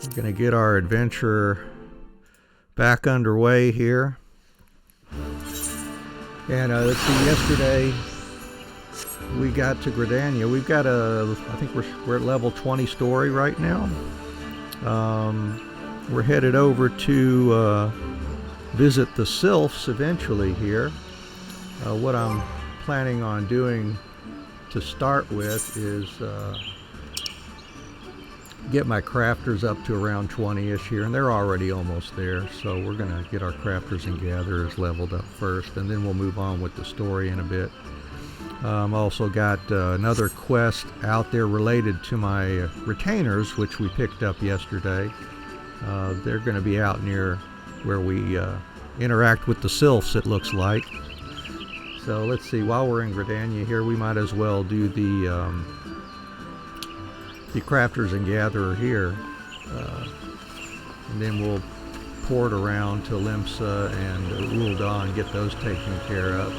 We're going to get our adventure back underway here. And let's see, yesterday we got to Gridania. We've got I think we're at level 20 story right now. We're headed over to visit the Sylphs eventually here. What I'm planning on doing to start with is get my crafters up to around 20-ish here, and they're already almost there, so we're going to get our crafters and gatherers leveled up first, and then we'll move on with the story in a bit. Also got another quest out there related to my retainers, which we picked up yesterday. They're going to be out near where we interact with the Sylphs, it looks like. So let's see, while we're in Gridania here, we might as well do the crafters and gatherer here, and then we'll port around to Limsa and Ul'dah and get those taken care of.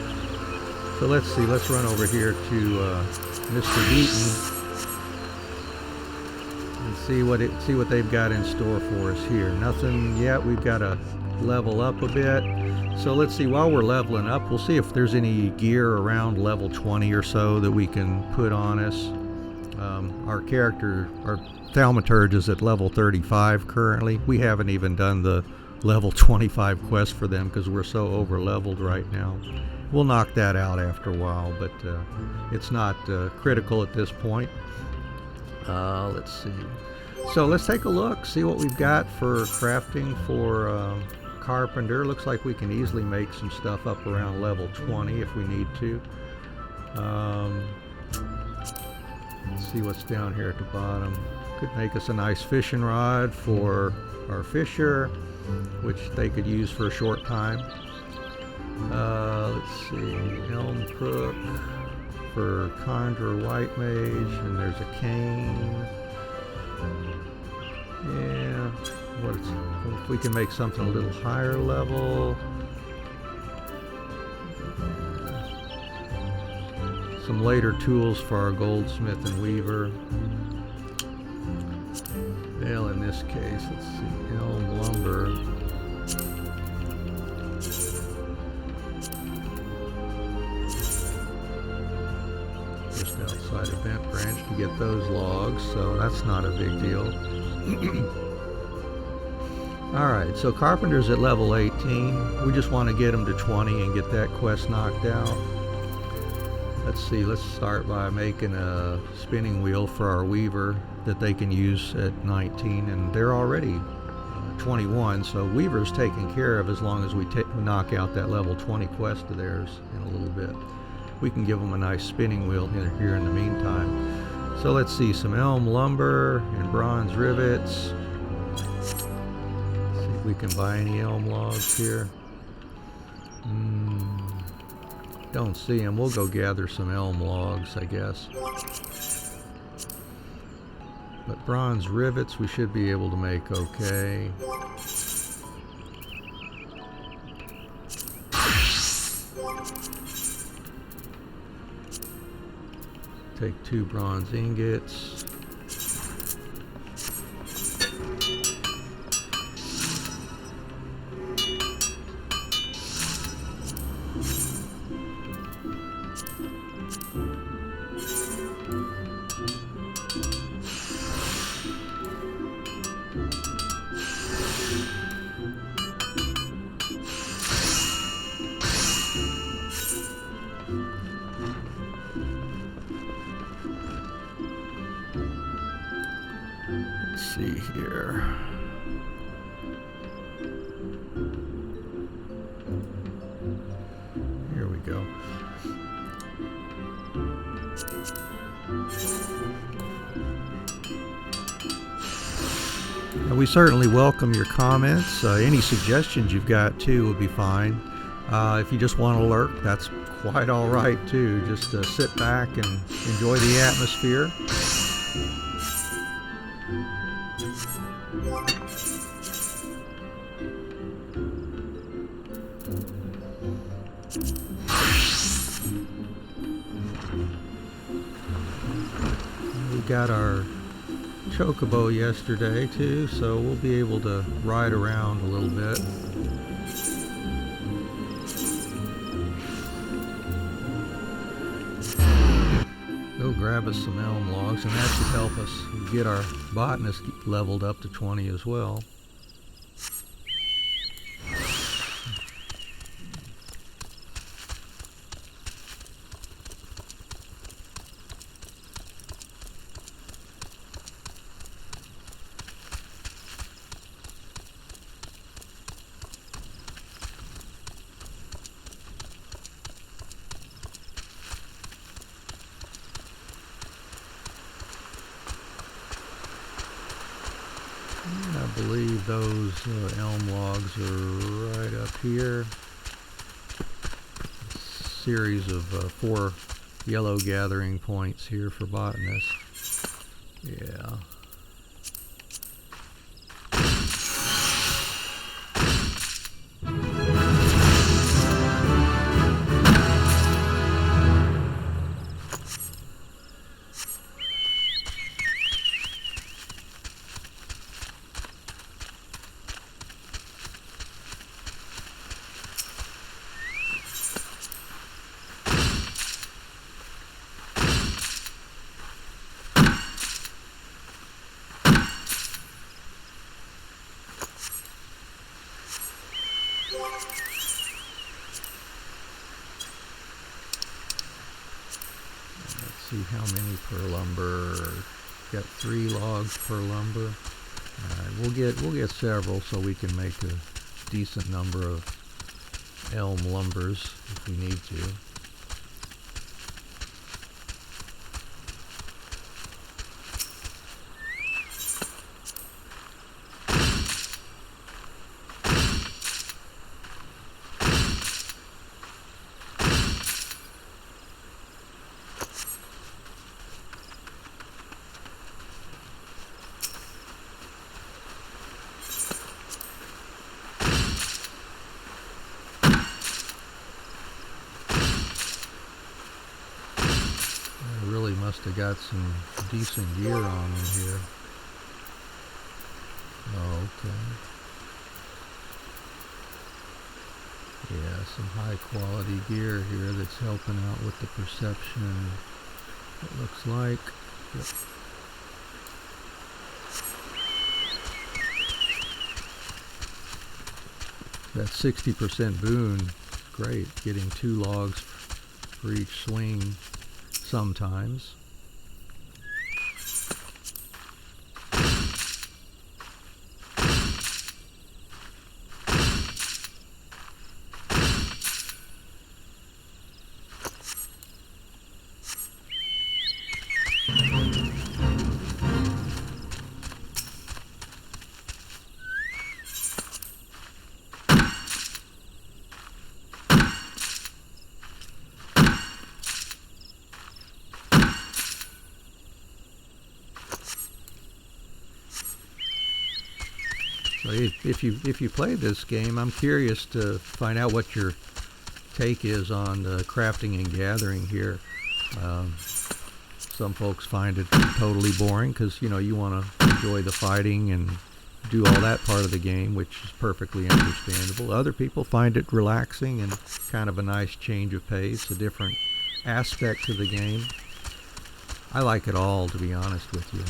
So let's see, let's run over here to Mr. Beaton and see what they've got in store for us here. Nothing yet. We've got to level up a bit. So let's see, while we're leveling up, we'll see if there's any gear around level 20 or so that we can put on us. Our character, our thaumaturge, is at level 35 currently. We haven't even done the level 25 quest for them because we're so over leveled right now. We'll knock that out after a while, but it's not critical at this point. Let's see. So let's take a look, see what we've got for crafting for carpenter. Looks like we can easily make some stuff up around level 20 if we need to. Let's see what's down here at the bottom. Could make us a nice fishing rod for our fisher, which they could use for a short time. Let's see, elm crook for conjurer white mage, and there's a cane. Yeah, if we can make something a little higher level. Some later tools for our goldsmith and weaver. Well, in this case, let's see, elm lumber. Just outside of Vent Branch to get those logs, so that's not a big deal. Alright, so Carpenter's at level 18. We just want to get him to 20 and get that quest knocked out. Let's see, let's start by making a spinning wheel for our weaver that they can use at 19, and they're already 21, so weaver's taken care of as long as we knock out that level 20 quest of theirs in a little bit. We can give them a nice spinning wheel here in the meantime. So let's see, some elm lumber and bronze rivets. Let's see if we can buy any elm logs here. Don't see them. We'll go gather some elm logs, I guess. But bronze rivets we should be able to make okay. Take 2 bronze ingots. See here. Here we go. And we certainly welcome your comments. Any suggestions you've got too would be fine. If you just want to lurk, that's quite all right too. Just sit back and enjoy the atmosphere. We got our chocobo yesterday too, so we'll be able to ride around a little bit. Go grab us some elm logs, and that should help us get our botanist leveled up to 20 as well. I believe those elm logs are right up here. Series of 4 yellow gathering points here for botanists. Yeah. See how many per lumber. Got 3 logs per lumber. Alright, we'll get several so we can make a decent number of elm lumbers if we need to. Must have got some decent gear on in here. Oh, okay. Yeah, some high quality gear here that's helping out with the perception. It looks like. Yep. That 60% boon, great. Getting 2 logs for each swing sometimes. So if you play this game, I'm curious to find out what your take is on crafting and gathering here. Some folks find it totally boring because you want to enjoy the fighting and do all that part of the game, which is perfectly understandable. Other people find it relaxing and kind of a nice change of pace, a different aspect to the game. I like it all, to be honest with you.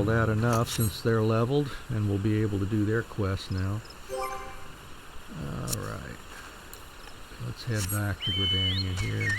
That enough since they're leveled, and we'll be able to do their quest now. Alright, let's head back to Gridania here.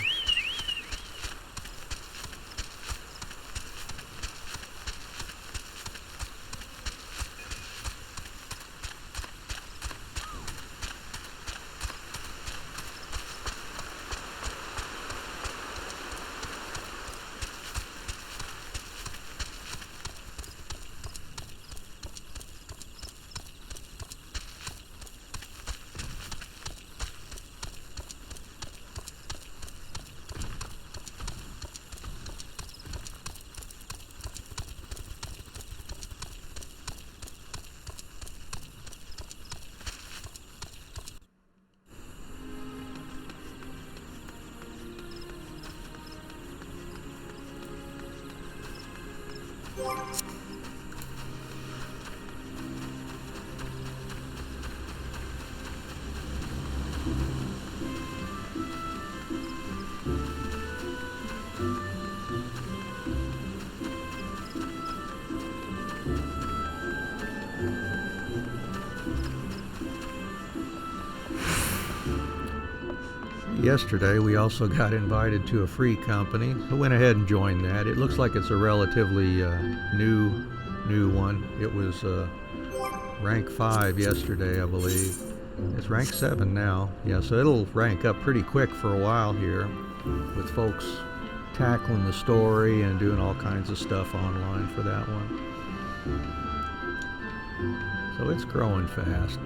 Yesterday we also got invited to a free company. I went ahead and joined that. It looks like it's a relatively new one. It was rank 5 yesterday, I believe. It's rank 7 now. Yeah, so it'll rank up pretty quick for a while here, with folks tackling the story and doing all kinds of stuff online for that one. So it's growing fast.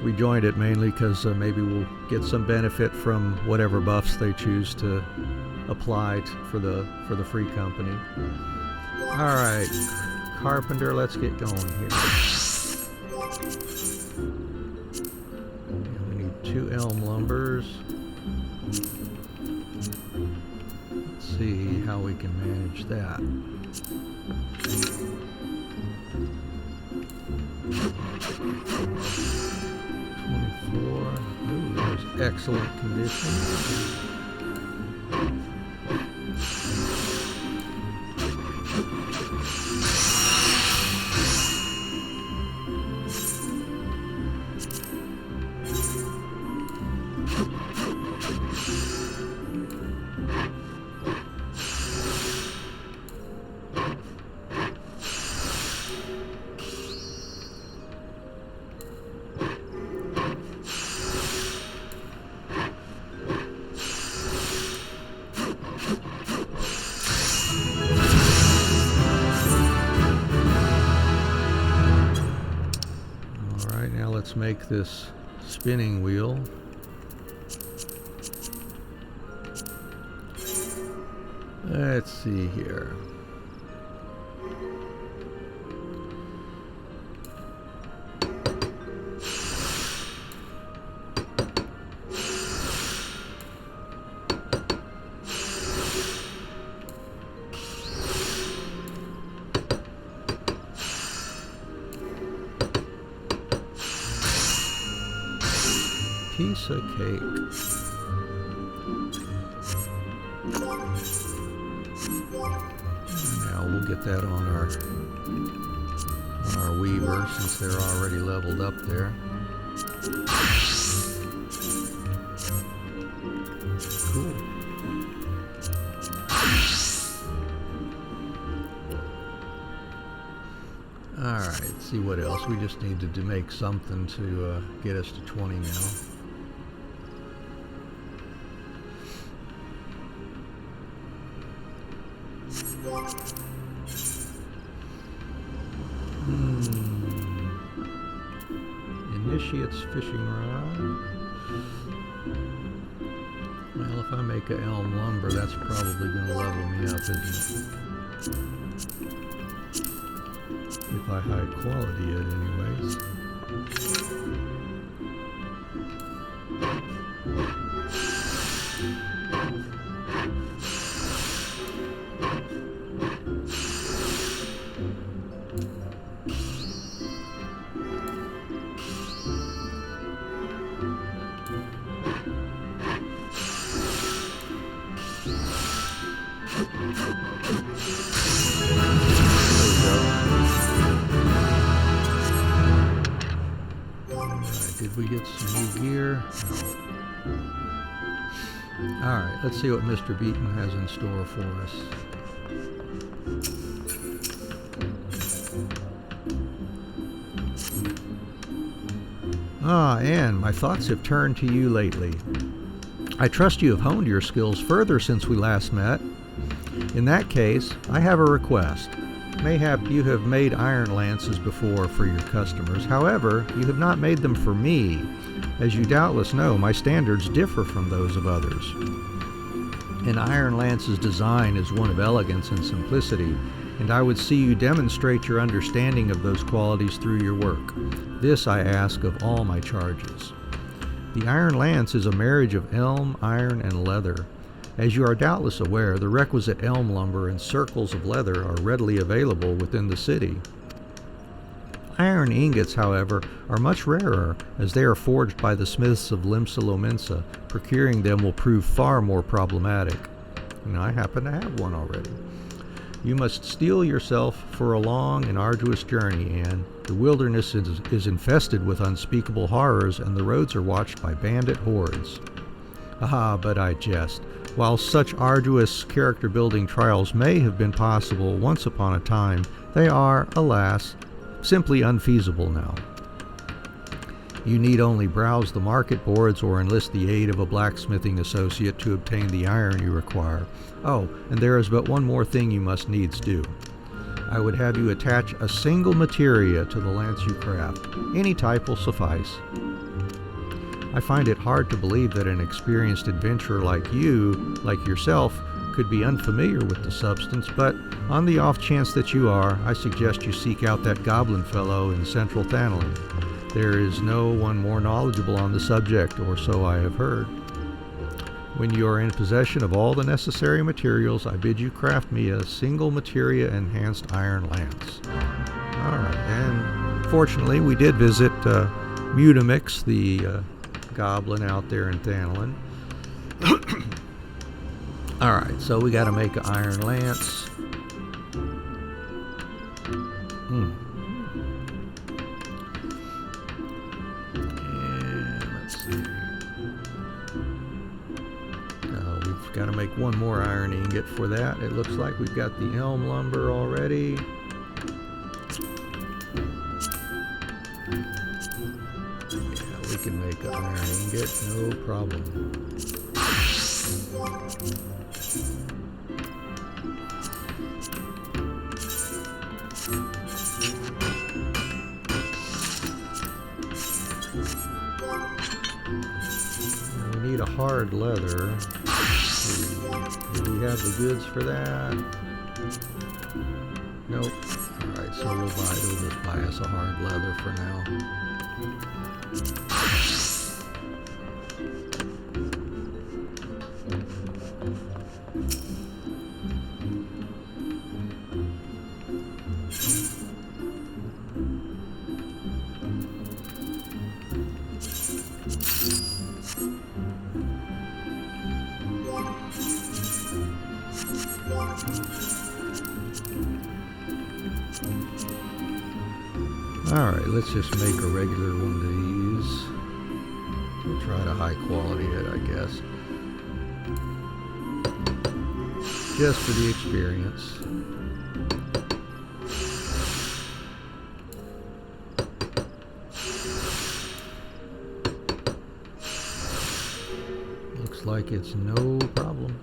We joined it mainly because maybe we'll get some benefit from whatever buffs they choose to apply for the free company. All right, Carpenter, let's get going here. We need 2 elm lumbers. Let's see how we can manage that. Ooh, there's excellent condition. Let's make this spinning wheel. Let's see here. Piece of cake. Now we'll get that on our weaver since they're already leveled up there. Cool. All right, let's see what else. We just needed to make something to get us to 20 now. Initiate's fishing rod. Well, if I make an elm lumber, that's probably going to level me up, isn't it? If I high quality it, anyways. Did we get some new gear? No. Alright, let's see what Mr. Beaton has in store for us. Anne, my thoughts have turned to you lately. I trust you have honed your skills further since we last met. In that case, I have a request. Mayhap you have made iron lances before for your customers. However, you have not made them for me. As you doubtless know, my standards differ from those of others. An iron lance's design is one of elegance and simplicity, and I would see you demonstrate your understanding of those qualities through your work. This I ask of all my charges. The iron lance is a marriage of elm, iron, and leather. As you are doubtless aware, the requisite elm lumber and circles of leather are readily available within the city. Iron ingots, however, are much rarer, as they are forged by the smiths of Limsa Lominsa. Procuring them will prove far more problematic. And I happen to have one already. You must steel yourself for a long and arduous journey, Anne. The wilderness is infested with unspeakable horrors, and the roads are watched by bandit hordes. Ah, but I jest. While such arduous character-building trials may have been possible once upon a time, they are, alas, simply unfeasible now. You need only browse the market boards or enlist the aid of a blacksmithing associate to obtain the iron you require. Oh, and there is but one more thing you must needs do. I would have you attach a single materia to the lance you craft. Any type will suffice. I find it hard to believe that an experienced adventurer like yourself, could be unfamiliar with the substance, but on the off chance that you are, I suggest you seek out that goblin fellow in central Thanlin. There is no one more knowledgeable on the subject, or so I have heard. When you are in possession of all the necessary materials, I bid you craft me a single materia-enhanced iron lance. Alright, and fortunately we did visit Mutamix, the goblin out there in Thanlin. Alright, so we got to make an iron lance. And let's see. We've got to make one more iron ingot for that. It looks like we've got the elm lumber already. Yeah, we can make an iron ingot, no problem. We need a hard leather. Do we have the goods for that? Nope. Alright, so we'll just buy us a hard leather for now. Alright, let's just make a regular one of these. We'll try to high quality it, I guess. Just for the experience. Looks like it's no problem.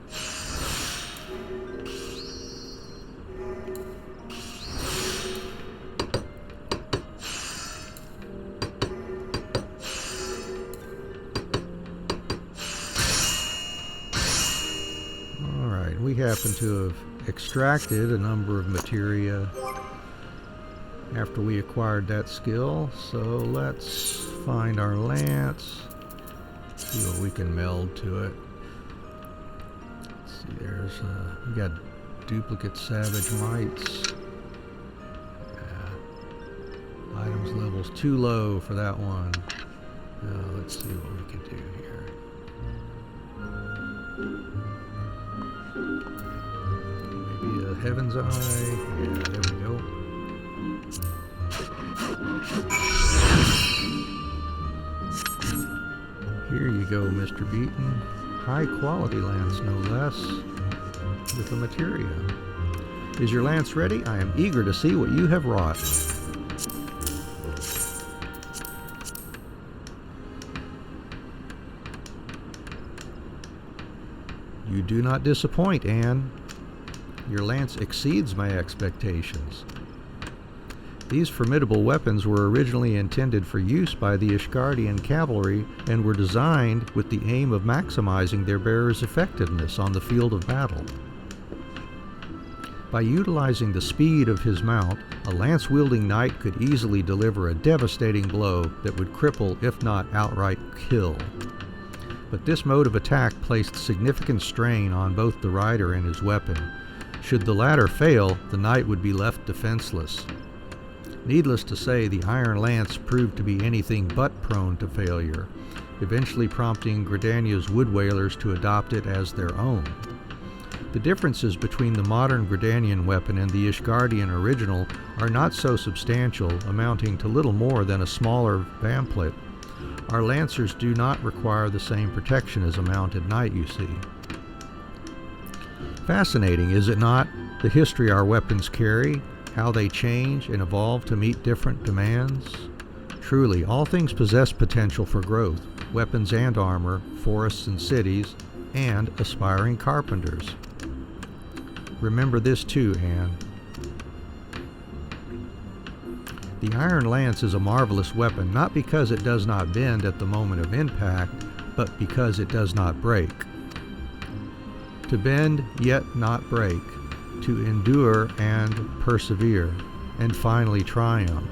We happen to have extracted a number of materia after we acquired that skill, so let's find our lance, see what we can meld to it. Let's see, there's we got duplicate savage mites. Yeah. Items levels too low for that one. Let's see what we can do here. Heaven's Eye. Yeah, there we go. Here you go, Mr. Beaton. High quality lance, no less, with the materia. Is your lance ready? I am eager to see what you have wrought. You do not disappoint, Anne. Your lance exceeds my expectations. These formidable weapons were originally intended for use by the Ishgardian cavalry and were designed with the aim of maximizing their bearer's effectiveness on the field of battle. By utilizing the speed of his mount, a lance-wielding knight could easily deliver a devastating blow that would cripple, if not outright kill. but this mode of attack placed significant strain on both the rider and his weapon. Should the latter fail, the knight would be left defenseless. Needless to say, the iron lance proved to be anything but prone to failure, eventually prompting Gridania's wood whalers to adopt it as their own. The differences between the modern Gridanian weapon and the Ishgardian original are not so substantial, amounting to little more than a smaller vamplate. Our lancers do not require the same protection as a mounted knight, you see. Fascinating, is it not, the history our weapons carry, how they change and evolve to meet different demands? Truly, all things possess potential for growth, weapons and armor, forests and cities, and aspiring carpenters. Remember this too, Anne. The iron lance is a marvelous weapon, not because it does not bend at the moment of impact, but because it does not break. To bend, yet not break, to endure and persevere, and finally triumph.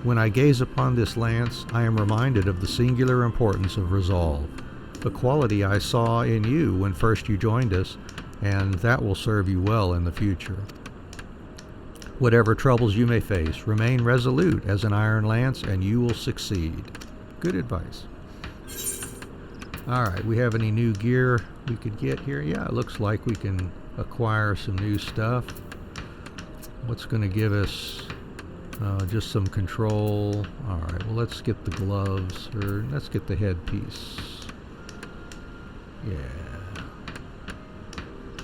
When I gaze upon this lance, I am reminded of the singular importance of resolve, a quality I saw in you when first you joined us, and that will serve you well in the future. Whatever troubles you may face, remain resolute as an iron lance and you will succeed. Good advice. Alright, we have any new gear we could get here? Yeah, it looks like we can acquire some new stuff. What's going to give us just some control? Alright, well let's get the gloves, or let's get the headpiece. Yeah.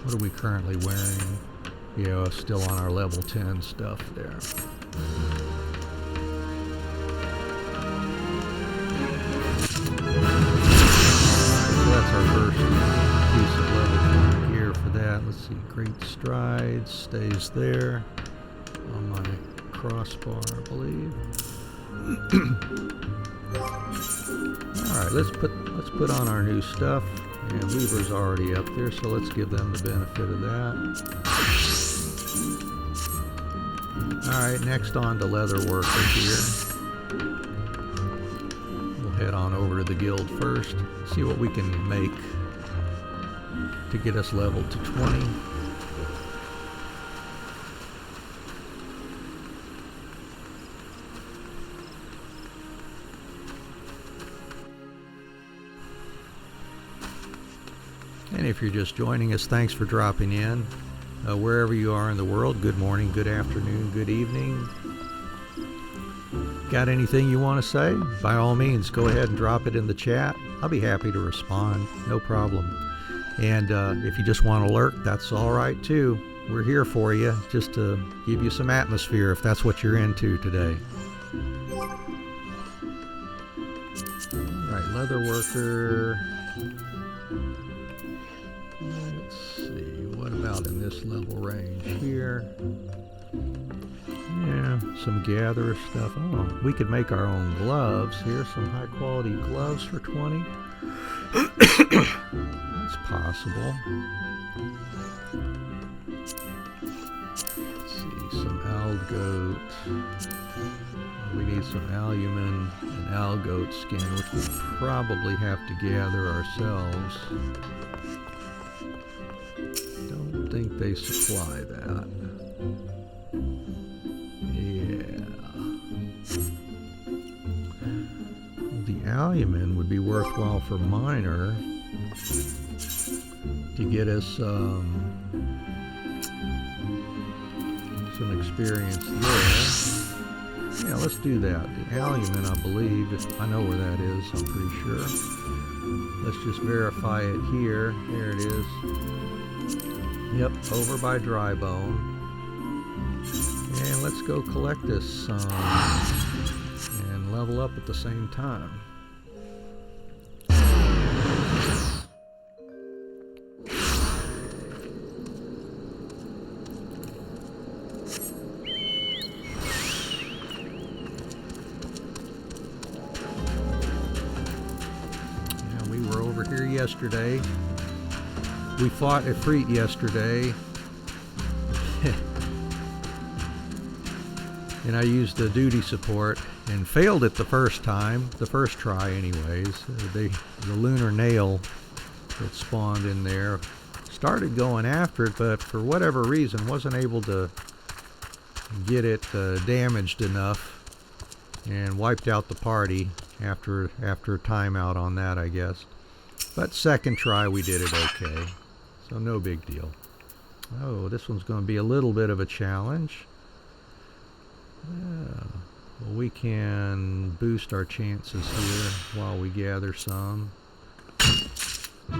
What are we currently wearing? Yeah, still on our level 10 stuff there. So that's our first piece of level 10 gear for that. Let's see, great strides stays there on my crossbar, I believe. All right, let's put on our new stuff. And Weaver's already up there, so let's give them the benefit of that. Alright, next on to Leatherworker here. We'll head on over to the guild first, see what we can make to get us leveled to 20. And if you're just joining us, thanks for dropping in. Wherever you are in the world, good morning, good afternoon, good evening. Got anything you want to say? By all means, go ahead and drop it in the chat. I'll be happy to respond, no problem. And if you just want to lurk, that's all right too. We're here for you, just to give you some atmosphere if that's what you're into today. All right, Leatherworker. Let's see, what about in this level range here? Yeah, some gatherer stuff. Oh, we could make our own gloves. Here's some high quality gloves for 20. That's possible. Let's see, some algoat. We need some alumen and algoat skin, which we probably have to gather ourselves. Don't think they supply that. Yeah. The alumen would be worthwhile for miner to get us some experience there. Yeah, let's do that. The alumen, I believe, I know where that is, I'm pretty sure. Let's just verify it here. There it is. Yep, over by Dry Bone. And let's go collect this and level up at the same time. Yeah, we were over here yesterday. We fought Ifrit yesterday, and I used the duty support, and failed it the first time, the first try anyways. The lunar nail that spawned in there started going after it, but for whatever reason wasn't able to get it damaged enough, and wiped out the party after a timeout on that, I guess. But second try we did it okay, so no big deal. Oh, this one's going to be a little bit of a challenge. Yeah. Well, we can boost our chances here while we gather some. There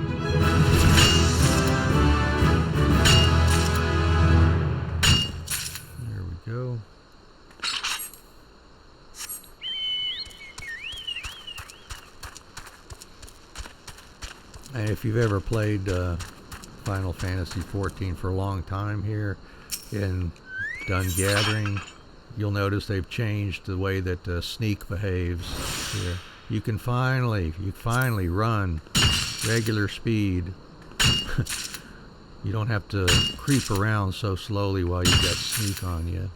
we go. And if you've ever played Final Fantasy XIV for a long time here and done gathering, you'll notice they've changed the way that sneak behaves here. You can finally run regular speed. You don't have to creep around so slowly while you've got sneak on you.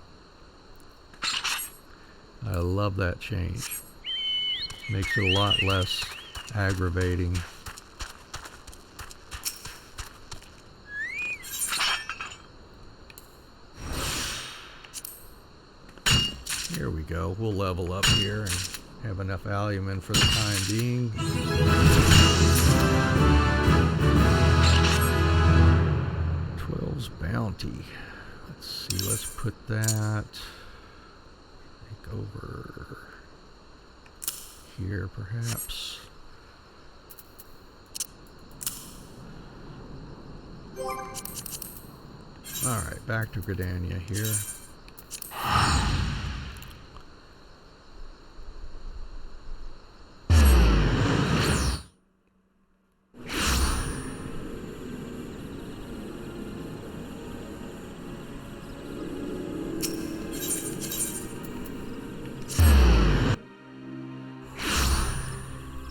I love that change. Makes it a lot less aggravating. Here we go. We'll level up here and have enough albumin for the time being. 12's bounty. Let's see. Let's put that over here, perhaps. All right, back to Gridania here.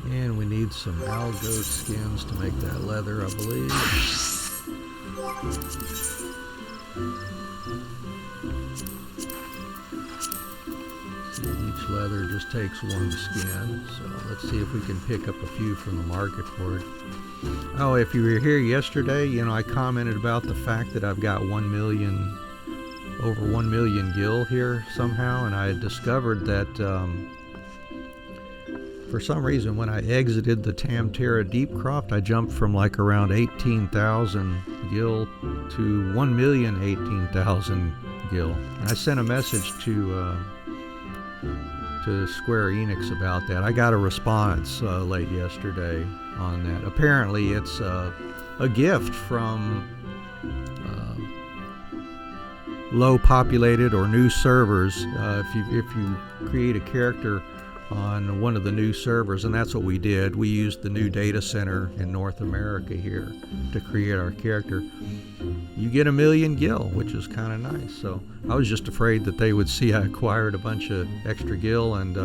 And we need some algoat skins to make that leather, I believe. So each leather just takes one skin. So let's see if we can pick up a few from the market for it. Oh, if you were here yesterday, you know, I commented about the fact that I've got over 1 million gil here somehow, and I had discovered that for some reason, when I exited the Tamtera Deepcroft, I jumped from like around 18,000 gil to 1,018,000 gil. And I sent a message to Square Enix about that. I got a response late yesterday on that. Apparently, it's a gift from low-populated or new servers. If you create a character on one of the new servers, and that's what we did. We used the new data center in North America here to create our character. You get 1 million gil, which is kind of nice. So I was just afraid that they would see I acquired a bunch of extra gil and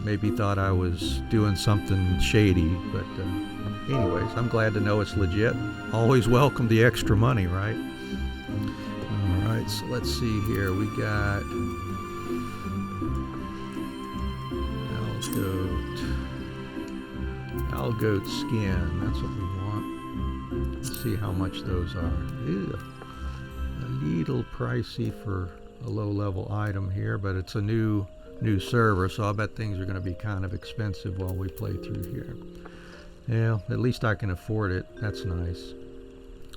maybe thought I was doing something shady. But anyways, I'm glad to know it's legit. Always welcome the extra money, right? All right, so let's see here. We got algoat skin, that's what we want. Let's see how much those are. Ew. A little pricey for a low-level item here, but it's a new server, so I bet things are going to be kind of expensive while we play through here. Yeah, at least I can afford it. That's nice.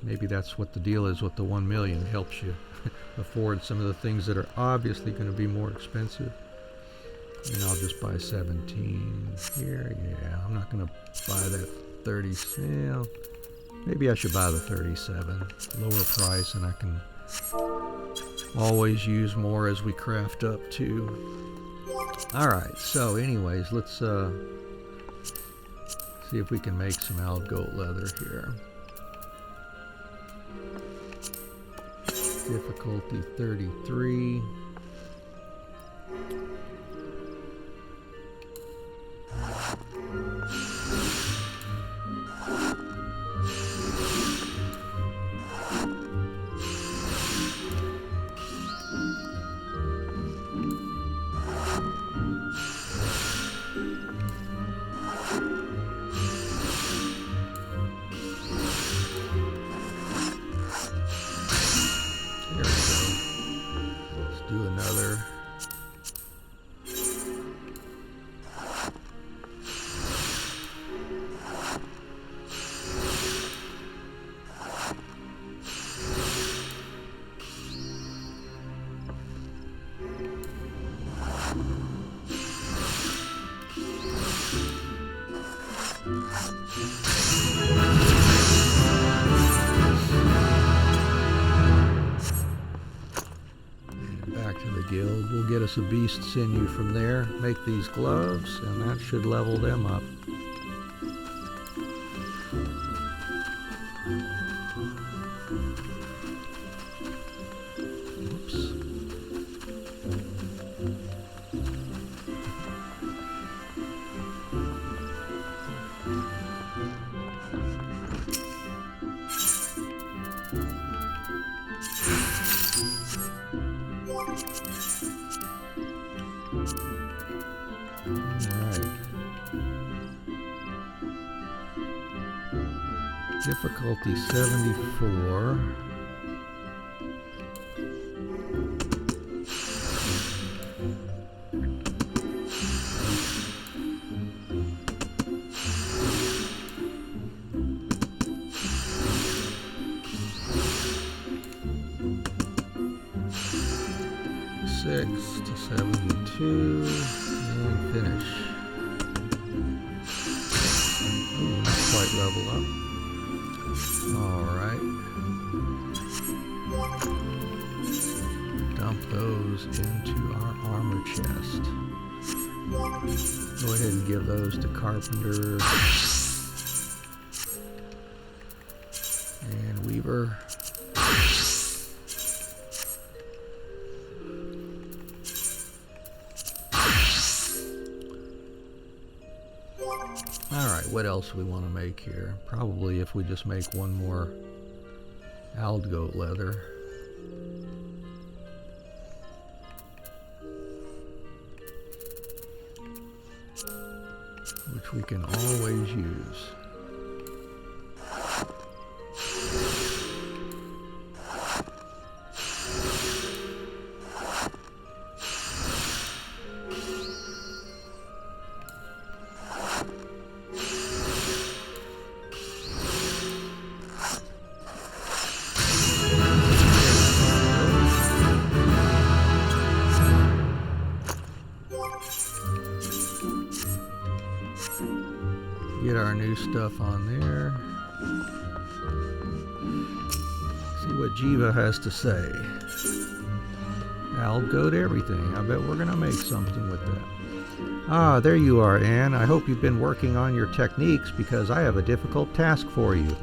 Maybe that's what the deal is with the 1 million. Helps you afford some of the things that are obviously going to be more expensive. And I'll just buy 17 here. Yeah, I'm not going to buy that 30. Yeah, maybe I should buy the 37. Lower price, and I can always use more as we craft up too. Alright, so anyways, let's see if we can make some algoat leather here. Difficulty 33. guild. We'll get us a beast sinew from there, make these gloves, and that should level them up. Oops. Difficulty 74. To 72 and finish. Ooh, not quite level up. Alright. Dump those into our armor chest. Go ahead and give those to Carpenter and Weaver. Alright, what else we want to make here? Probably if we just make one more Aldgoat leather. Which we can always use. Get our new stuff on there. See what Jiva has to say. Aldgoat everything. I bet we're going to make something with that. Ah, there you are, Anne. I hope you've been working on your techniques because I have a difficult task for you.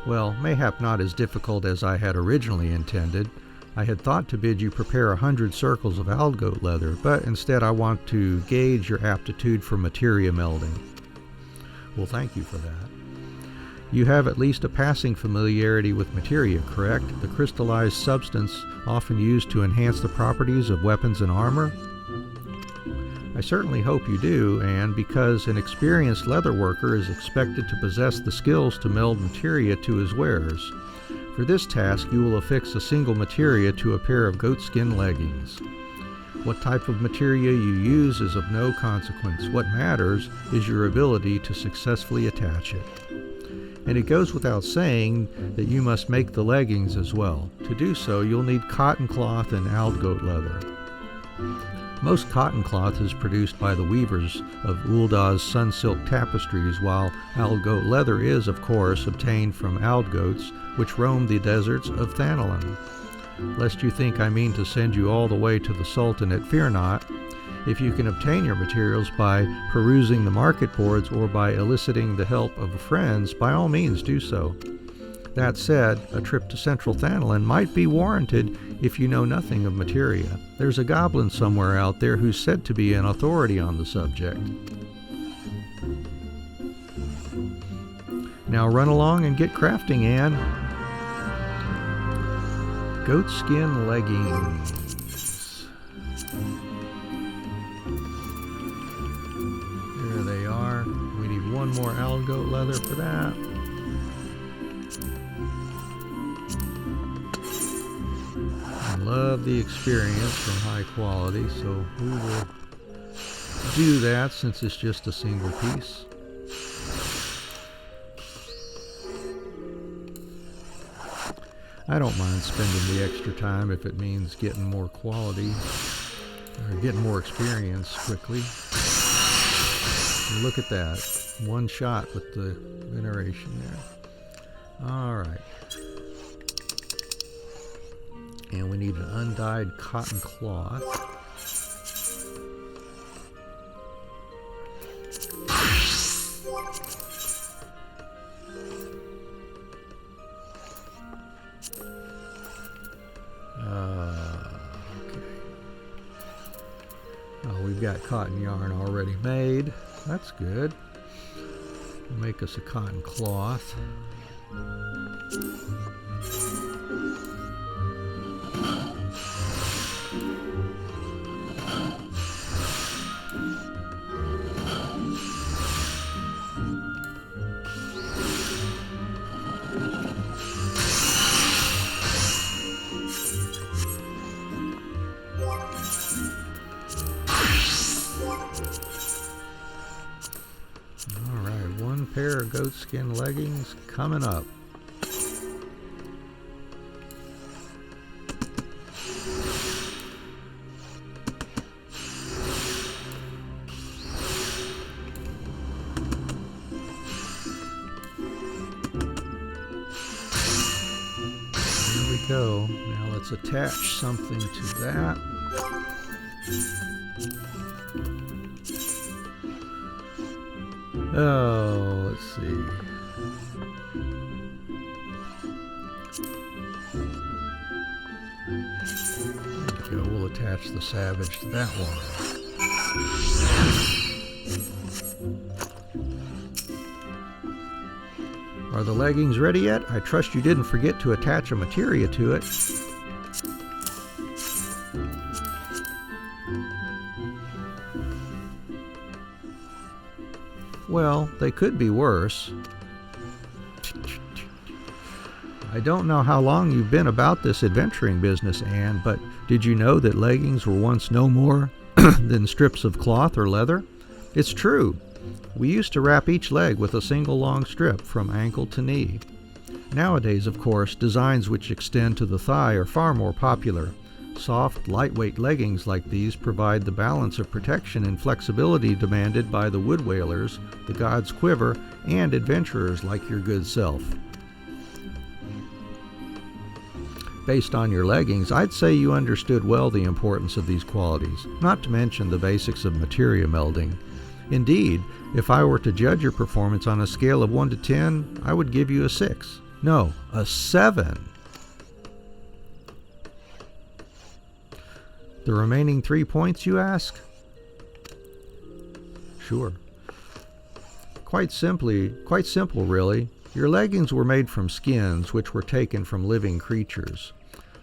Well, mayhap not as difficult as I had originally intended. I had thought to bid you prepare 100 circles of Aldgoat leather, but instead I want to gauge your aptitude for materia melding. Well, thank you for that. You have at least a passing familiarity with materia, correct? The crystallized substance often used to enhance the properties of weapons and armor? I certainly hope you do, and because an experienced leatherworker is expected to possess the skills to meld materia to his wares. For this task, you will affix a single materia to a pair of goatskin leggings. What type of materia you use is of no consequence. What matters is your ability to successfully attach it. And it goes without saying that you must make the leggings as well. To do so, you'll need cotton cloth and Aldgoat leather. Most cotton cloth is produced by the weavers of Uldah's sunsilk tapestries, while Aldgoat leather is, of course, obtained from Aldgoats, which roam the deserts of Thanalan. Lest you think I mean to send you all the way to the Sultanate, fear not. If you can obtain your materials by perusing the market boards or by eliciting the help of friends, by all means do so. That said, a trip to central Thanalan might be warranted if you know nothing of materia. There's a goblin somewhere out there who's said to be an authority on the subject. Now run along and get crafting, Anne. Goatskin leggings. There they are. We need one more Aldgoat leather for that. I love the experience from high quality, so we will do that since it's just a single piece. I don't mind spending the extra time if it means getting more quality or getting more experience quickly. And look at that. One shot with the veneration there. Alright. And we need an undyed cotton cloth. we've got cotton yarn already made. That's good. We'll make us a cotton cloth. Pair of goatskin leggings coming up. Here we go. Now let's attach something to that. Oh, let's see. There we go. We'll attach the Savage to that one. Are the leggings ready yet? I trust you didn't forget to attach a materia to it. Well, they could be worse. I don't know how long you've been about this adventuring business, Anne, but did you know that leggings were once no more than strips of cloth or leather? It's true. We used to wrap each leg with a single long strip from ankle to knee. Nowadays, of course, designs which extend to the thigh are far more popular. Soft, lightweight leggings like these provide the balance of protection and flexibility demanded by the wood whalers, the god's quiver, and adventurers like your good self. Based on your leggings, I'd say you understood well the importance of these qualities, not to mention the basics of materia melding. Indeed, if I were to judge your performance on a scale of 1 to 10, I would give you a 6. No, a 7. The remaining 3 points, you ask? Sure. Quite simple really. Your leggings were made from skins which were taken from living creatures.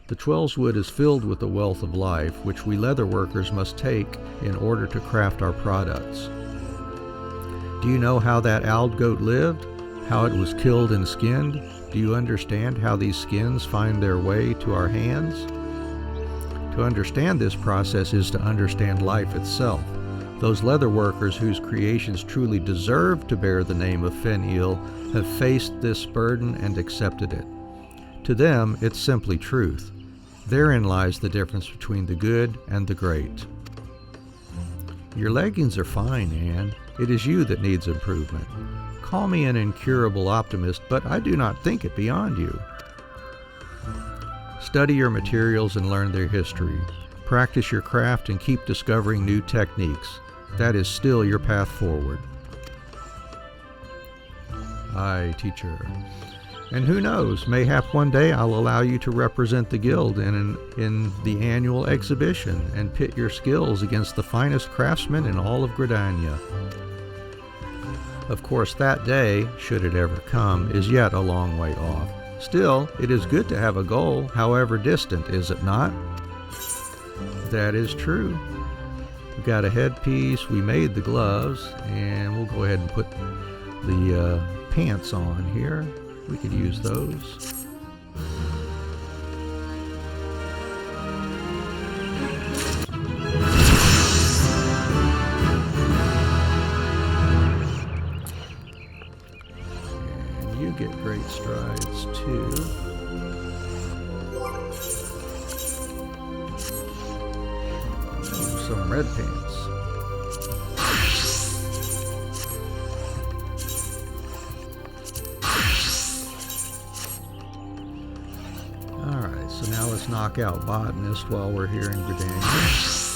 The Twellswood is filled with the wealth of life which we leather workers must take in order to craft our products. Do you know how that owled goat lived? How it was killed and skinned? Do you understand how these skins find their way to our hands? To understand this process is to understand life itself. Those leather workers whose creations truly deserve to bear the name of Fen-Il have faced this burden and accepted it. To them, it's simply truth. Therein lies the difference between the good and the great. Your leggings are fine, Anne. It is you that needs improvement. Call me an incurable optimist, but I do not think it beyond you. Study your materials and learn their history. Practice your craft and keep discovering new techniques. That is still your path forward. Aye, teacher. And who knows, mayhap one day I'll allow you to represent the guild in the annual exhibition and pit your skills against the finest craftsmen in all of Gridania. Of course, that day, should it ever come, is yet a long way off. Still, it is good to have a goal, however distant, is it not? That is true. We got a headpiece, we made the gloves, and we'll go ahead and put the pants on here. We could use those. And you get great strides too. Some red pants. Alright, so now let's knock out Botanist while we're here in Gridania.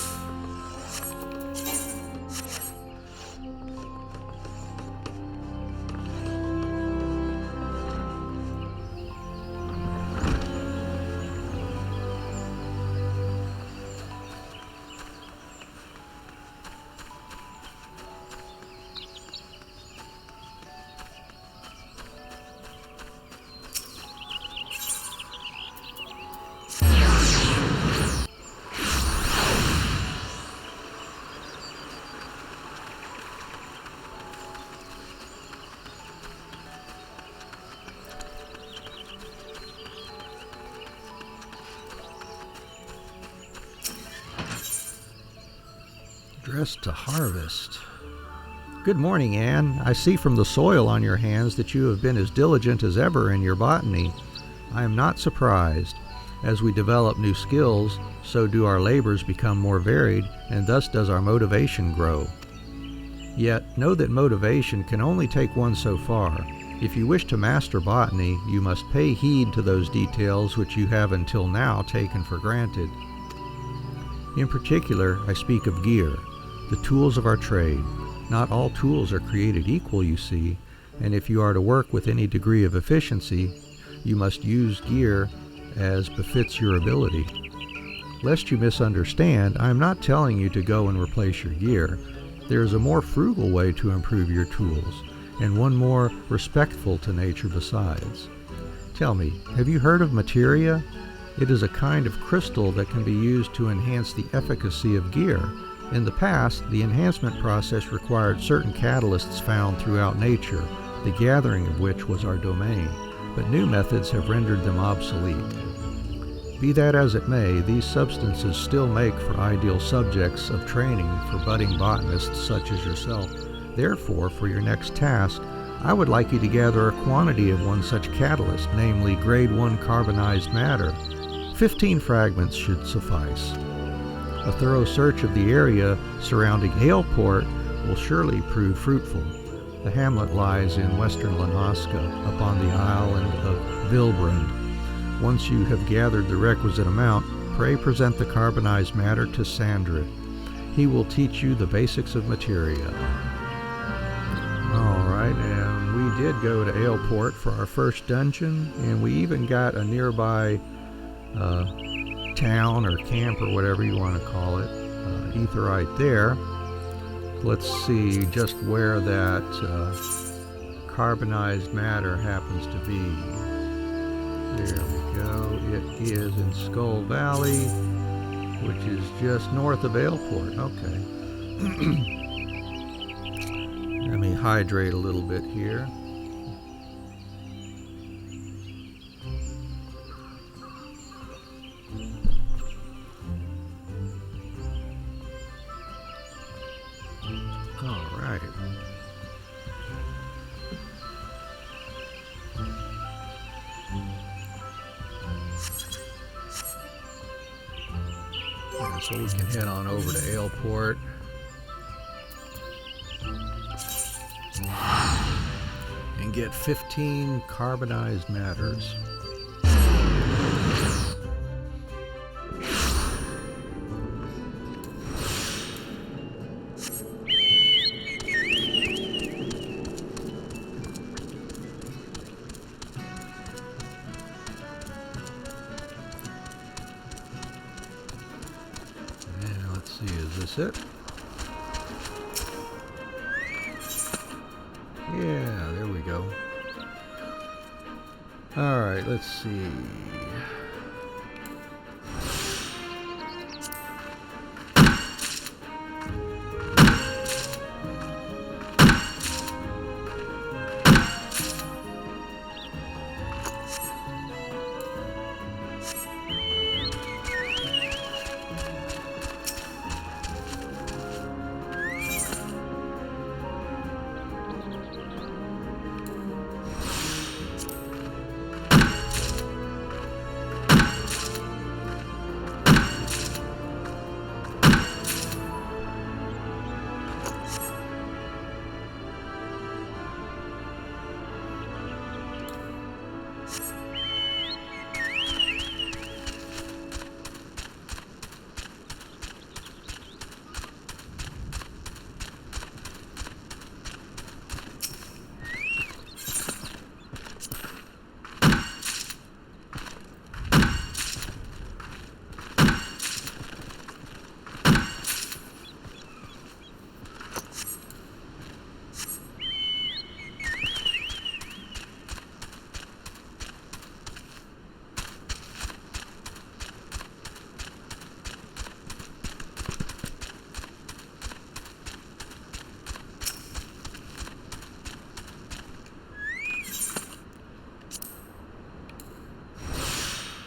Dressed to harvest. Good morning, Anne. I see from the soil on your hands that you have been as diligent as ever in your botany. I am not surprised. As we develop new skills, so do our labors become more varied, and thus does our motivation grow. Yet, know that motivation can only take one so far. If you wish to master botany, you must pay heed to those details which you have until now taken for granted. In particular, I speak of gear, the tools of our trade. Not all tools are created equal, you see, and if you are to work with any degree of efficiency, you must use gear as befits your ability. Lest you misunderstand, I am not telling you to go and replace your gear. There is a more frugal way to improve your tools, and one more respectful to nature besides. Tell me, have you heard of materia? It is a kind of crystal that can be used to enhance the efficacy of gear. In the past, the enhancement process required certain catalysts found throughout nature, the gathering of which was our domain, but new methods have rendered them obsolete. Be that as it may, these substances still make for ideal subjects of training for budding botanists such as yourself. Therefore, for your next task, I would like you to gather a quantity of one such catalyst, namely grade 1 carbonized matter. 15 fragments should suffice. A thorough search of the area surrounding Aleport will surely prove fruitful. The hamlet lies in western Lanhaska, upon the island of Vilbrand. Once you have gathered the requisite amount, pray present the carbonized matter to Sandrid. He will teach you the basics of materia. Alright, and we did go to Aleport for our first dungeon, and we even got a nearby town or camp or whatever you want to call it, Aetheryte there. Let's see just where that carbonized matter happens to be. There we go. It is in Skull Valley, which is just north of Aleport. Okay. Let me hydrate a little bit here. All right. And so we can head on over to Aleport. And get 15 carbonized matters. And let's see, is this it? Yeah, there we go. All right, let's see.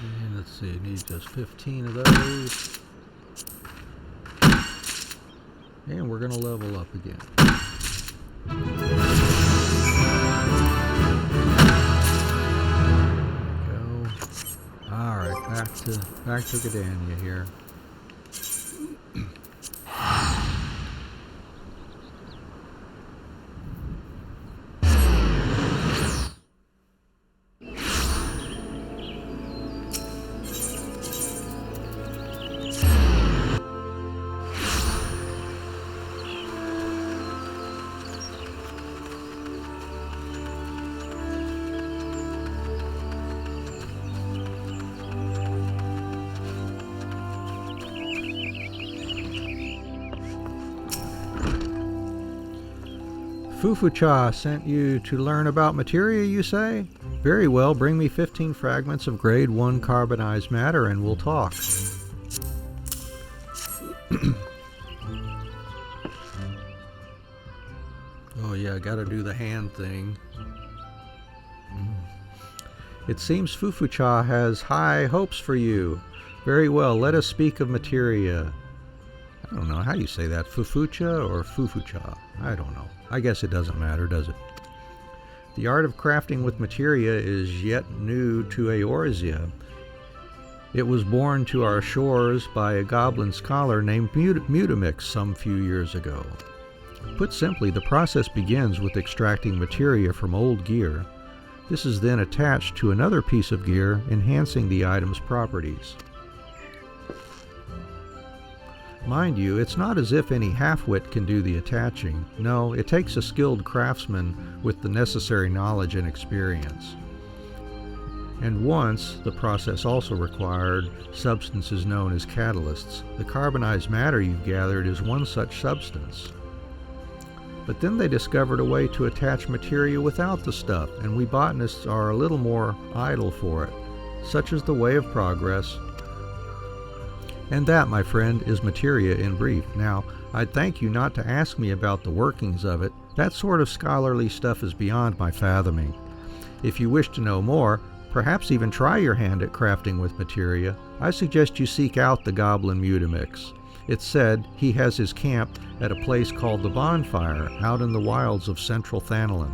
And let's see, need just 15 of those. And we're going to level up again. There we go. Alright, back to Gdania here. Fufucha sent you to learn about materia, you say? Very well, bring me 15 fragments of grade 1 carbonized matter and we'll talk. Oh yeah, gotta do the hand thing. It seems Fufucha has high hopes for you. Very well, let us speak of materia. I don't know, how do you say that? Fufucha or Fufucha? I don't know. I guess it doesn't matter, does it? The art of crafting with materia is yet new to Eorzea. It was born to our shores by a goblin scholar named Mutamix some few years ago. Put simply, the process begins with extracting materia from old gear. This is then attached to another piece of gear, enhancing the item's properties. Mind you, it's not as if any half-wit can do the attaching. No, it takes a skilled craftsman with the necessary knowledge and experience. And once, the process also required substances known as catalysts. The carbonized matter you've gathered is one such substance. But then they discovered a way to attach materia without the stuff, and we botanists are a little more idle for it. Such is the way of progress. And that, my friend, is materia in brief. Now, I'd thank you not to ask me about the workings of it. That sort of scholarly stuff is beyond my fathoming. If you wish to know more, perhaps even try your hand at crafting with materia, I suggest you seek out the goblin Mutamix. It's said he has his camp at a place called the Bonfire, out in the wilds of central Thanalan.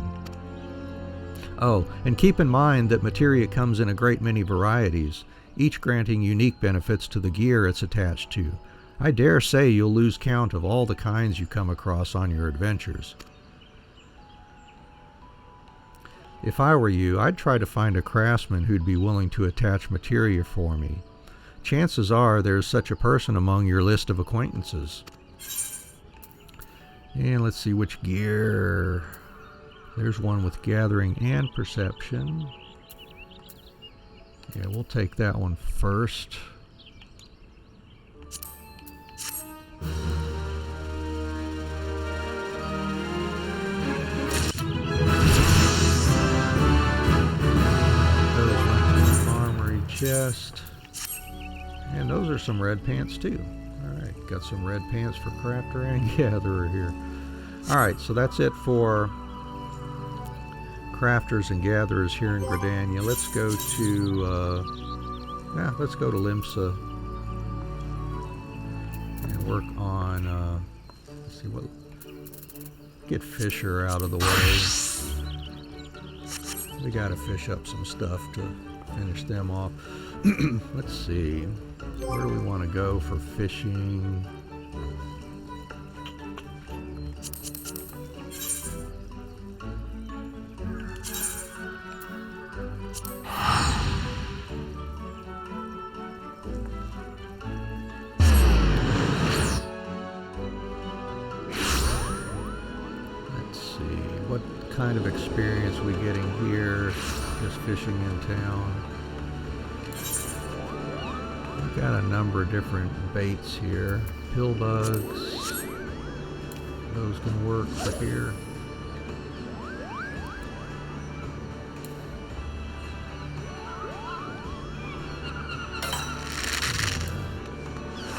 Oh, and keep in mind that materia comes in a great many varieties, each granting unique benefits to the gear it's attached to. I dare say you'll lose count of all the kinds you come across on your adventures. If I were you, I'd try to find a craftsman who'd be willing to attach materia for me. Chances are there's such a person among your list of acquaintances. And let's see which gear. There's one with gathering and perception. Yeah, we'll take that one first. Those went to the armory chest. And those are some red pants too. Alright, got some red pants for crafter and gatherer here. Alright, so that's it for crafters and gatherers here in Gdania. Let's go to Limsa and work on let's see what, get Fisher out of the way. We gotta fish up some stuff to finish them off. Let's see, where do we want to go for fishing? What kind of experience we getting here just fishing in town? We've got a number of different baits here. Pill bugs, those can work for here.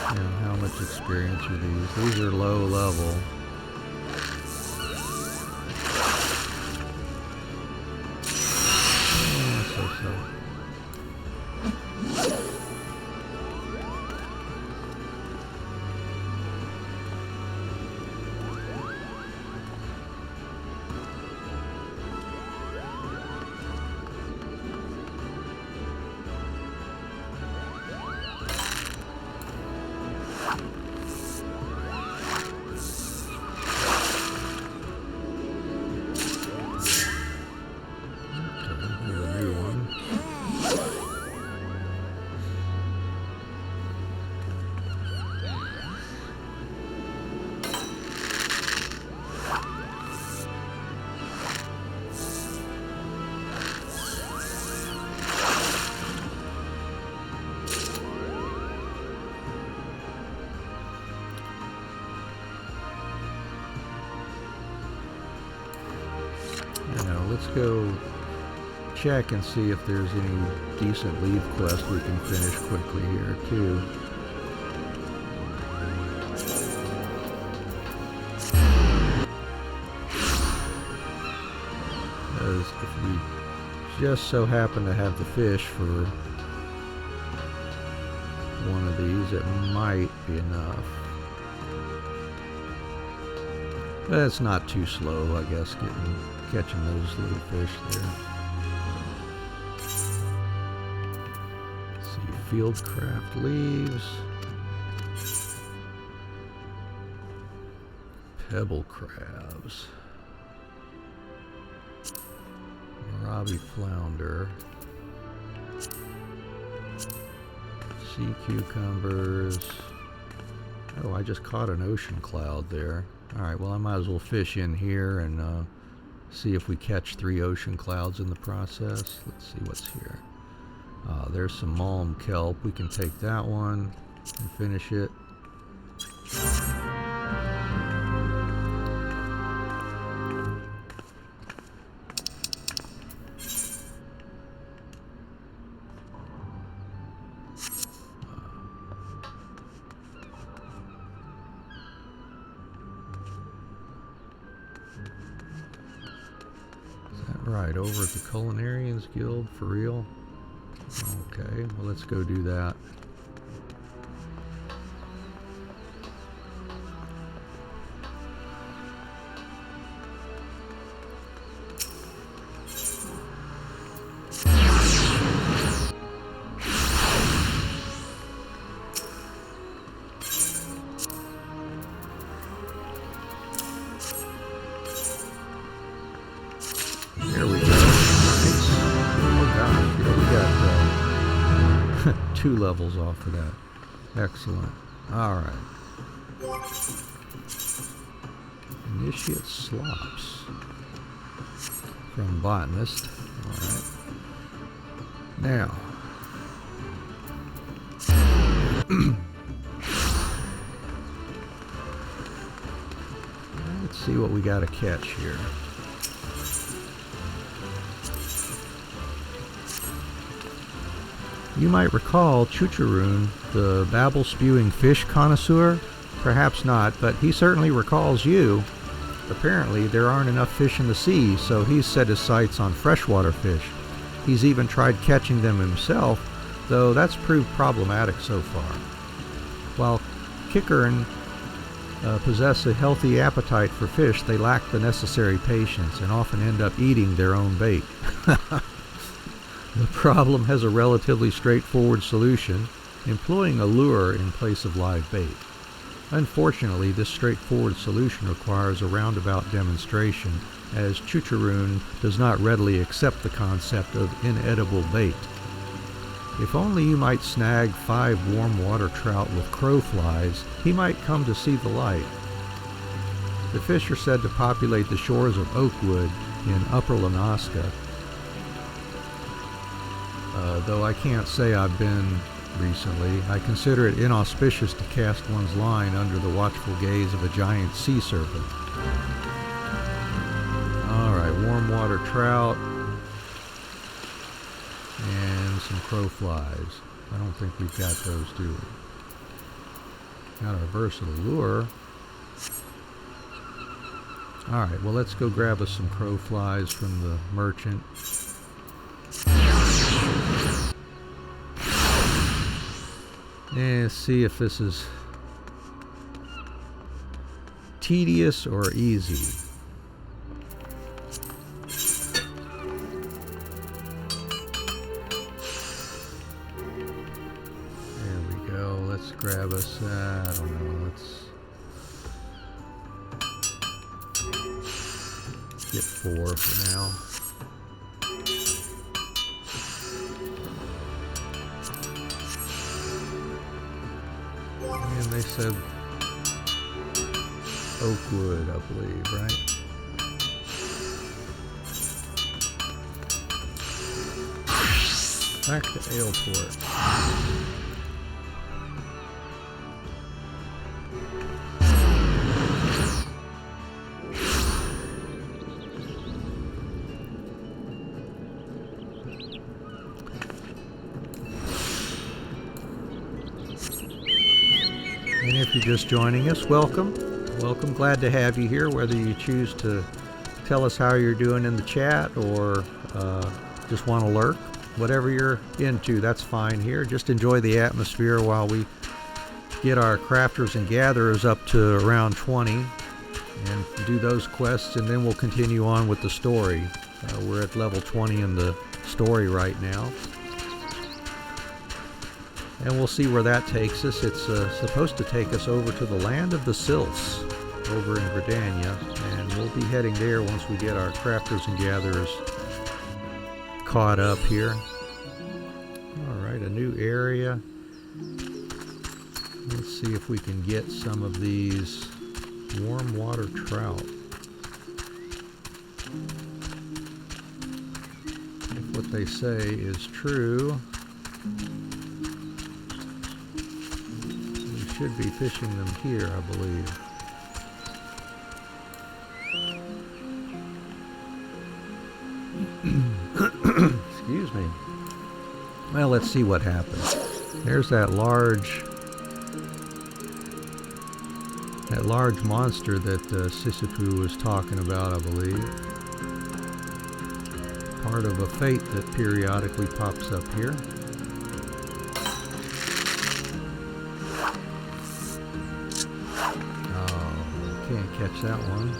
And how much experience are these? These are low level. let's go check and see if there's any decent leave quest we can finish quickly here too. Because if we just so happen to have the fish for one of these, it might be enough. But it's not too slow, I guess, catching those little fish there. Let's see, fieldcraft leaves, pebble crabs, Robbie flounder, sea cucumbers. Oh, I just caught an ocean cloud there. Alright, well I might as well fish in here and see if we catch 3 ocean clouds in the process. Let's see what's here. There's some malm kelp. We can take that one and finish it. Right, over at the Culinarians Guild, for real? Okay, well let's go do that. There we go. Nice. Oh gosh, yeah, we got 2 levels off of that. Excellent. Alright. Initiate slops. From botanist. Alright. Now. Let's see what we got to catch here. You might recall Chucharoon, the babble-spewing fish connoisseur. Perhaps not, but he certainly recalls you. Apparently, there aren't enough fish in the sea, so he's set his sights on freshwater fish. He's even tried catching them himself, though that's proved problematic so far. While Kikern possess a healthy appetite for fish, they lack the necessary patience and often end up eating their own bait. The problem has a relatively straightforward solution, employing a lure in place of live bait. Unfortunately, this straightforward solution requires a roundabout demonstration, as Chucharoon does not readily accept the concept of inedible bait. If only you might snag 5 warm water trout with crowflies, he might come to see the light. The fish are said to populate the shores of Oakwood in Upper Lanaska, though I can't say I've been recently. I consider it inauspicious to cast one's line under the watchful gaze of a giant sea serpent. Alright, warm water trout and some crowflies. I don't think we've got those, do we? Got our versatile lure. Alright, well let's go grab us some crowflies from the merchant. And see if this is tedious or easy. There we go. Let's grab us, I don't know, let's get 4 for now. And they said Oakwood, I believe, right? Back to Aleport. If you're just joining us, welcome. Welcome. Glad to have you here, whether you choose to tell us how you're doing in the chat or just want to lurk. Whatever you're into, that's fine here. Just enjoy the atmosphere while we get our crafters and gatherers up to around 20 and do those quests, and then we'll continue on with the story. We're at level 20 in the story right now. And we'll see where that takes us. It's supposed to take us over to the land of the Sylphs over in Gridania, and we'll be heading there once we get our crafters and gatherers caught up here. Alright, a new area. Let's see if we can get some of these warm water trout. If what they say is true, we should be fishing them here, I believe. Excuse me. Well, let's see what happens. There's that large monster that Sisyphus was talking about, I believe. Part of a fate that periodically pops up here. Oh, can't catch that one.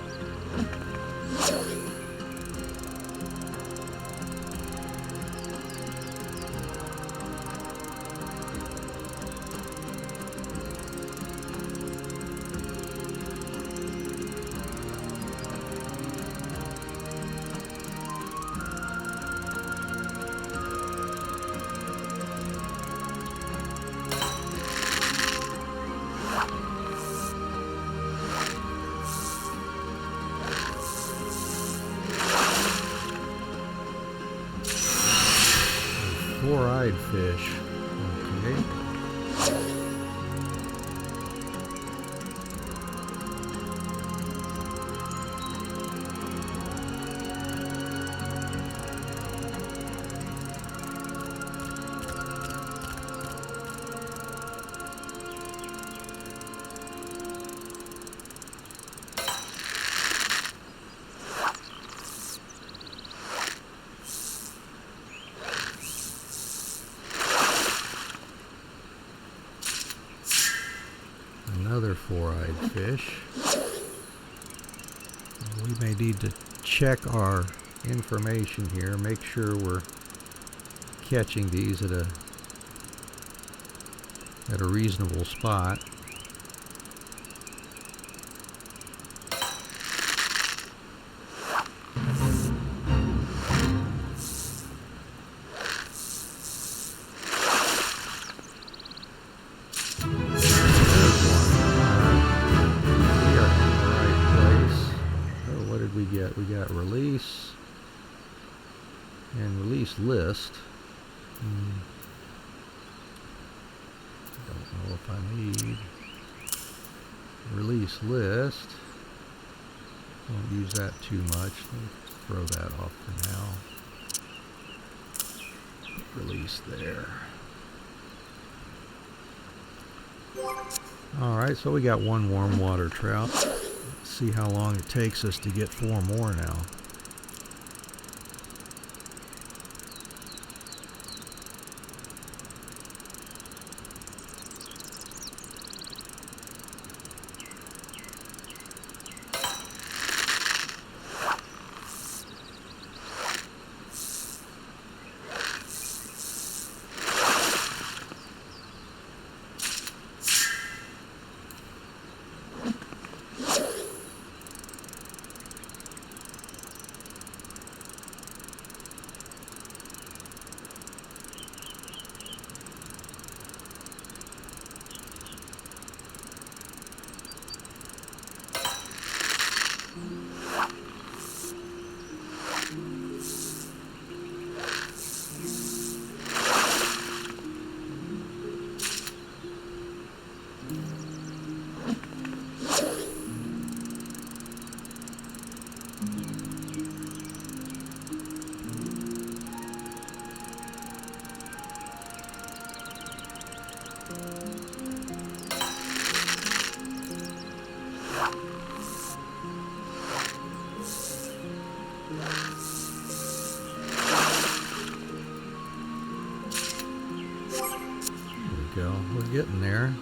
Four-eyed fish. Okay. Another four-eyed fish. We may need to check our information here, make sure we're catching these at a reasonable spot. We got release and release list. Don't know if I need release list. Won't use that too much. Let's throw that off for now. Release there. Alright, so we got one warm water trout. See how long it takes us to get 4 more now. There we go. We're getting there.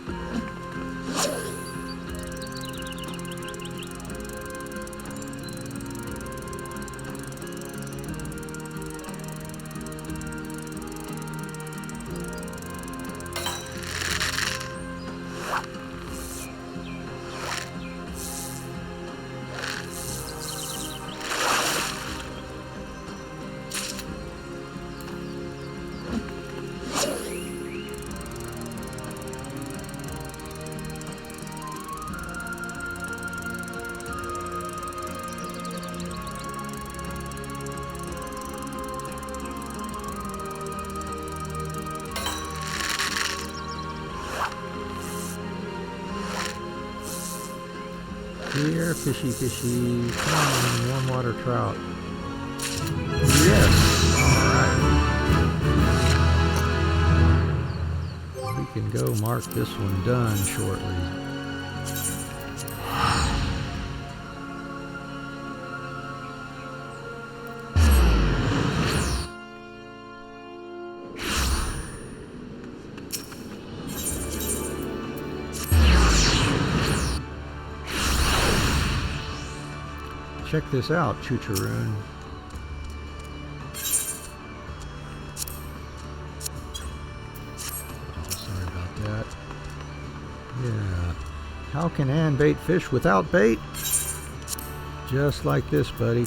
Here, fishy, fishy. Come on, warm water trout. Yes. Alright. We can go mark this one done shortly. Check this out, Choo-choo-roon. Oh, sorry about that. Yeah. How can Ann bait fish without bait? Just like this, buddy.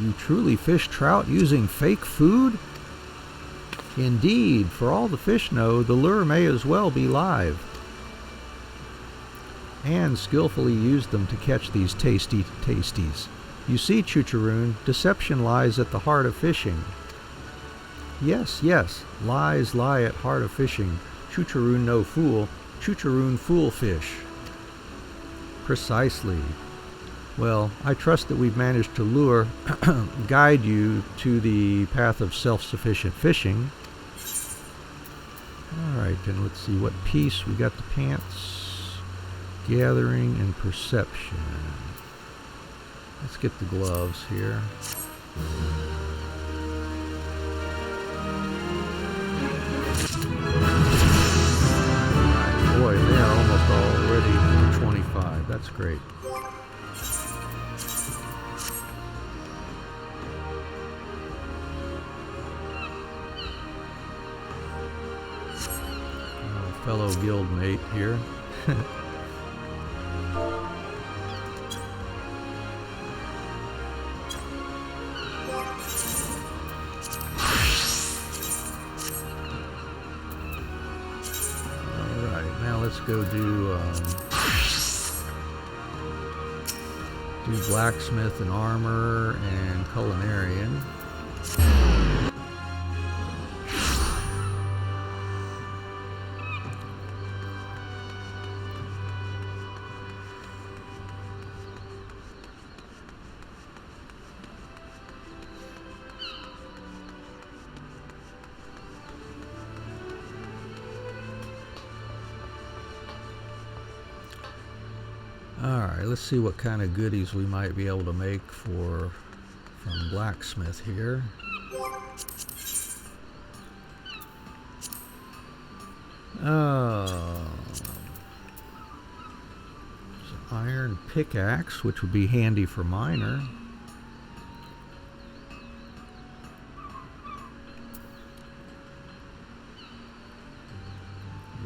You truly fish trout using fake food? Indeed, for all the fish know, the lure may as well be live. Ann skillfully used them to catch these tasty tasties. You see, Choo-choo-roon, deception lies at the heart of fishing. Yes, yes, lies lie at heart of fishing. Choo-choo-roon no fool, Choo-choo-roon fool fish. Precisely. Well, I trust that we've managed to guide you to the path of self-sufficient fishing. Alright, then let's see what piece. We got the pants. Gathering and perception. Let's get the gloves here. Right, boy, they are almost already 25. That's great. Fellow guild mate here. Let's go do blacksmith and armor and culinarian. Alright, let's see what kind of goodies we might be able to make from blacksmith here. Iron pickaxe, which would be handy for miner.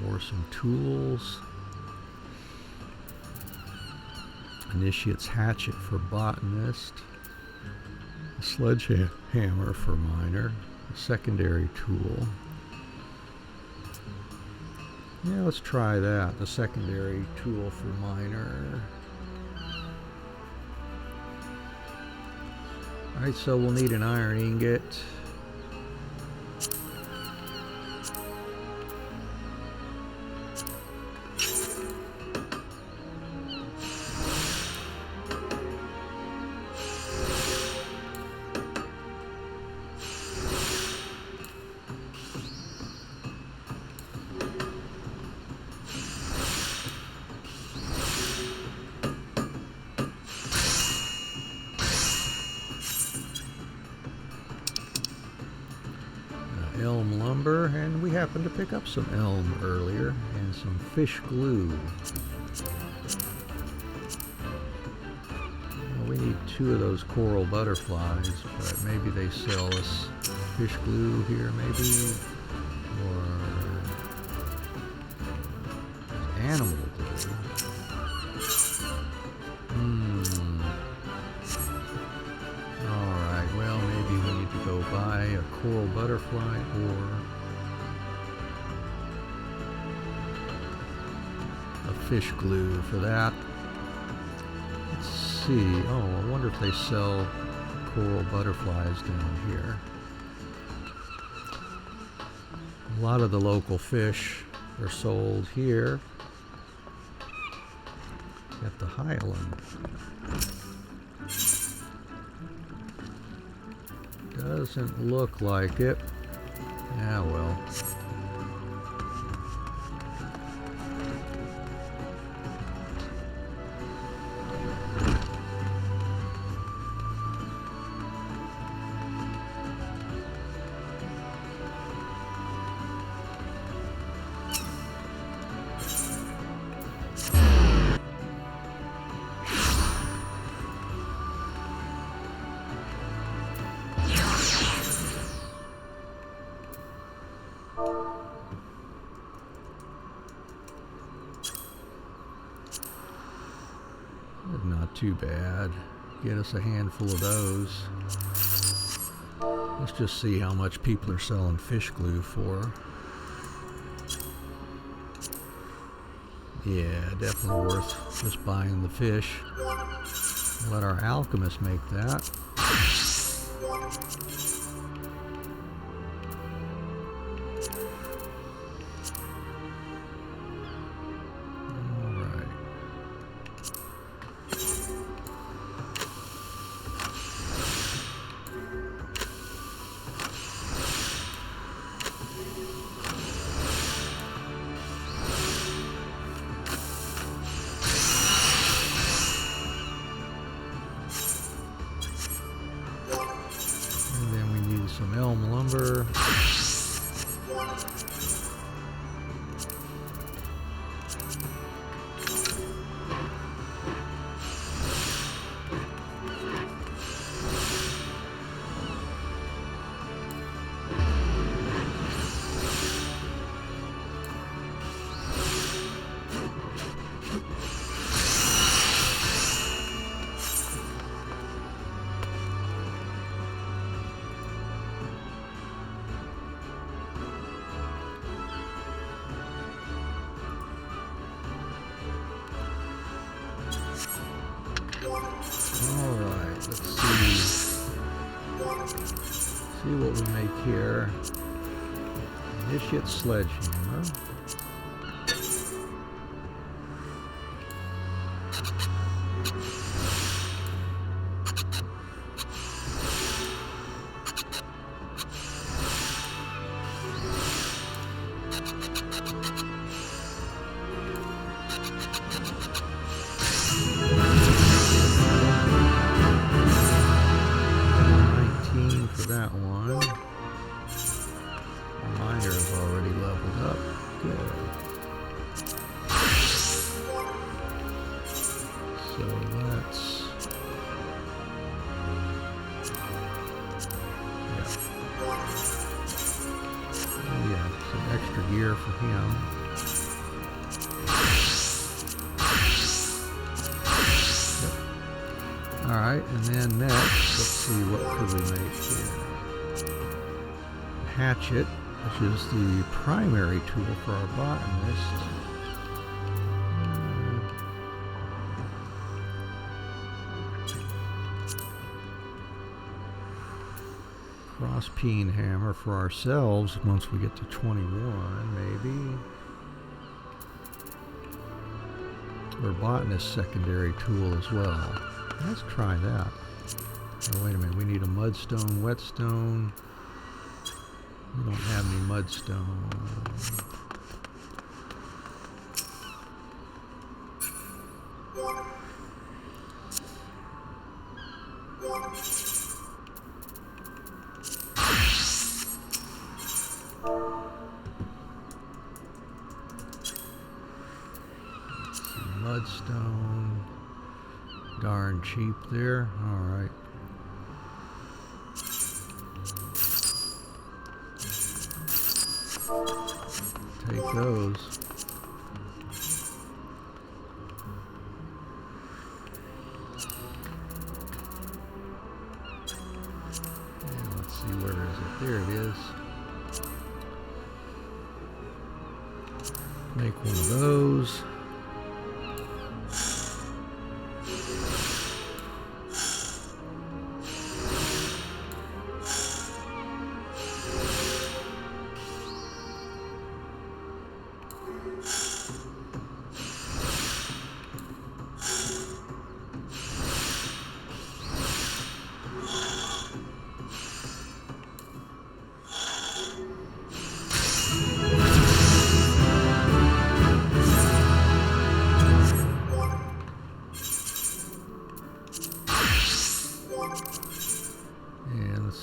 Or some tools. Initiate's hatchet for botanist, a sledgehammer for miner, a secondary tool. Yeah, let's try that, the secondary tool for miner. Alright, so we'll need an iron ingot. elm lumber, and we happened to pick up some elm earlier, and some fish glue. Well, we need 2 of those coral butterflies, but maybe they sell us fish glue here, maybe, or animal glue. Alright, well, maybe we need to go buy a coral butterfly or a fish glue for that. Let's see. Oh, I wonder if they sell coral butterflies down here. A lot of the local fish are sold here at the Highland. Doesn't look like it. Ah, well. Not too bad. Get us a handful of those. Let's just see how much people are selling fish glue for. Yeah, definitely worth just buying the fish. Let our alchemist make that. Some elm lumber. See what we make here. Initiate sledgehammer. That one. Our miner is already leveled up. Good. So let's... yeah, some extra gear for him. Yep. Alright, and then next, let's see, what could we make here? Hatchet, which is the primary tool for our botanist. Cross-peen hammer for ourselves once we get to 21, maybe. Or botanist secondary tool as well. Let's try that. Oh, wait a minute, we need a mudstone, whetstone. We don't have any mudstone. stone. Darn cheap there. Alright. Take those. And let's see, where is it? There it is. Make one of those.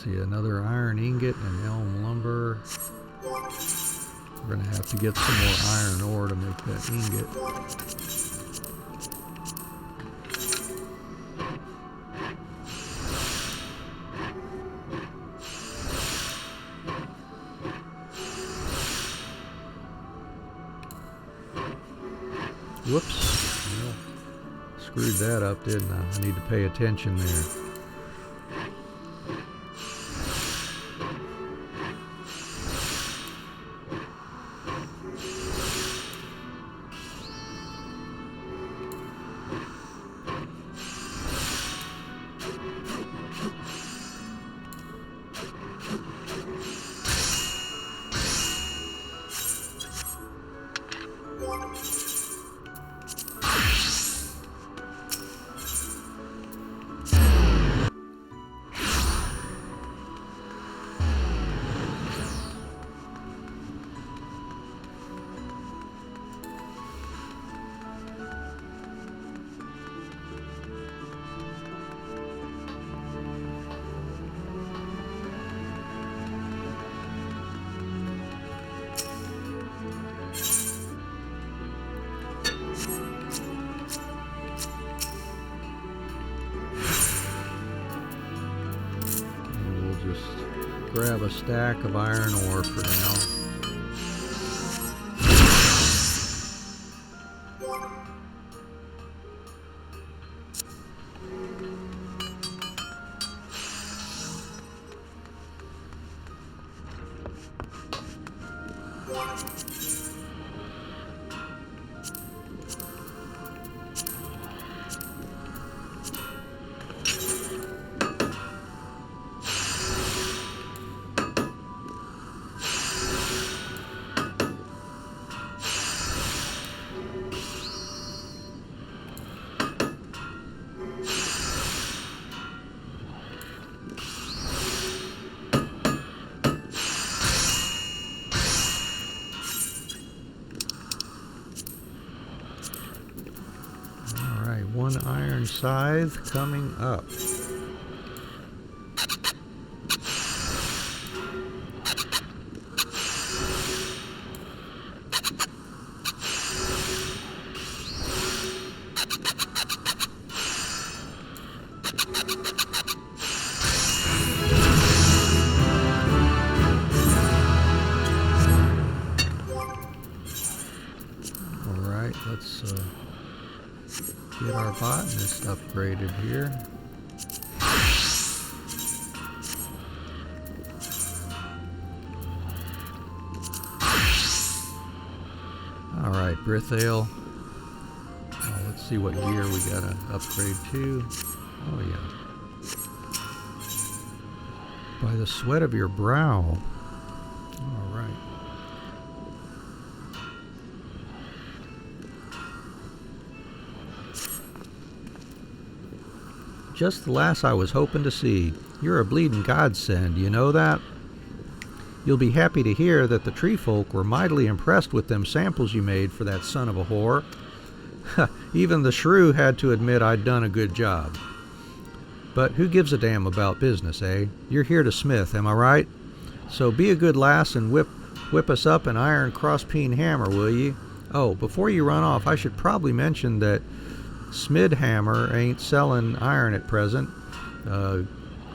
See, another iron ingot and elm lumber. We're going to have to get some more iron ore to make that ingot. Whoops. Well, screwed that up, didn't I? I need to pay attention there. Grab a stack of iron ore for now. One iron scythe coming up. All right, let's get our botanist upgraded here. Alright, Brithale. Oh, let's see what gear we gotta upgrade to. Oh yeah. By the sweat of your brow. Alright. Just the lass I was hoping to see. You're a bleeding godsend, you know that? You'll be happy to hear that the tree folk were mightily impressed with them samples you made for that son of a whore. Even the shrew had to admit I'd done a good job. But who gives a damn about business, eh? You're here to smith, am I right? So be a good lass and whip us up an iron cross-peen hammer, will ye? Oh, before you run off, I should probably mention that Smid Hammer ain't selling iron at present.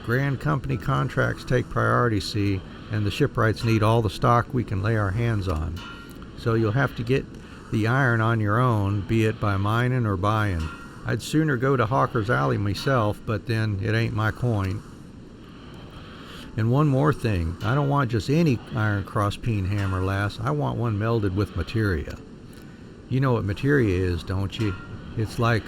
Grand company contracts take priority, see, and the shipwrights need all the stock we can lay our hands on. So you'll have to get the iron on your own, be it by mining or buying. I'd sooner go to Hawker's Alley myself, but then it ain't my coin. And one more thing, I don't want just any iron cross-peen hammer, lass. I want one melded with materia. You know what materia is, don't you? It's like,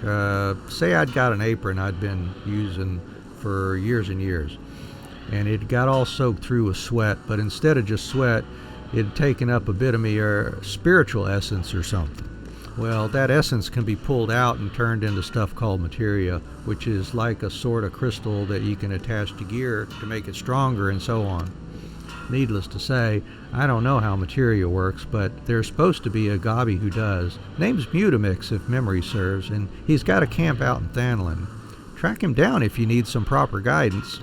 say I'd got an apron I'd been using for years and years, and it got all soaked through with sweat, but instead of just sweat, it had taken up a bit of me spiritual essence or something. Well, that essence can be pulled out and turned into stuff called materia, which is like a sort of crystal that you can attach to gear to make it stronger and so on. Needless to say, I don't know how materia works, but there's supposed to be a gobby who does. Name's Mutamix, if memory serves, and he's got a camp out in Thanlin. Track him down if you need some proper guidance.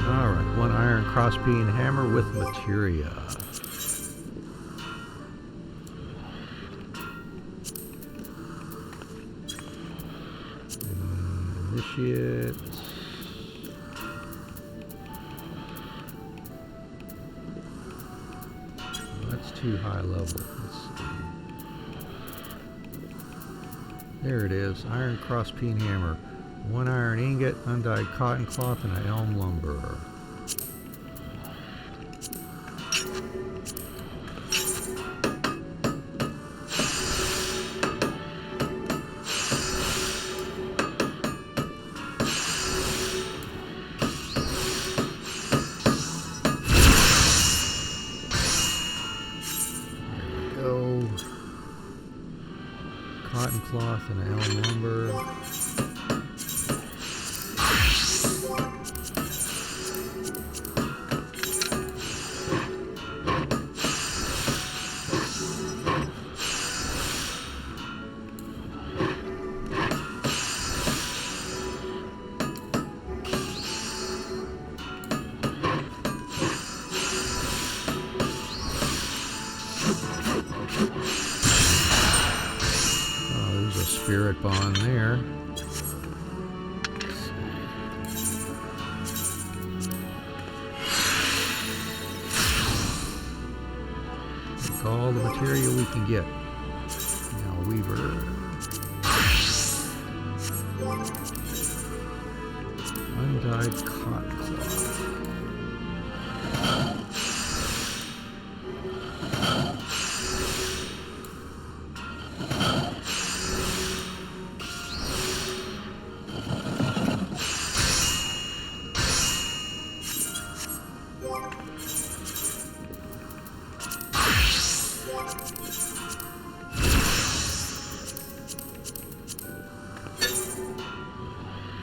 Alright, one iron cross-peen hammer with materia. Initiate. That's too high level. Let's see. There it is. Iron cross-peen hammer. One iron ingot, undyed cotton cloth, and a elm lumber. Cotton cloth and elm lumber. Spirit bond there. Take all the material we can get. Now Weaver. Undyed cotton cloth.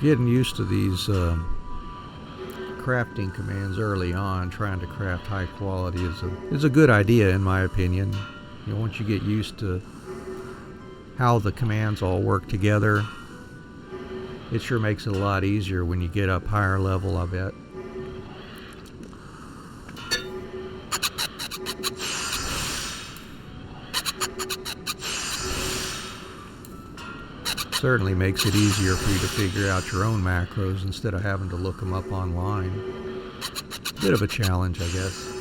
Getting used to these crafting commands early on, trying to craft high quality is a good idea in my opinion. You know, once you get used to how the commands all work together, it sure makes it a lot easier when you get up higher level, I bet. Certainly makes it easier for you to figure out your own macros instead of having to look them up online. Bit of a challenge, I guess.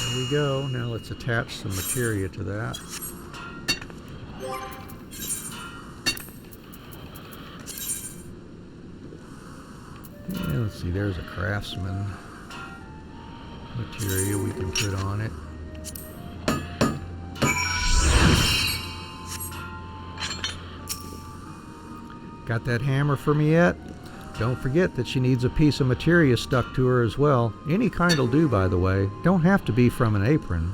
There we go. Now let's attach some materia to that. Yeah, let's see, there's a craftsman. Material we can put on it. Got that hammer for me yet? Don't forget that she needs a piece of materia stuck to her as well. Any kind will do, by the way. Don't have to be from an apron.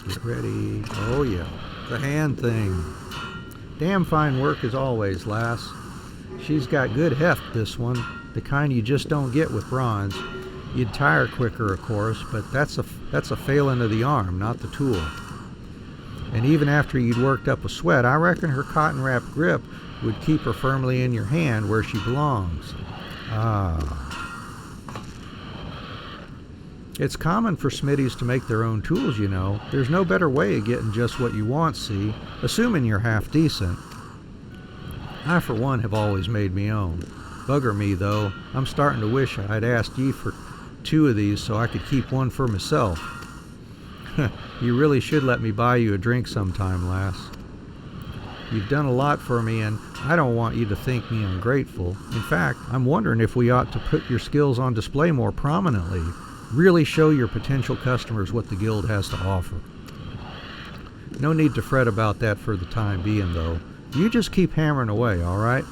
Get ready. Oh yeah, the hand thing. Damn fine work as always, lass. She's got good heft, this one, the kind you just don't get with bronze. You'd tire quicker, of course, but that's a failing of the arm, not the tool. And even after you'd worked up a sweat, I reckon her cotton-wrapped grip would keep her firmly in your hand where she belongs. Ah. It's common for smithies to make their own tools, you know. There's no better way of getting just what you want, see, assuming you're half decent. I, for one, have always made me own. Bugger me, though. I'm starting to wish I'd asked ye for 2 of these so I could keep one for myself. You really should let me buy you a drink sometime, lass. You've done a lot for me, and I don't want you to think me ungrateful. In fact, I'm wondering if we ought to put your skills on display more prominently. Really show your potential customers what the guild has to offer. No need to fret about that for the time being, though. You just keep hammering away, all right?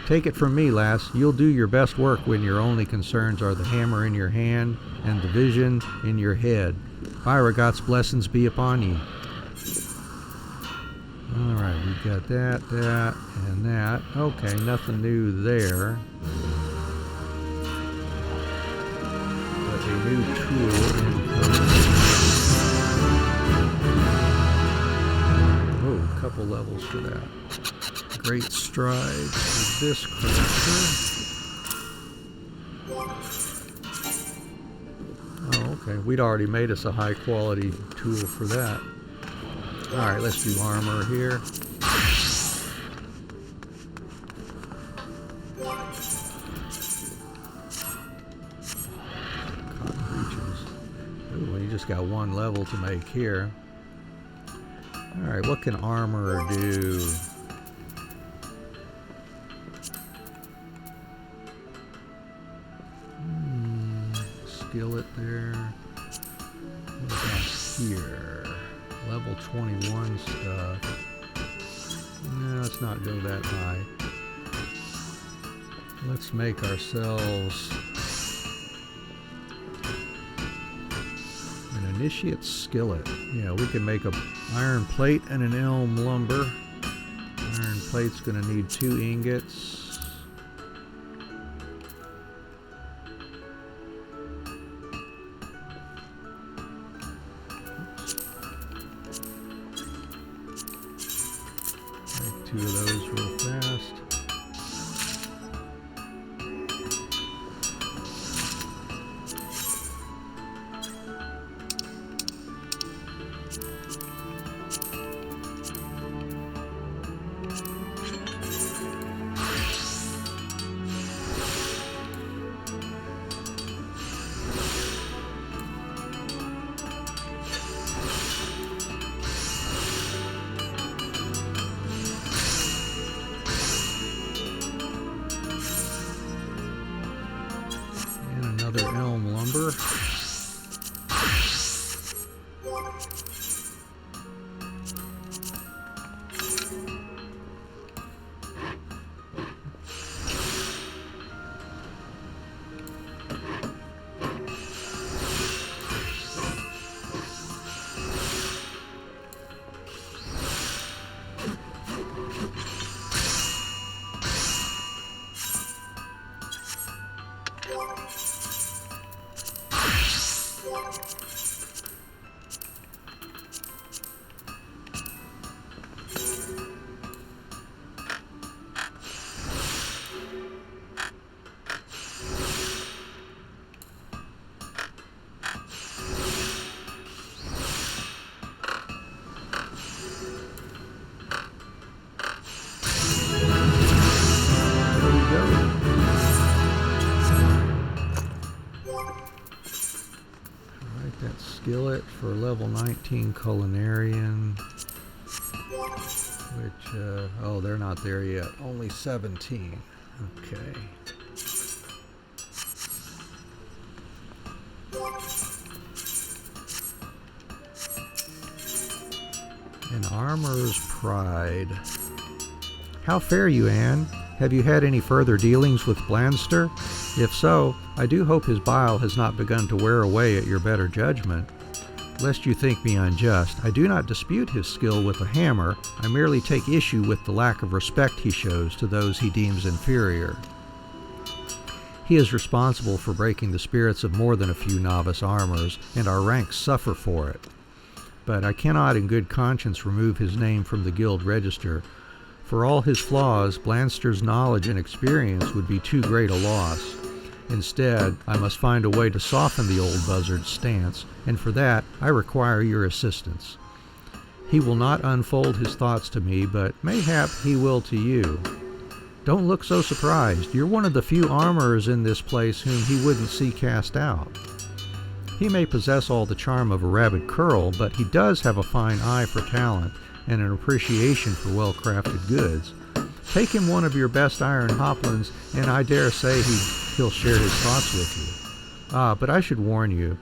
Take it from me, lass, you'll do your best work when your only concerns are the hammer in your hand and the vision in your head. God's blessings be upon ye. Alright, we've got that, and that. Okay, nothing new there. But a new tool incoming. Oh, a couple levels for that. Great strides for this character. Oh, okay. We'd already made us a high quality tool for that. Alright, let's do armor here. Cotton breeches. Ooh, well, you just got 1 level to make here. Alright, what can armor do? Skillet there. What about here? Level 21 stuff. No, let's not go that high. Let's make ourselves an initiate skillet. Yeah, we can make a iron plate and an elm lumber. Iron plate's gonna need 2 ingots. Make 2 of those real fast. Elm lumber. Skillet for level 19 culinarian, which, oh, they're not there yet. Only 17. Okay. An armor's pride. How fare you, Anne? Have you had any further dealings with Blanster? If so, I do hope his bile has not begun to wear away at your better judgment. Lest you think me unjust, I do not dispute his skill with a hammer. I merely take issue with the lack of respect he shows to those he deems inferior. He is responsible for breaking the spirits of more than a few novice armorers, and our ranks suffer for it. but I cannot in good conscience remove his name from the guild register. For all his flaws, Blanster's knowledge and experience would be too great a loss. Instead, I must find a way to soften the old buzzard's stance, and for that I require your assistance. He will not unfold his thoughts to me, but mayhap he will to you. Don't look so surprised. You're one of the few armorers in this place whom he wouldn't see cast out. He may possess all the charm of a rabid curl, but he does have a fine eye for talent and an appreciation for well-crafted goods. Take him one of your best iron hoplins, and I dare say he'll share his thoughts with you. But I should warn you,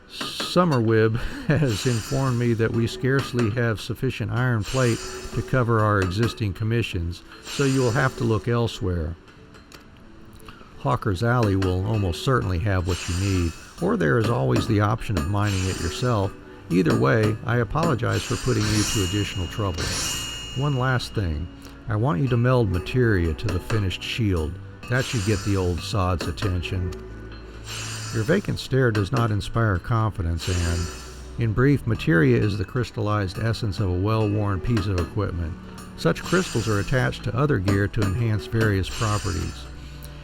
Summerwib has informed me that we scarcely have sufficient iron plate to cover our existing commissions, so you will have to look elsewhere. Hawker's Alley will almost certainly have what you need, or there is always the option of mining it yourself. Either way, I apologize for putting you to additional trouble. One last thing. I want you to meld materia to the finished shield. That should get the old sod's attention. Your vacant stare does not inspire confidence, and, in brief, materia is the crystallized essence of a well-worn piece of equipment. Such crystals are attached to other gear to enhance various properties.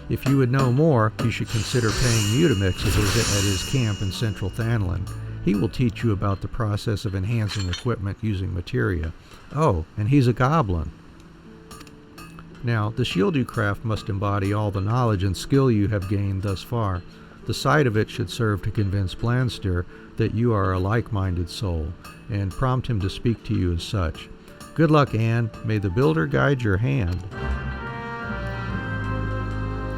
If you would know more, you should consider paying Mutamix a visit at his camp in central Thanlin. He will teach you about the process of enhancing equipment using materia. Oh, and he's a goblin. Now, the shield you craft must embody all the knowledge and skill you have gained thus far. The sight of it should serve to convince Blanster that you are a like-minded soul, and prompt him to speak to you as such. Good luck, Anne. May the builder guide your hand.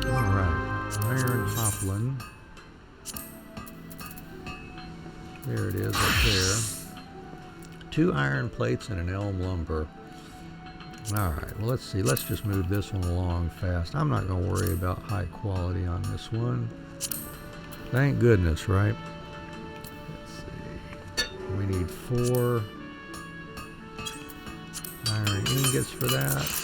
Alright, iron hoplin. There it is up there. 2 iron plates and an elm lumber. Alright, well let's see. Let's just move this one along fast. I'm not going to worry about high quality on this one. Thank goodness, right? Let's see. We need 4 iron ingots for that.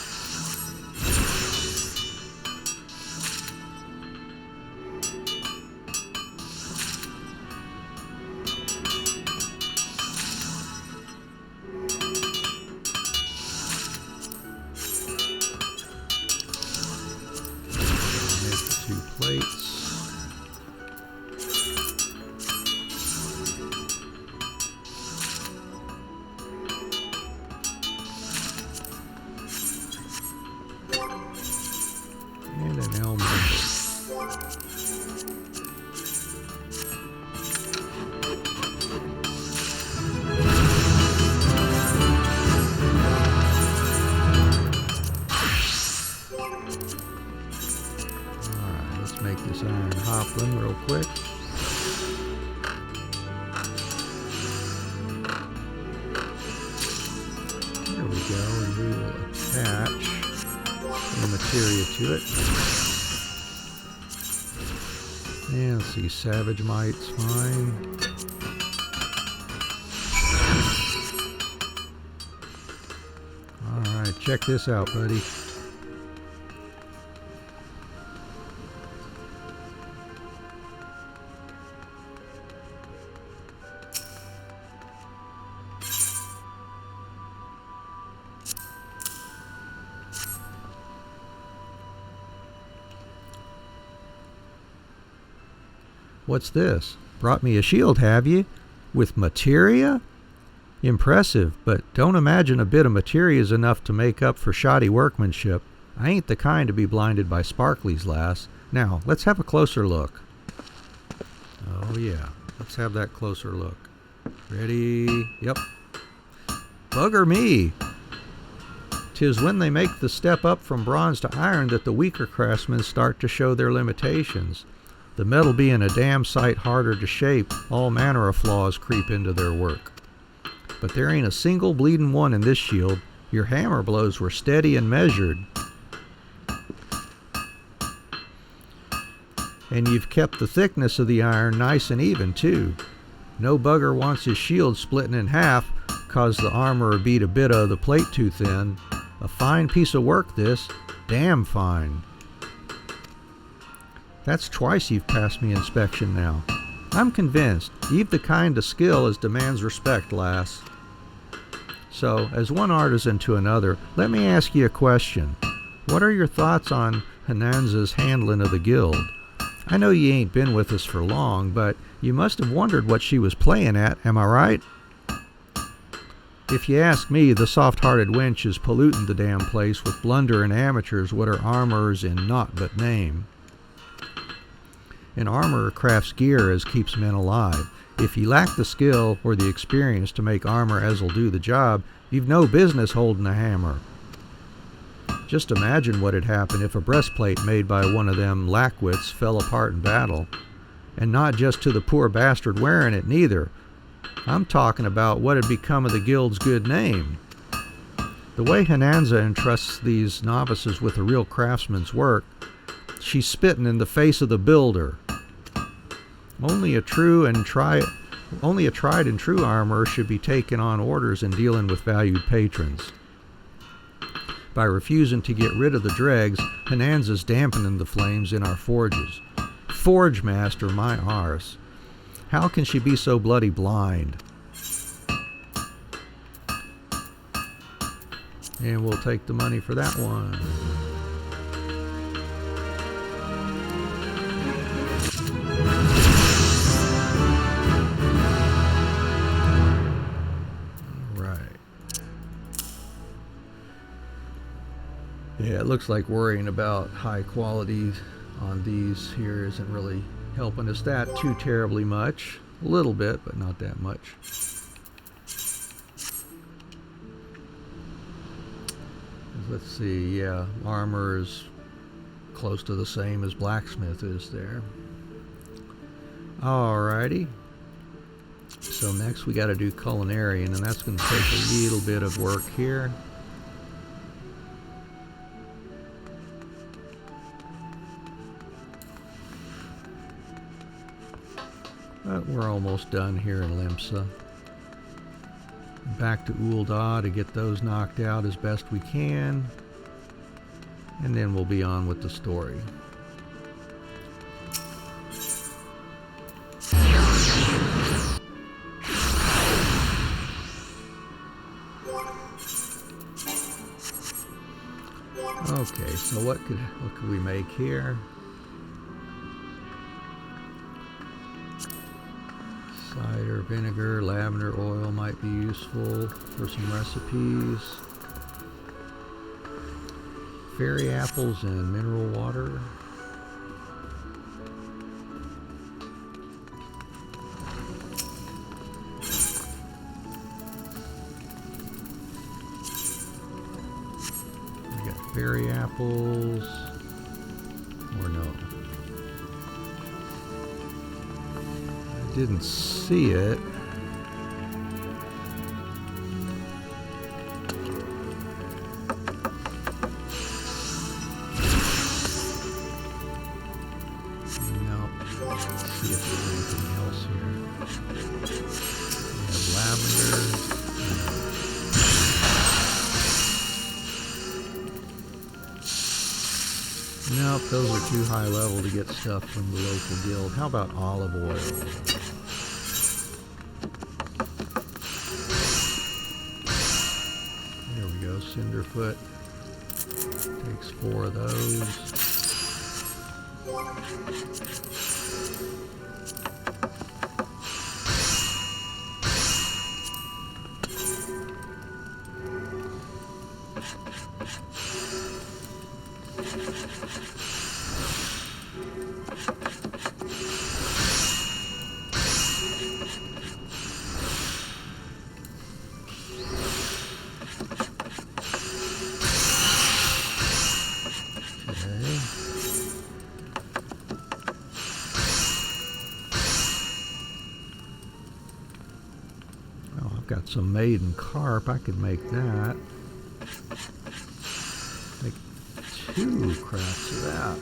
Real quick. There we go, and we will attach the materia to it. And let's see, Savage Mite's fine. Alright, check this out, buddy. What's this? Brought me a shield, have you? With materia? Impressive, but don't imagine a bit of materia is enough to make up for shoddy workmanship. I ain't the kind to be blinded by sparklies, lass. Now, let's have a closer look. Oh yeah, let's have that closer look. Ready? Yep. Bugger me! 'Tis when they make the step up from bronze to iron that the weaker craftsmen start to show their limitations. The metal being a damn sight harder to shape, all manner of flaws creep into their work. But there ain't a single bleeding one in this shield. Your hammer blows were steady and measured. And you've kept the thickness of the iron nice and even, too. No bugger wants his shield splitting in half, 'cause the armorer beat a bit of the plate too thin. A fine piece of work, this. Damn fine. That's twice you've passed me inspection now. I'm convinced you've the kind of skill as demands respect, lass. So, as one artisan to another, let me ask you a question. What are your thoughts on Hananza's handling of the guild? I know you ain't been with us for long, but you must have wondered what she was playing at, am I right? If you ask me, the soft-hearted wench is polluting the damn place with blunder and amateurs what are armorers in naught but name. An armorer crafts gear as keeps men alive. If you lack the skill or the experience to make armor as'll do the job, you've no business holding a hammer. Just imagine what'd happen if a breastplate made by one of them lackwits fell apart in battle. And not just to the poor bastard wearing it, neither. I'm talking about what'd become of the guild's good name. The way Hananza entrusts these novices with a real craftsman's work, she's spitting in the face of the builder. Only a tried and true armorer should be taking on orders and dealing with valued patrons. By refusing to get rid of the dregs, Hananza's dampening the flames in our forges. Forge master, my arse. How can she be so bloody blind? And we'll take the money for that one. Yeah, it looks like worrying about high quality on these here isn't really helping us that too terribly much. A little bit, but not that much. Let's see, yeah, armor is close to the same as blacksmith is there. Alrighty. So next we got to do culinarian, and that's going to take a little bit of work here. But we're almost done here in Limsa. Back to Ul'dah to get those knocked out as best we can. And then we'll be on with the story. Okay, so what could we make here? Cider vinegar, lavender oil might be useful for some recipes. Fairy apples and mineral water. We got fairy apples, or no? Didn't see it. No. Let's see if there's anything else here. We have lavender. Nope, those are too high level to get stuff from the local guild. How about olive oil? Cinderfoot takes 4 of those. Got some maiden carp. I could make that. Make 2 crafts of that.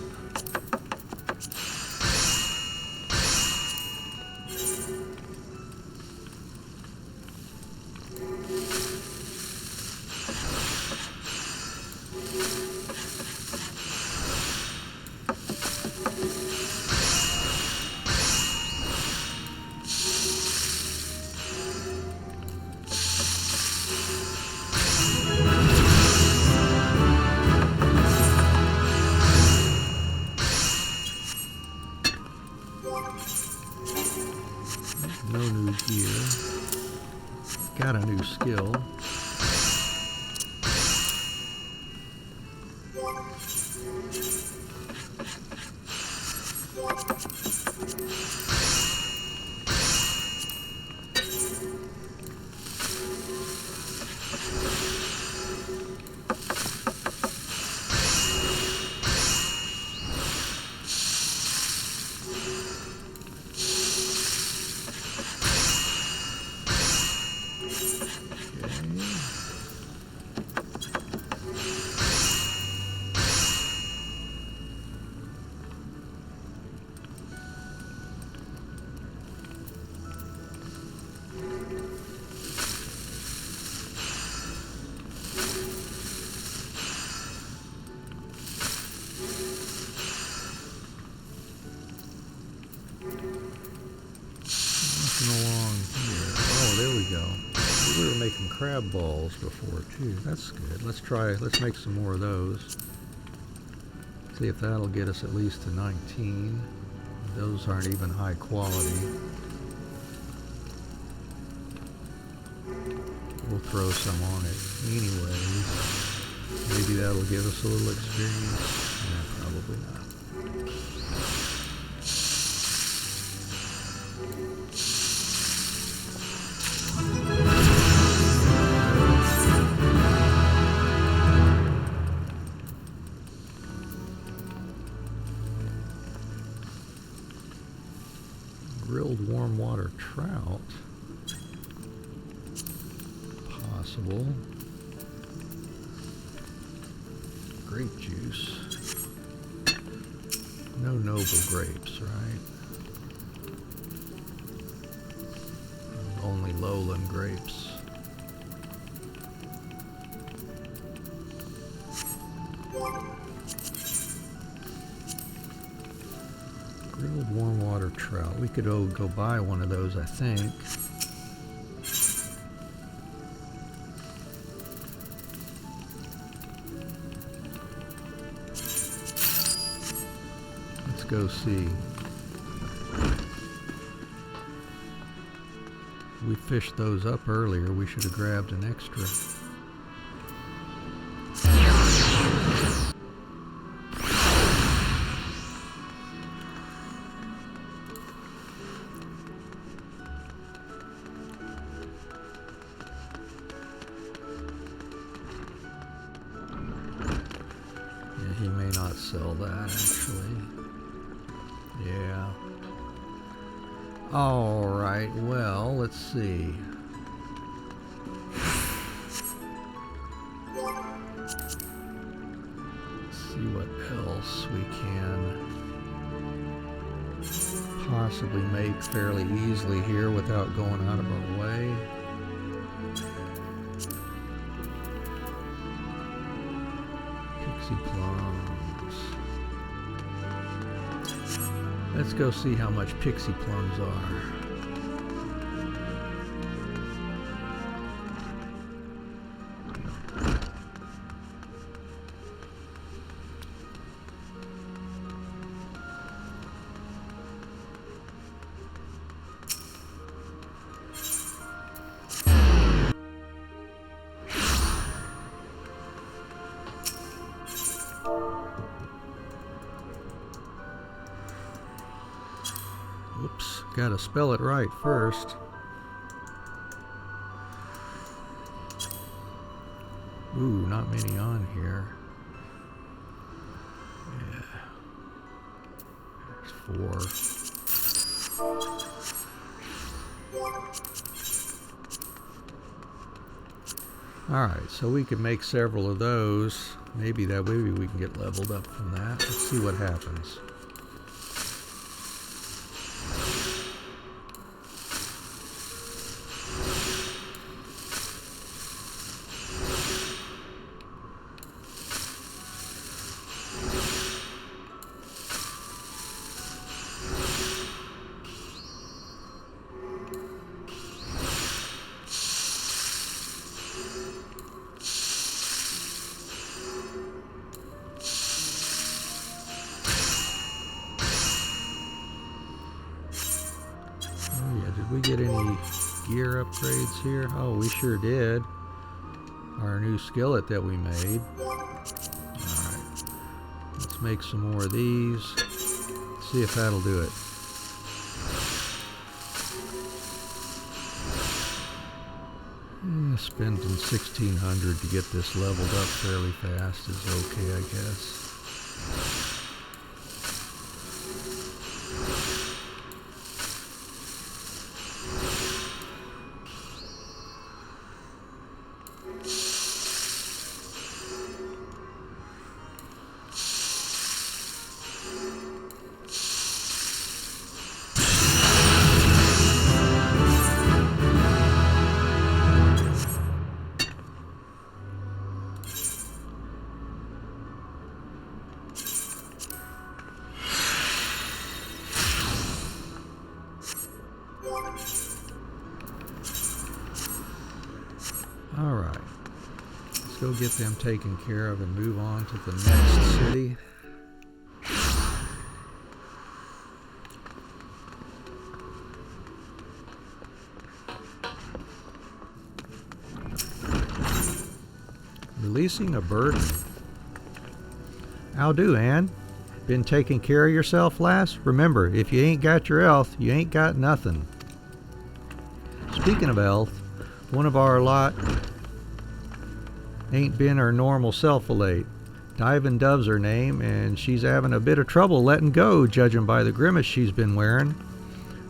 kill. Along here. Oh, there we go. We were making crab balls before too. That's good. Let's make some more of those. See if that'll get us at least to 19. Those aren't even high quality. We'll throw some on it anyway. Maybe that'll give us a little experience. Yeah, probably not. Grilled warm water trout. Possible. Grape juice. No noble grapes, right? Only lowland grapes. Grilled warm water trout. We could go buy one of those, I think. Let's go see. We fished those up earlier. We should have grabbed an extra. He may not sell that, actually. Yeah. Alright, well, let's see. Let's see what else we can possibly make fairly easily here without going out of our way. Plums. Let's go see how much pixie plums are. Oops, gotta spell it right first. Ooh, not many on here. Yeah. There's 4. Alright, so we can make several of those. Maybe we can get leveled up from that. Let's see what happens. Did we get any gear upgrades here? Oh, we sure did. Our new skillet that we made. Alright. Let's make some more of these. See if that'll do it. Spending 1,600 to get this leveled up fairly fast is okay, I guess. Alright, let's go get them taken care of and move on to the next city. Releasing a burden. How'll do, Ann? Been taking care of yourself, lass? Remember, if you ain't got your health, you ain't got nothing. Speaking of health, one of our lot ain't been her normal self of late. Divin' Dove's her name, and she's having a bit of trouble letting go, judging by the grimace she's been wearing.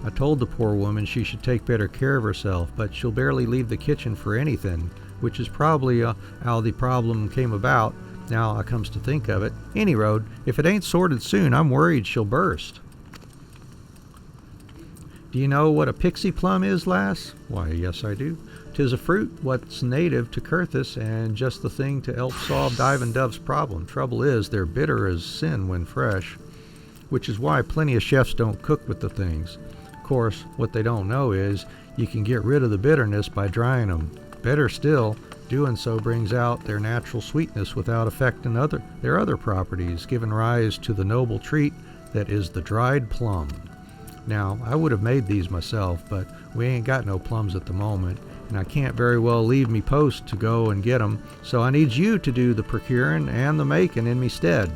I told the poor woman she should take better care of herself, but she'll barely leave the kitchen for anything, which is probably how the problem came about, now I comes to think of it. Any road, if it ain't sorted soon, I'm worried she'll burst. Do you know what a pixie plum is, lass? Why, yes I do. 'Tis a fruit what's native to Curthis, and just the thing to help solve Divin' Dove's problem. Trouble is, they're bitter as sin when fresh, which is why plenty of chefs don't cook with the things. Of course, what they don't know is you can get rid of the bitterness by drying them. Better still, doing so brings out their natural sweetness without affecting their other properties, giving rise to the noble treat that is the dried plum. Now, I would have made these myself, but we ain't got no plums at the moment, and I can't very well leave me post to go and get 'em, so I needs you to do the procuring and the making in me stead.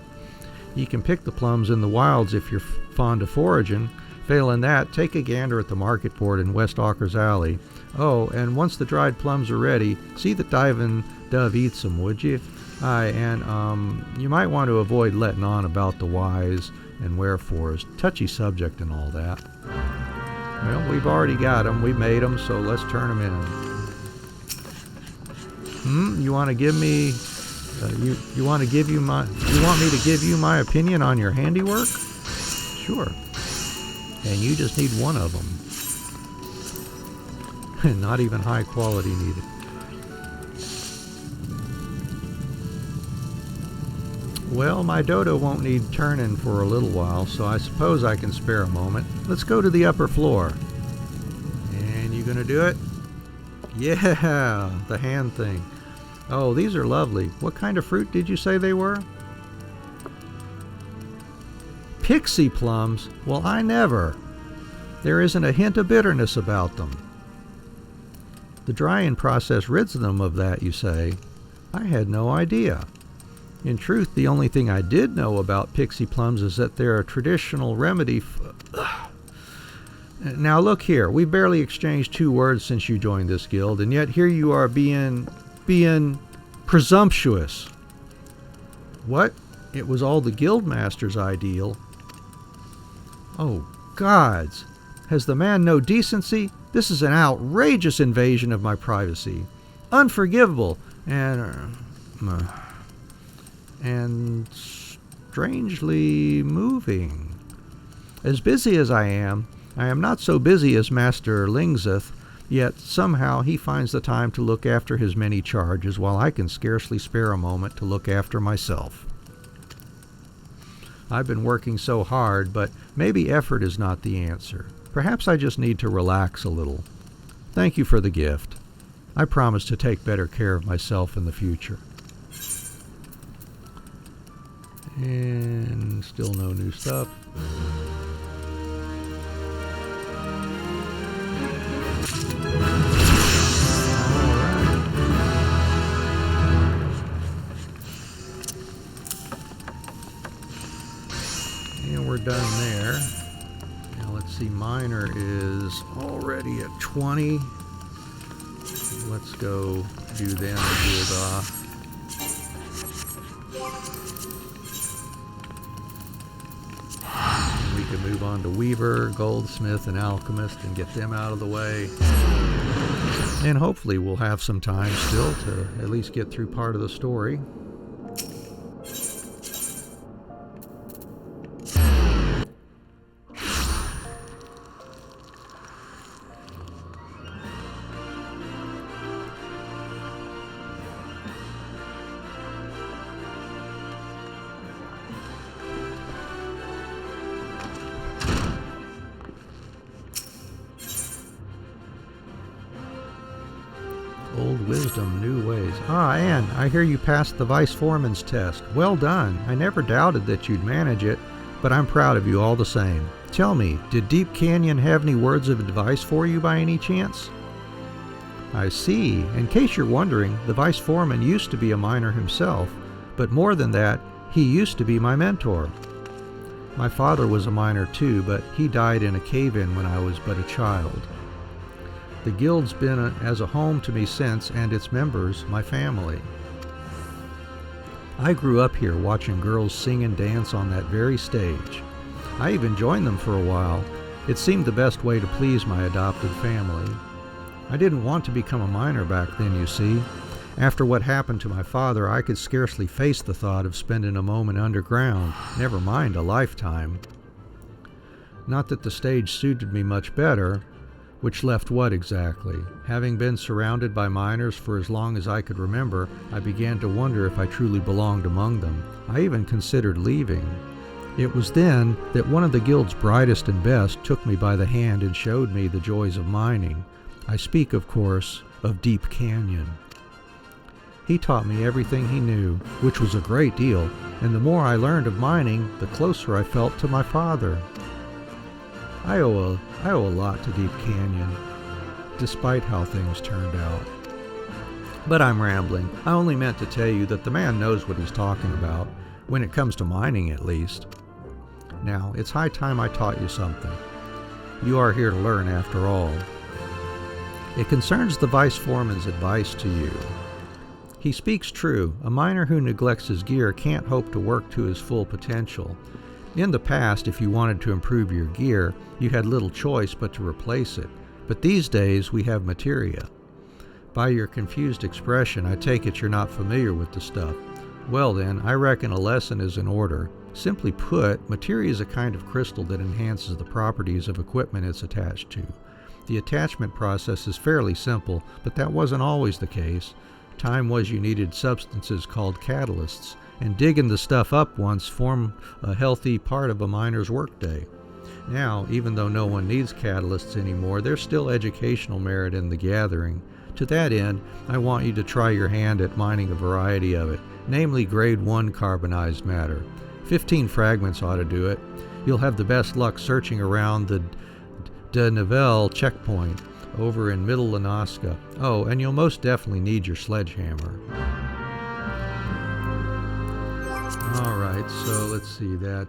You can pick the plums in the wilds if you're fond of foraging. Failing that, take a gander at the market board in West Auker's Alley. Oh, and once the dried plums are ready, see that Divin' Dove eats 'em, would you? Aye, and you might want to avoid letting on about the whys and wherefores. Touchy subject and all that. Well, we've already got 'em. We made 'em, so let's turn 'em in. You want to give me? You want me to give you my opinion on your handiwork? Sure. And you just need one of them. Not even high quality needed. Well, my dodo won't need turning for a little while, so I suppose I can spare a moment. Let's go to the upper floor. And you gonna do it? Yeah, the hand thing. Oh, these are lovely. What kind of fruit did you say they were? Pixie plums? Well, I never. There isn't a hint of bitterness about them. The drying process rids them of that, you say? I had no idea. In truth, the only thing I did know about pixie plums is that they're a traditional remedy. Now look here, we barely exchanged 2 words since you joined this guild, and yet here you are being presumptuous. What? It was all the guildmaster's ideal. Oh, gods! Has the man no decency? This is an outrageous invasion of my privacy. Unforgivable and strangely moving. As busy as I am not so busy as Master Lingzeth, yet somehow he finds the time to look after his many charges, while I can scarcely spare a moment to look after myself. I've been working so hard, but maybe effort is not the answer. Perhaps I just need to relax a little. Thank you for the gift. I promise to take better care of myself in the future. And still no new stuff. done there. Now let's see, minor is already at 20. Let's go do them and Gould off. We can move on to Weaver, Goldsmith, and Alchemist and get them out of the way. And hopefully we'll have some time still to at least get through part of the story. Old wisdom, new ways. Ah, Anne, I hear you passed the vice foreman's test. Well done. I never doubted that you'd manage it, but I'm proud of you all the same. Tell me, did Deep Canyon have any words of advice for you by any chance? I see. In case you're wondering, the vice foreman used to be a miner himself, but more than that, he used to be my mentor. My father was a miner too, but he died in a cave-in when I was but a child. The guild's been as a home to me since, and its members, my family. I grew up here watching girls sing and dance on that very stage. I even joined them for a while. It seemed the best way to please my adopted family. I didn't want to become a miner back then, you see. After what happened to my father, I could scarcely face the thought of spending a moment underground, never mind a lifetime. Not that the stage suited me much better. Which left what exactly? Having been surrounded by miners for as long as I could remember, I began to wonder if I truly belonged among them. I even considered leaving. It was then that one of the guild's brightest and best took me by the hand and showed me the joys of mining. I speak, of course, of Deep Canyon. He taught me everything he knew, which was a great deal, and the more I learned of mining, the closer I felt to my father. I owe a lot to Deep Canyon, despite how things turned out. But I'm rambling. I only meant to tell you that the man knows what he's talking about, when it comes to mining at least. Now, it's high time I taught you something. You are here to learn after all. It concerns the vice foreman's advice to you. He speaks true. A miner who neglects his gear can't hope to work to his full potential. In the past, if you wanted to improve your gear, you had little choice but to replace it. But these days, we have materia. By your confused expression, I take it you're not familiar with the stuff. Well then, I reckon a lesson is in order. Simply put, materia is a kind of crystal that enhances the properties of equipment it's attached to. The attachment process is fairly simple, but that wasn't always the case. Time was you needed substances called catalysts, and digging the stuff up once formed a healthy part of a miner's workday. Now, even though no one needs catalysts anymore, there's still educational merit in the gathering. To that end, I want you to try your hand at mining a variety of it, namely grade 1 carbonized matter. 15 fragments ought to do it. You'll have the best luck searching around the De Nivelle checkpoint over in Middle Lanoska. Oh, and you'll most definitely need your sledgehammer. Alright, so let's see, that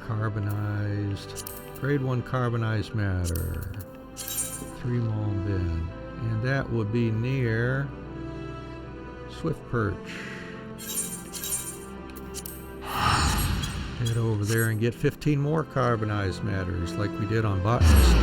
carbonized, grade 1 carbonized matter, 3 Malm bin, and that would be near Swift Perch. Head over there and get 15 more carbonized matters like we did on Botanist.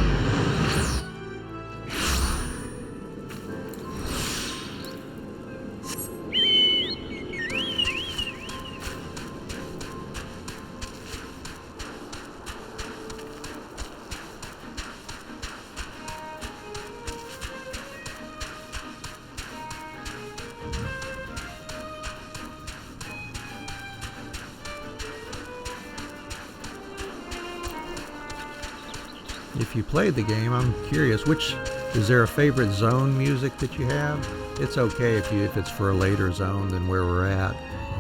If you played the game, I'm curious, is there a favorite zone music that you have? It's okay if it's for a later zone than where we're at.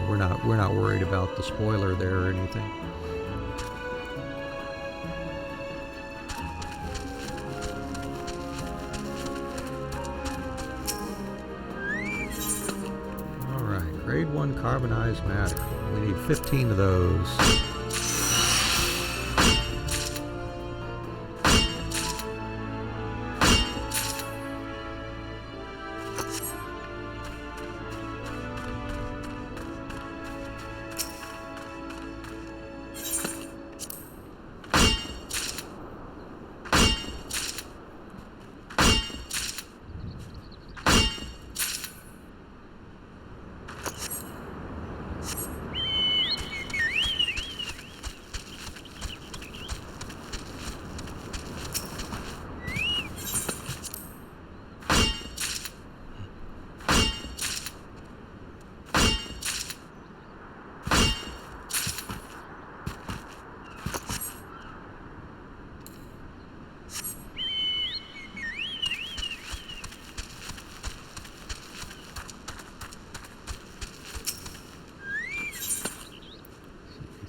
We're not worried about the spoiler there or anything. All right, grade 1 carbonized matter. We need 15 of those.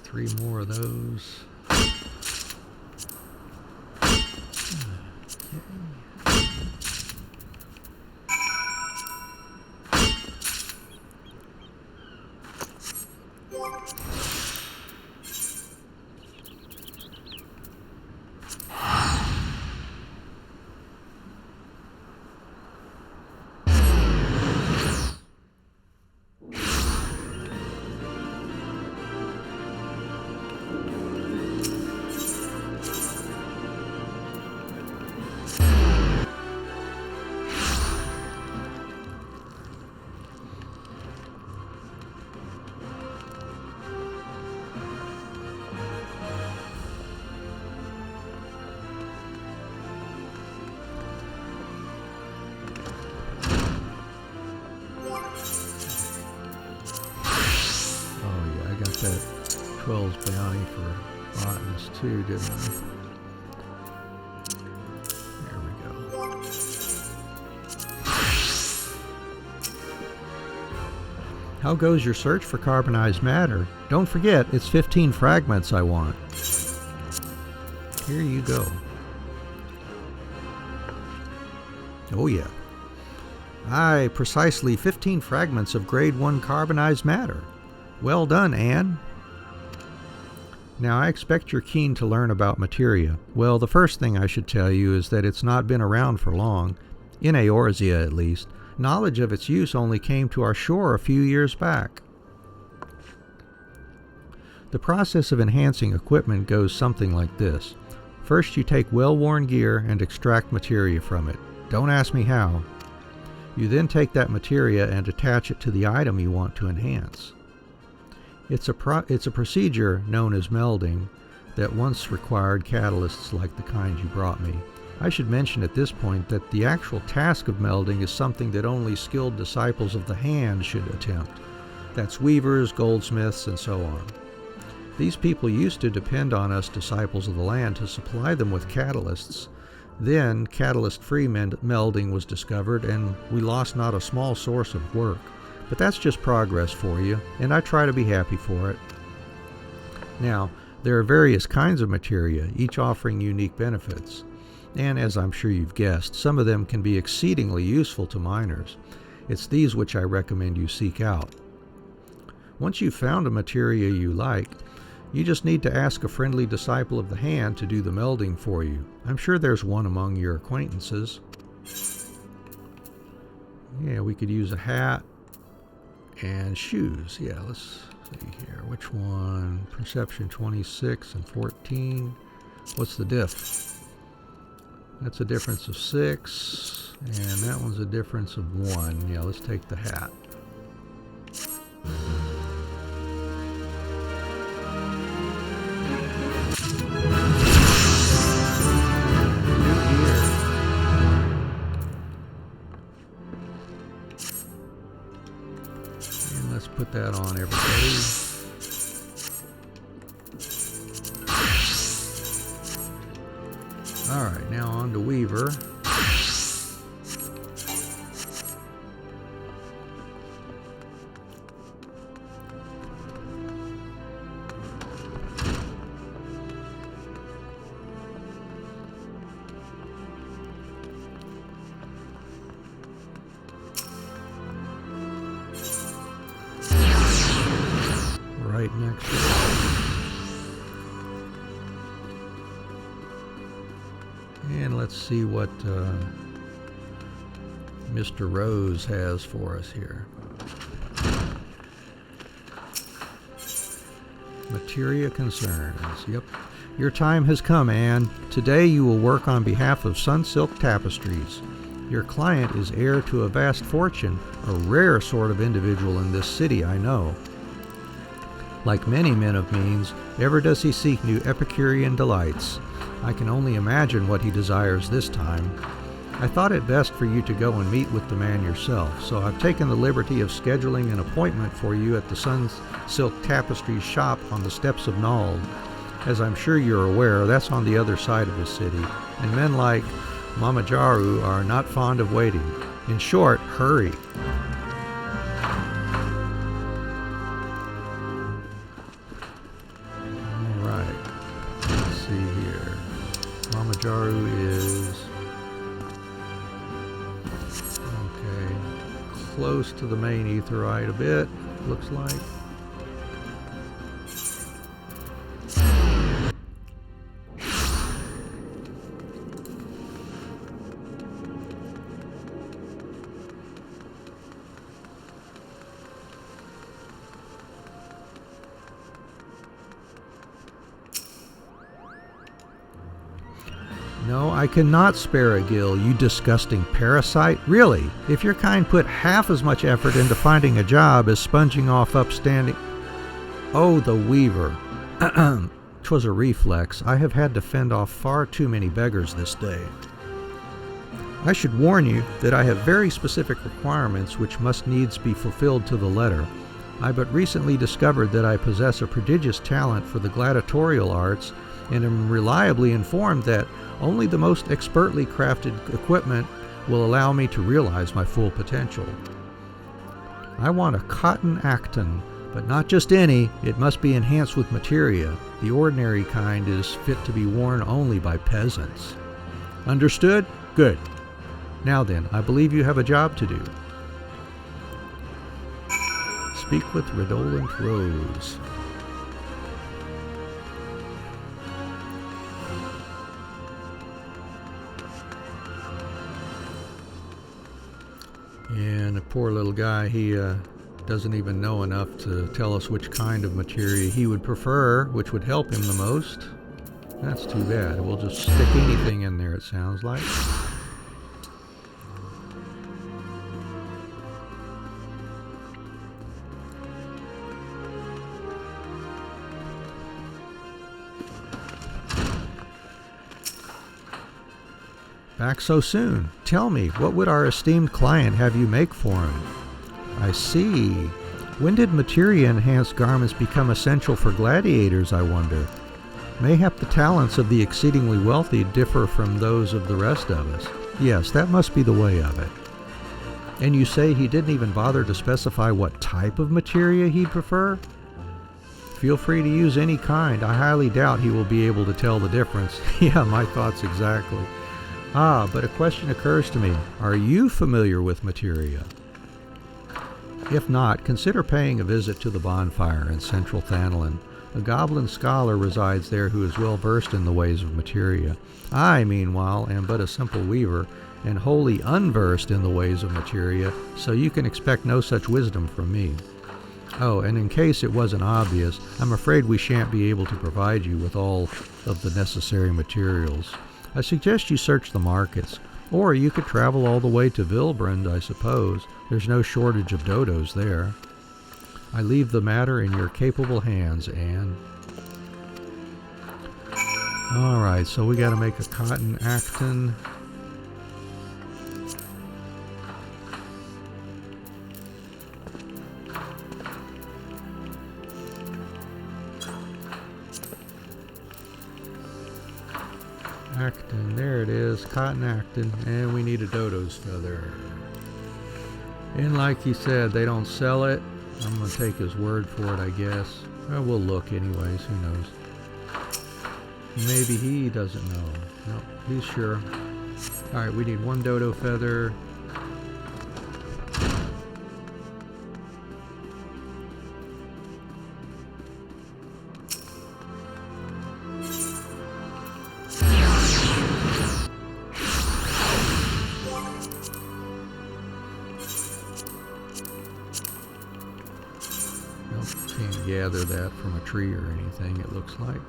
3 more of those. That 12's bounty for botanists too, didn't I? There we go. How goes your search for carbonized matter? Don't forget, it's 15 fragments I want. Here you go. Oh yeah. Aye, precisely 15 fragments of grade 1 carbonized matter. Well done, Anne. Now, I expect you're keen to learn about materia. Well, the first thing I should tell you is that it's not been around for long, in Eorzea at least. Knowledge of its use only came to our shore a few years back. The process of enhancing equipment goes something like this. First, you take well-worn gear and extract materia from it. Don't ask me how. You then take that materia and attach it to the item you want to enhance. It's a procedure known as melding that once required catalysts like the kind you brought me. I should mention at this point that the actual task of melding is something that only skilled disciples of the hand should attempt. That's weavers, goldsmiths, and so on. These people used to depend on us disciples of the land to supply them with catalysts. Then catalyst-free melding was discovered, and we lost not a small source of work. But that's just progress for you, and I try to be happy for it. Now, there are various kinds of materia, each offering unique benefits. And as I'm sure you've guessed, some of them can be exceedingly useful to miners. It's these which I recommend you seek out. Once you've found a materia you like, you just need to ask a friendly disciple of the hand to do the melding for you. I'm sure there's one among your acquaintances. Yeah, we could use a hat. And shoes, yeah, let's see here. Which one? Perception 26 and 14. What's the diff? That's a difference of 6, and that one's a difference of 1. Yeah, let's take the hat. Put that on everybody. Alright, now on to Weaver. Right next to it. And let's see what Mr. Rose has for us here. Materia concerns. Yep. Your time has come, Anne. Today you will work on behalf of Sunsilk Tapestries. Your client is heir to a vast fortune, a rare sort of individual in this city, I know. Like many men of means, ever does he seek new Epicurean delights. I can only imagine what he desires this time. I thought it best for you to go and meet with the man yourself, so I've taken the liberty of scheduling an appointment for you at the Sunsilk Tapestries shop on the steps of Nald. As I'm sure you're aware, that's on the other side of the city, and men like Mamajaru are not fond of waiting. In short, hurry. screw is okay, close to the main etherite a bit, looks like. No, I cannot spare a gill, you disgusting parasite. Really, if your kind put half as much effort into finding a job as sponging off upstanding... Oh, the weaver. 'Twas a reflex. I have had to fend off far too many beggars this day. I should warn you that I have very specific requirements which must needs be fulfilled to the letter. I but recently discovered that I possess a prodigious talent for the gladiatorial arts, and am reliably informed that only the most expertly crafted equipment will allow me to realize my full potential. I want a cotton acton, but not just any. It must be enhanced with materia. The ordinary kind is fit to be worn only by peasants. Understood? Good. Now then, I believe you have a job to do. Speak with Redolent Rose. And the poor little guy, he doesn't even know enough to tell us which kind of materia he would prefer, which would help him the most. That's too bad. We'll just stick anything in there, it sounds like. Back so soon. Tell me, what would our esteemed client have you make for him? I see. When did materia-enhanced garments become essential for gladiators, I wonder? Mayhap the talents of the exceedingly wealthy differ from those of the rest of us. Yes, that must be the way of it. And you say he didn't even bother to specify what type of materia he'd prefer? Feel free to use any kind. I highly doubt he will be able to tell the difference. Yeah, my thoughts exactly. Ah, but a question occurs to me. Are you familiar with materia? If not, consider paying a visit to the bonfire in central Thanalin. A goblin scholar resides there who is well versed in the ways of materia. I, meanwhile, am but a simple weaver, and wholly unversed in the ways of materia, so you can expect no such wisdom from me. Oh, and in case it wasn't obvious, I'm afraid we shan't be able to provide you with all of the necessary materials. I suggest you search the markets, or you could travel all the way to Vilbrand, I suppose. There's no shortage of dodos there. I leave the matter in your capable hands, Anne. Alright, so we gotta make a cotton acton. Acton, there it is, cotton acton, and we need a dodo's feather. And like he said, they don't sell it. I'm going to take his word for it, I guess. Well, we'll look anyways, who knows. Maybe he doesn't know. No, he's sure. Alright, we need one dodo feather. Can't gather that from a tree or anything, it looks like.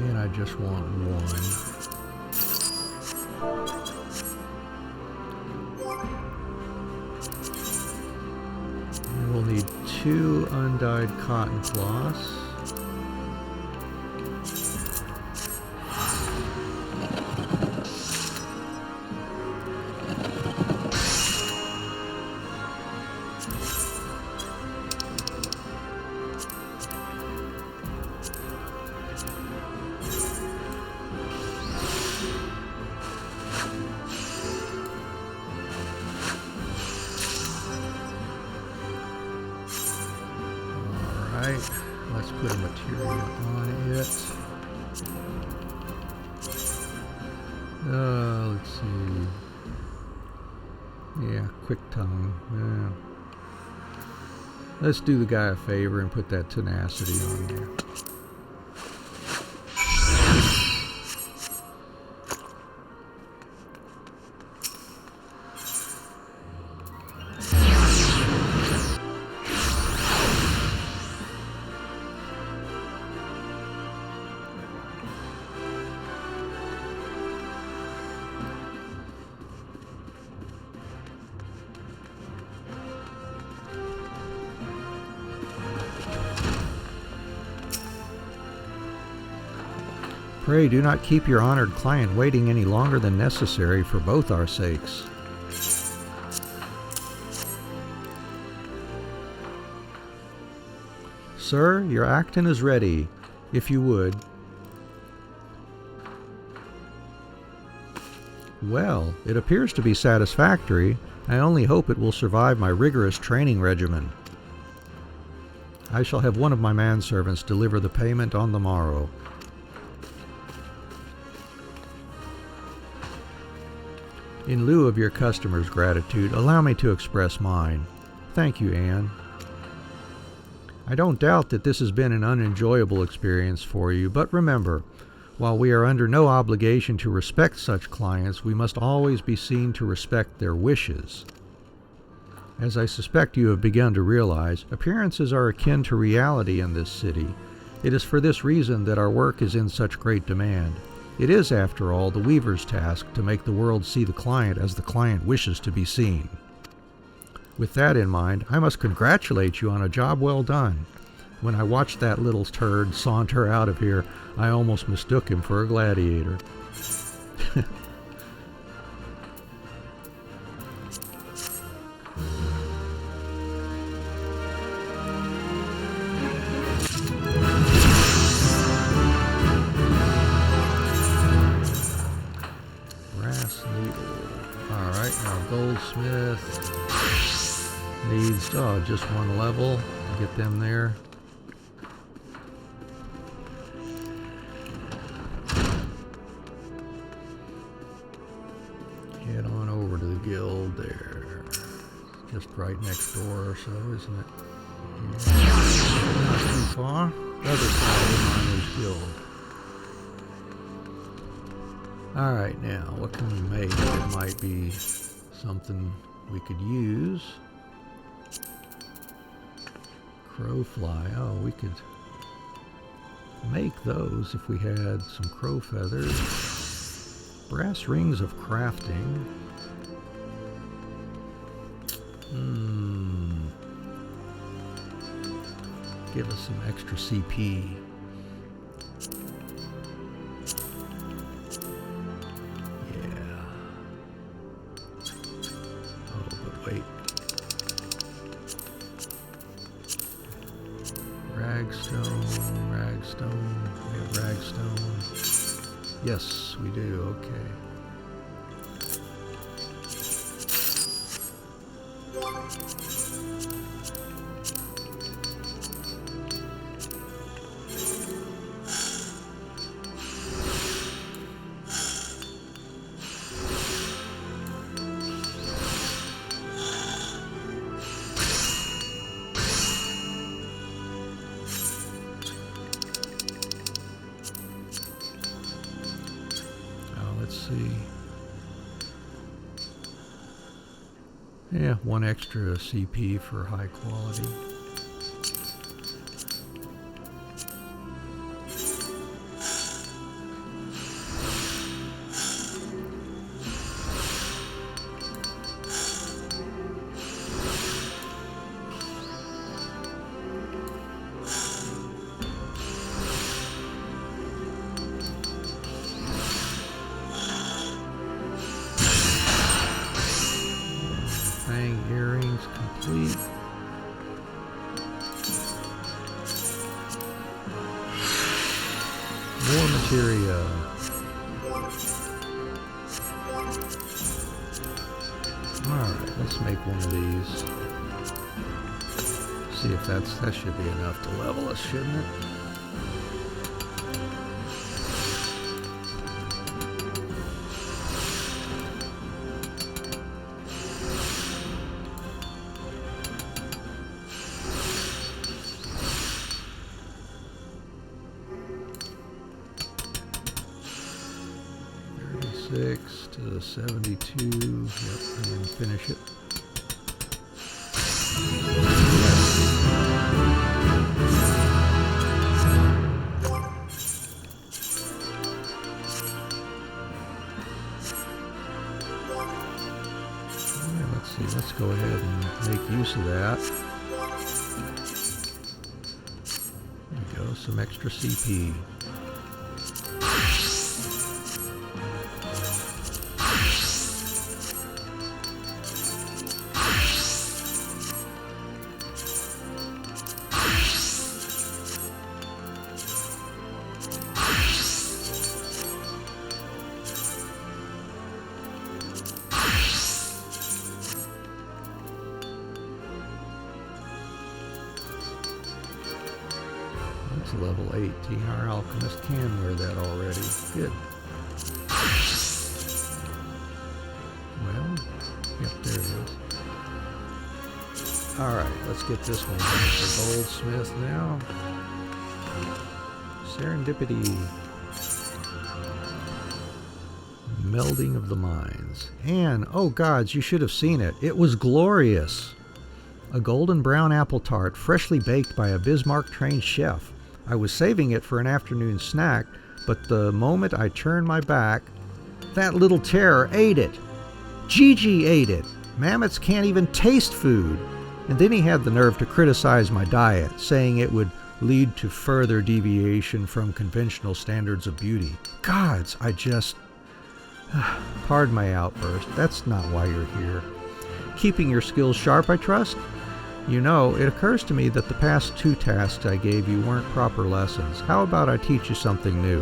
And I just want one. We'll need 2 undyed cotton cloths. Alright, let's put a material on it. Let's see. Yeah, quick tongue. Yeah. Let's do the guy a favor and put that tenacity on there. Pray do not keep your honored client waiting any longer than necessary for both our sakes. Sir, your actin is ready, if you would. Well, it appears to be satisfactory. I only hope it will survive my rigorous training regimen. I shall have one of my manservants deliver the payment on the morrow. In lieu of your customer's gratitude, allow me to express mine. Thank you, Anne. I don't doubt that this has been an unenjoyable experience for you, but remember, while we are under no obligation to respect such clients, we must always be seen to respect their wishes. As I suspect you have begun to realize, appearances are akin to reality in this city. It is for this reason that our work is in such great demand. It is, after all, the weaver's task to make the world see the client as the client wishes to be seen. With that in mind, I must congratulate you on a job well done. When I watched that little turd saunter out of here, I almost mistook him for a gladiator. Goldsmith needs just one level. Get them there. Head on over to the guild there. Just right next door or so, isn't it? Yeah. Not too far. Other side of the Miners Guild. Alright, now, what can we make that might be something we could use? Crow fly. Oh, we could make those if we had some crow feathers. Brass rings of crafting. Give us some extra CP. Wait. Ragstone. We have ragstone. Yes, we do. Okay. Yeah, one extra CP for high quality. Earrings complete. More materia. Alright, let's make one of these. See if that should be enough to level us, shouldn't it? To 72, yep, and finish it. Let's see, let's go ahead and make use of that. There we go, some extra CP. Level 18. Our alchemist can wear that already. Good. Well, yep, there it is. Alright, let's get this one done for Goldsmith now. Serendipity. Melding of the minds. And, oh gods, you should have seen it. It was glorious. A golden brown apple tart, freshly baked by a Bismarck-trained chef. I was saving it for an afternoon snack, but the moment I turned my back, that little terror ate it. Gigi ate it. Mammoths can't even taste food. And then he had the nerve to criticize my diet, saying it would lead to further deviation from conventional standards of beauty. Gods, I just... Pardon my outburst. That's not why you're here. Keeping your skills sharp, I trust? You know, it occurs to me that the past 2 tasks I gave you weren't proper lessons. How about I teach you something new?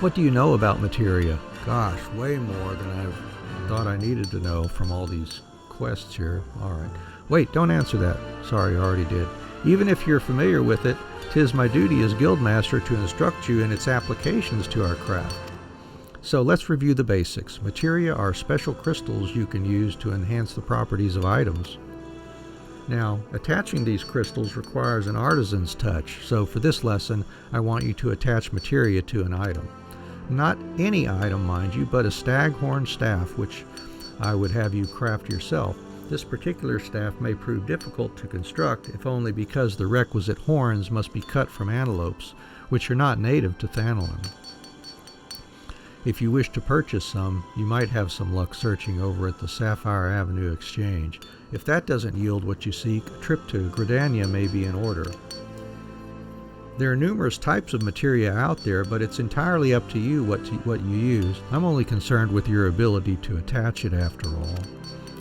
What do you know about materia? Gosh, way more than I thought I needed to know from all these quests here. Alright. Wait, don't answer that. Sorry, I already did. Even if you're familiar with it, 'tis my duty as Guildmaster to instruct you in its applications to our craft. So let's review the basics. Materia are special crystals you can use to enhance the properties of items. Now, attaching these crystals requires an artisan's touch, so for this lesson, I want you to attach materia to an item. Not any item, mind you, but a staghorn staff, which I would have you craft yourself. This particular staff may prove difficult to construct, if only because the requisite horns must be cut from antelopes, which are not native to Thanalin. If you wish to purchase some, you might have some luck searching over at the Sapphire Avenue Exchange. If that doesn't yield what you seek, a trip to Gridania may be in order. There are numerous types of materia out there, but it's entirely up to you what you use. I'm only concerned with your ability to attach it after all.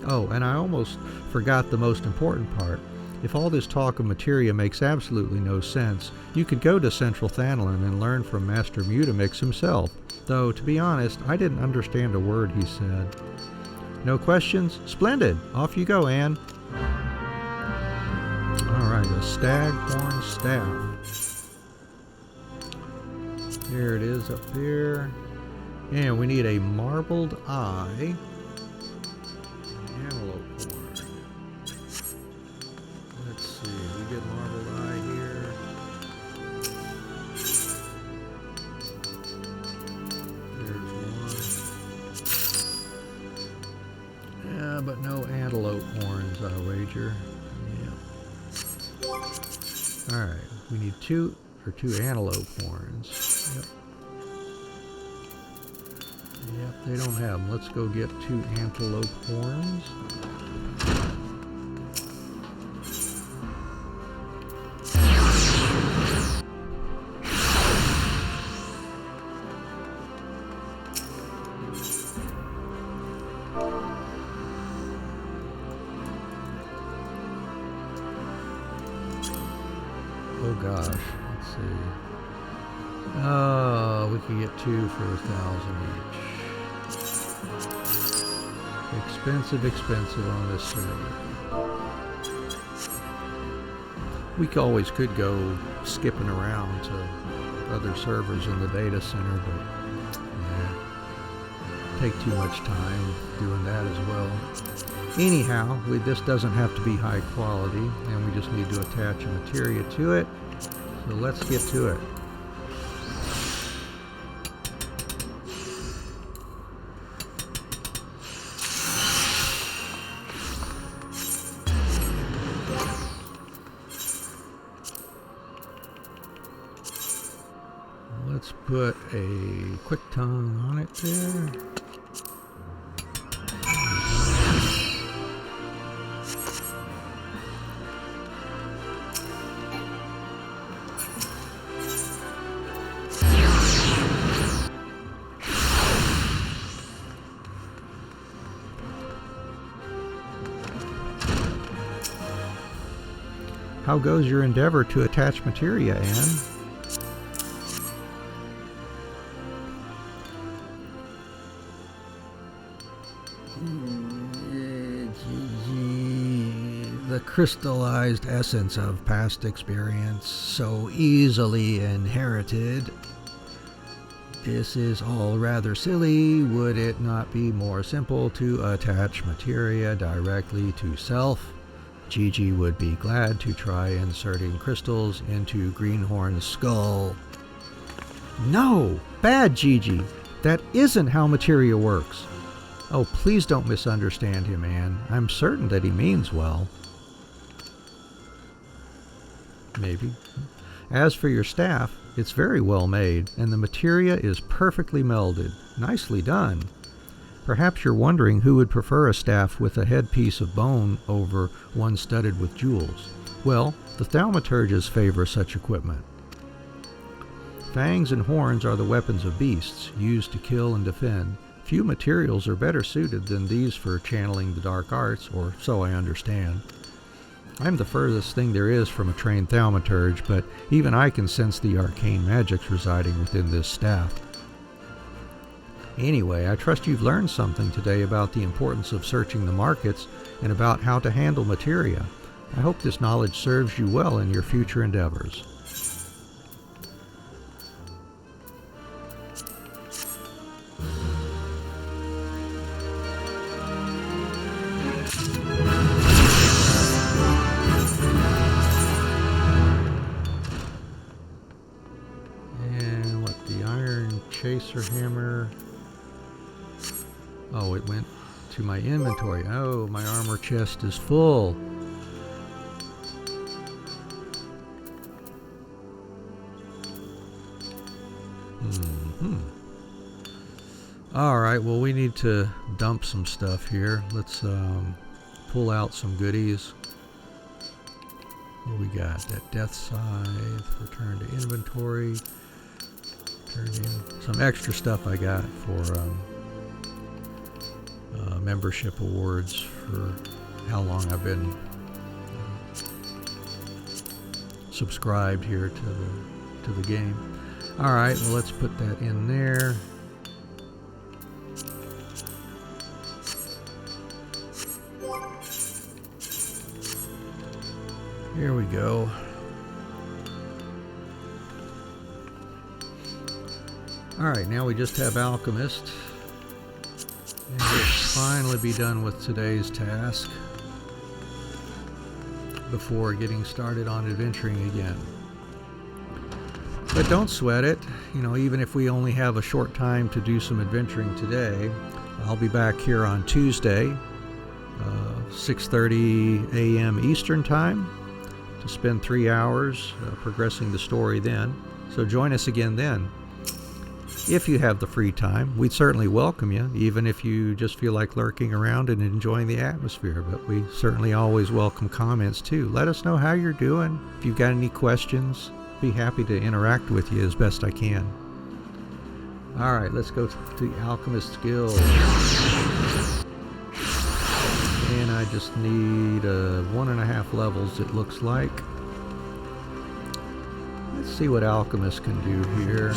Oh, and I almost forgot the most important part. If all this talk of materia makes absolutely no sense, you could go to Central Thanalin and learn from Master Mutamix himself. Though, to be honest, I didn't understand a word he said. No questions? Splendid! Off you go, Anne. Alright, a staghorn staff. There it is up there. And we need a marbled eye. Antelope horn. Let's see, we get marbled eye here. Yeah, but no antelope horns, I wager. Yeah. Alright, we need two antelope horns. Yep. Yep, they don't have them. Let's go get 2 antelope horns. Oh gosh, let's see. Oh, we can get 2 for 1,000 each. Expensive on this server. We always could go skipping around to other servers in the data center, but yeah, take too much time doing that as well. Anyhow, this doesn't have to be high quality, and we just need to attach a materia to it. So let's get to it. Let's put a quick tongue on it there. How goes your endeavor to attach materia, Anne? The crystallized essence of past experience, so easily inherited. This is all rather silly. Would it not be more simple to attach materia directly to self? Gigi would be glad to try inserting crystals into Greenhorn's skull. No! Bad Gigi! That isn't how materia works. Oh, please don't misunderstand him, Anne. I'm certain that he means well. Maybe. As for your staff, it's very well made, and the materia is perfectly melded. Nicely done. Perhaps you're wondering who would prefer a staff with a headpiece of bone over one studded with jewels. Well, the thaumaturges favor such equipment. Fangs and horns are the weapons of beasts, used to kill and defend. Few materials are better suited than these for channeling the dark arts, or so I understand. I'm the furthest thing there is from a trained thaumaturge, but even I can sense the arcane magics residing within this staff. Anyway, I trust you've learned something today about the importance of searching the markets and about how to handle materia. I hope this knowledge serves you well in your future endeavors. And what, the iron chaser hammer? Oh, it went to my inventory. Oh, my armor chest is full. Alright, well, we need to dump some stuff here. Let's pull out some goodies. What we got? That death scythe. Return to inventory. Turn in some extra stuff I got for membership awards for how long I've been subscribed here to the game. All right, well, let's put that in there. Here we go. All right, now we just have Alchemist. And we'll finally be done with today's task before getting started on adventuring again. But don't sweat it. You know, even if we only have a short time to do some adventuring today, I'll be back here on Tuesday, 6:30 a.m. Eastern Time, to spend 3 hours progressing the story then. So join us again then. If you have the free time, we'd certainly welcome you, even if you just feel like lurking around and enjoying the atmosphere. But we certainly always welcome comments too. Let us know how you're doing. If you've got any questions, be happy to interact with you as best I can. All right, let's go to the Alchemist Guild. And I just need 1.5 levels, it looks like. Let's see what Alchemist can do here.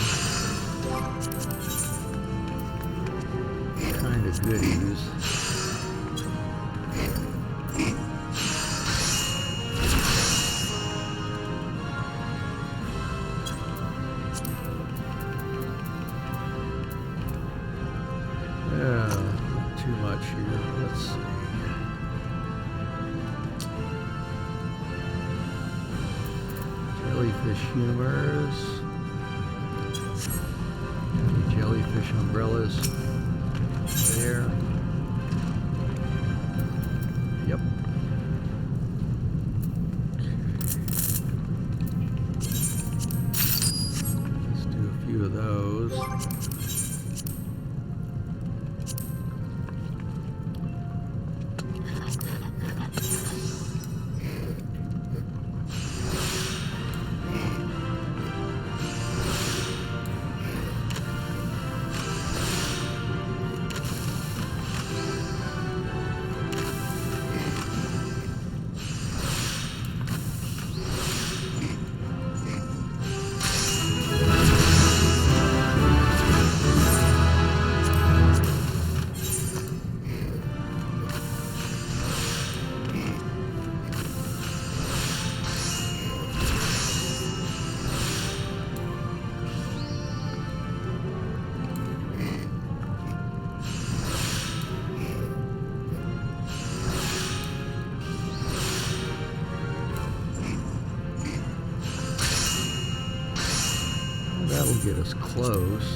Kind of goodies. here. Let's see. Jellyfish humors. Any jellyfish umbrellas there? Yep. Let's do a few of those. That'll get us close.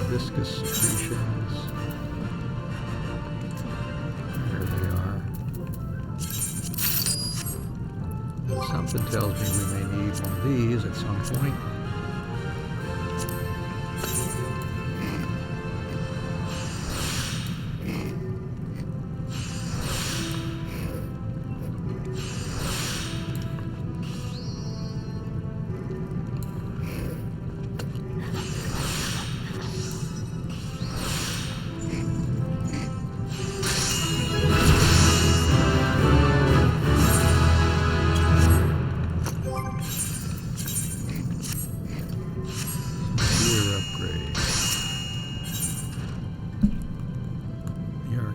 Viscous secretions. There they are. Something tells me we may need one of these at some point.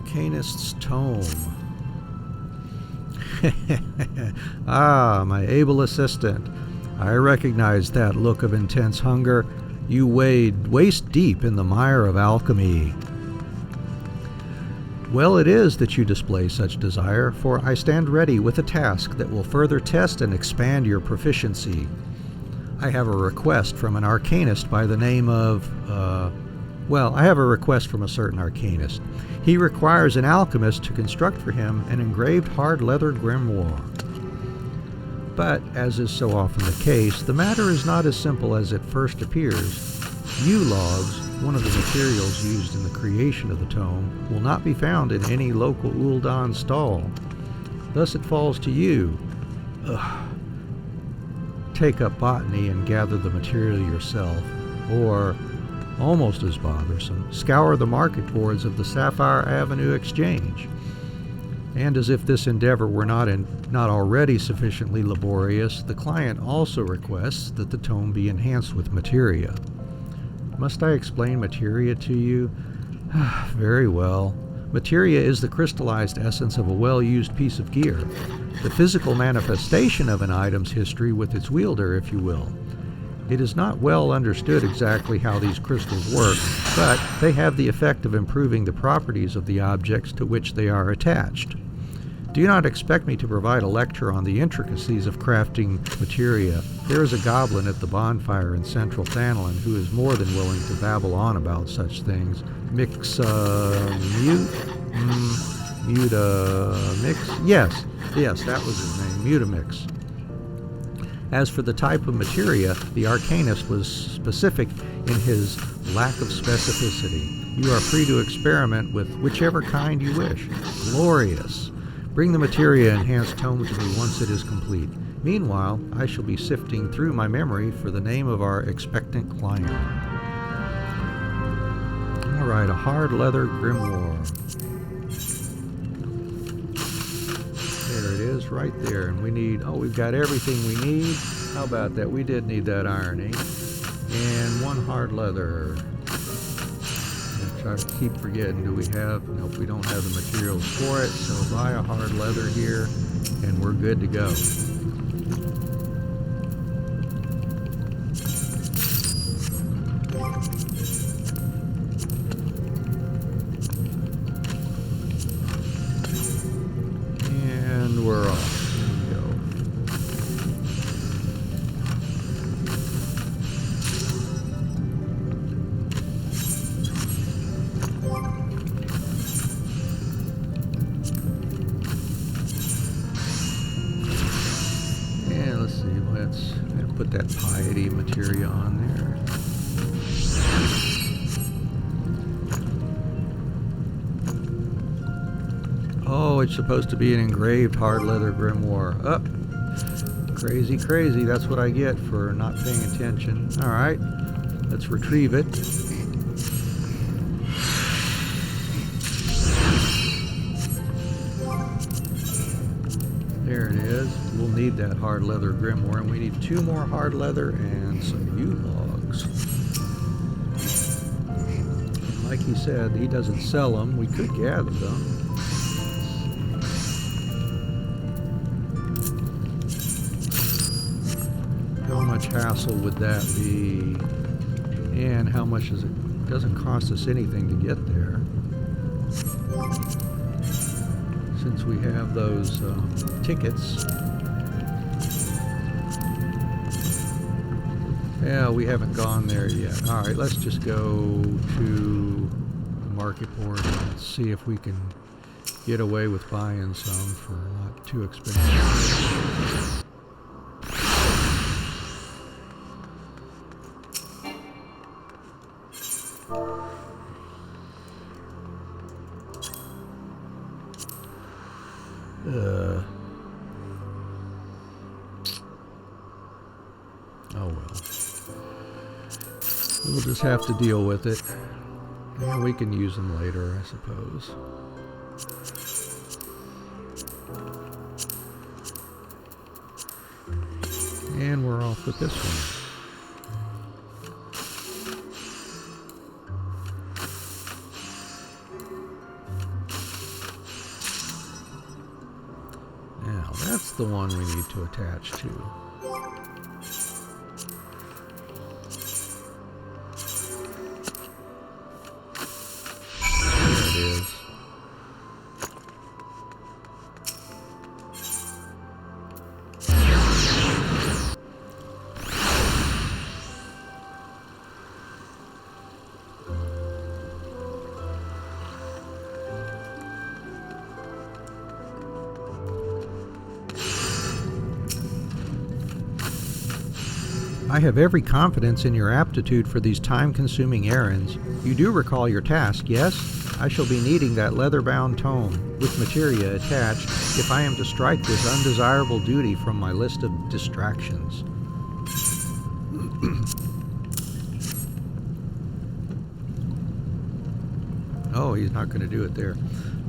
Arcanist's Tome. Ah, my able assistant. I recognize that look of intense hunger. You wade waist deep in the mire of alchemy. Well, it is that you display such desire, for I stand ready with a task that will further test and expand your proficiency. I have a request from an arcanist by the name of, I have a request from a certain arcanist. He requires an alchemist to construct for him an engraved hard leather grimoire. But, as is so often the case, the matter is not as simple as it first appears. Yew logs, one of the materials used in the creation of the tome, will not be found in any local Uldan stall. Thus it falls to you. Take up botany and gather the material yourself, or, almost as bothersome, scour the market boards of the Sapphire Avenue Exchange. And as if this endeavor were not already sufficiently laborious, the client also requests that the tome be enhanced with materia. Must I explain materia to you? Very well. Materia is the crystallized essence of a well-used piece of gear, the physical manifestation of an item's history with its wielder, if you will. It is not well understood exactly how these crystals work, but they have the effect of improving the properties of the objects to which they are attached. Do not expect me to provide a lecture on the intricacies of crafting materia. There is a goblin at the bonfire in central Thanlin who is more than willing to babble on about such things. Yes, Yes, that was his name, Mutamix. As for the type of materia, the Arcanist was specific in his lack of specificity. You are free to experiment with whichever kind you wish. Glorious! Bring the materia-enhanced tome to me once it is complete. Meanwhile, I shall be sifting through my memory for the name of our expectant client. Alright, a hard leather grimoire. There it is, right there. And we need, we've got everything we need. How about that? We did need that ironing. And one hard leather. I try to keep forgetting, do we have, nope, we don't have the materials for it. So buy a hard leather here, and we're good to go. We're off. Here we go. And let's see, let's put that piety materia on there. Oh, it's supposed to be an engraved hard leather grimoire. Crazy, crazy. That's what I get for not paying attention. All right, let's retrieve it. There it is. We'll need that hard leather grimoire, and we need 2 more hard leather and some yew logs. And like he said, he doesn't sell them. We could gather them. How much hassle would that be? And how much is it? It doesn't cost us anything to get there. Since we have those tickets. Yeah, we haven't gone there yet. Alright, let's just go to the market board and see if we can get away with buying some for not too expensive. Oh well. We'll just have to deal with it. Yeah, we can use them later, I suppose. And we're off with this one. Now, that's the one we need to attach to. There it is. I have every confidence in your aptitude for these time-consuming errands. You do recall your task, yes? I shall be needing that leather-bound tome, with materia attached, if I am to strike this undesirable duty from my list of distractions. Oh, he's not going to do it there.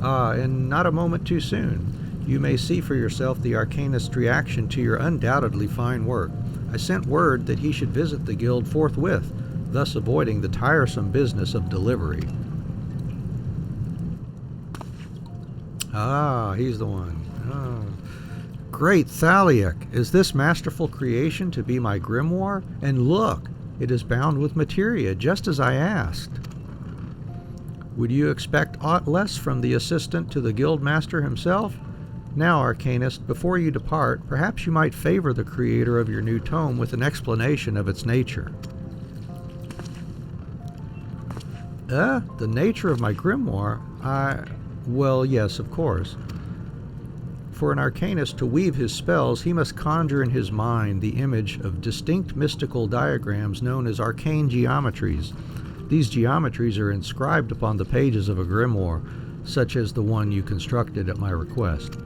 And not a moment too soon. You may see for yourself the Arcanist's reaction to your undoubtedly fine work. I sent word that he should visit the guild forthwith, thus avoiding the tiresome business of delivery. Ah, he's the one. Oh. Great Thaliak, is this masterful creation to be my grimoire? And look, it is bound with materia, just as I asked. Would you expect aught less from the assistant to the guildmaster himself? Now, Arcanist, before you depart, perhaps you might favor the creator of your new tome with an explanation of its nature. The nature of my grimoire? Well, yes, of course. For an arcanist to weave his spells, he must conjure in his mind the image of distinct mystical diagrams known as arcane geometries. These geometries are inscribed upon the pages of a grimoire, such as the one you constructed at my request.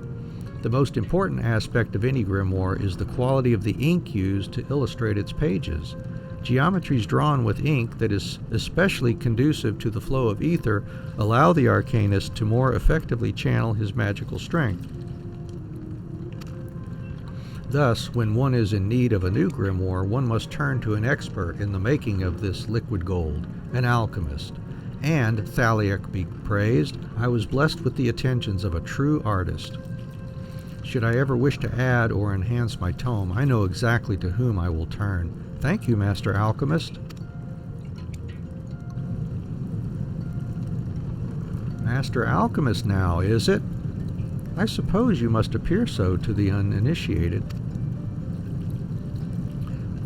The most important aspect of any grimoire is the quality of the ink used to illustrate its pages. Geometries drawn with ink that is especially conducive to the flow of ether allow the arcanist to more effectively channel his magical strength. Thus, when one is in need of a new grimoire, one must turn to an expert in the making of this liquid gold, an alchemist. And, Thaliak be praised, I was blessed with the attentions of a true artist. Should I ever wish to add or enhance my tome, I know exactly to whom I will turn. Thank you, Master Alchemist. Master Alchemist now, is it? I suppose you must appear so to the uninitiated.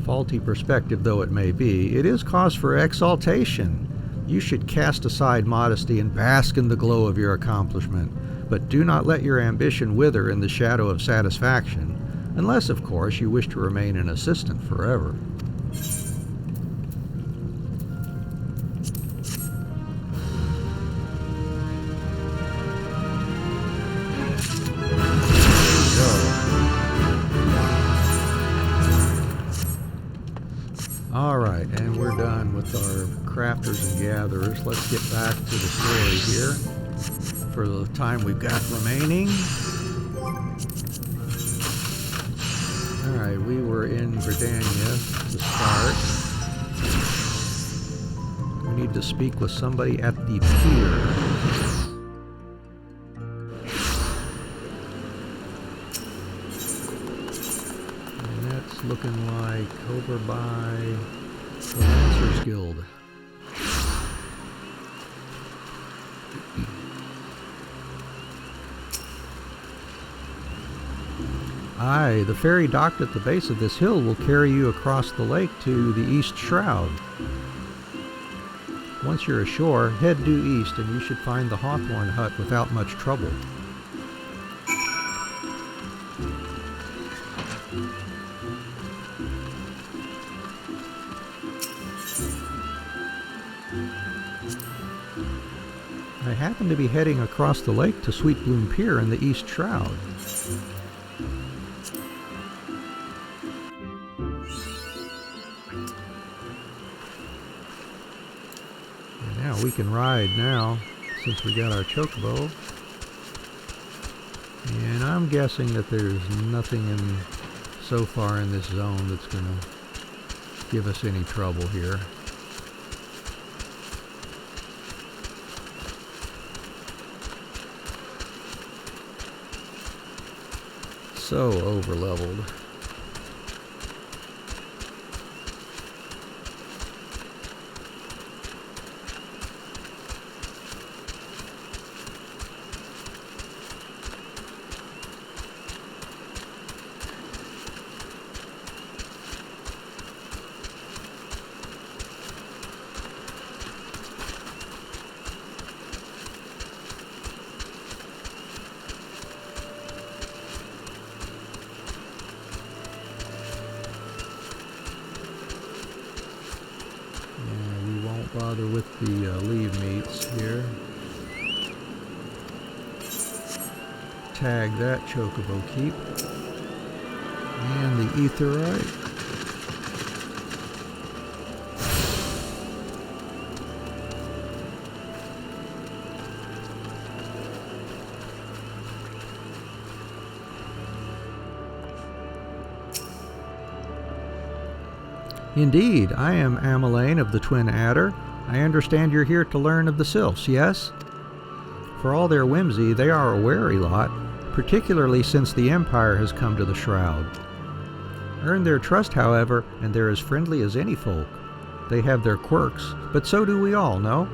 Faulty perspective though it may be, it is cause for exaltation. You should cast aside modesty and bask in the glow of your accomplishment, but do not let your ambition wither in the shadow of satisfaction, unless, of course, you wish to remain an assistant forever. Alright, and we're done with our crafters and gatherers. Let's get back to the story here for the time we've got remaining. Alright, we were in Verdania to start. We need to speak with somebody at the pier. Looking like over by the Lancers Guild. Aye, the ferry docked at the base of this hill will carry you across the lake to the East Shroud. Once you're ashore, head due east and you should find the Hawthorn hut without much trouble. I happen to be heading across the lake to Sweet Bloom Pier in the East Shroud. And now we can ride now, since we got our chocobo. And I'm guessing that there's nothing so far in this zone that's going to give us any trouble here. So over-leveled. Bother with the leave meats here. Tag that chocobo keep. And the etherite. Indeed, I am Amelane of the Twin Adder. I understand you're here to learn of the Sylphs, yes? For all their whimsy, they are a wary lot, particularly since the Empire has come to the Shroud. Earn their trust, however, and they're as friendly as any folk. They have their quirks, but so do we all, no?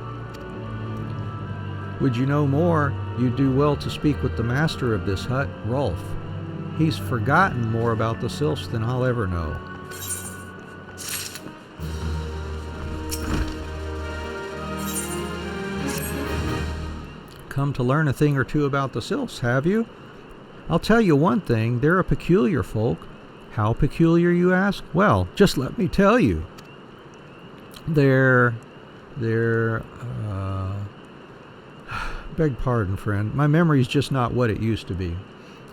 Would you know more, you'd do well to speak with the master of this hut, Rolf. He's forgotten more about the Sylphs than I'll ever know. Come to learn a thing or two about the Sylphs, have you? I'll tell you one thing, they're a peculiar folk. How peculiar, you ask? Well, just let me tell you. They're, beg pardon, friend. My memory's just not what it used to be.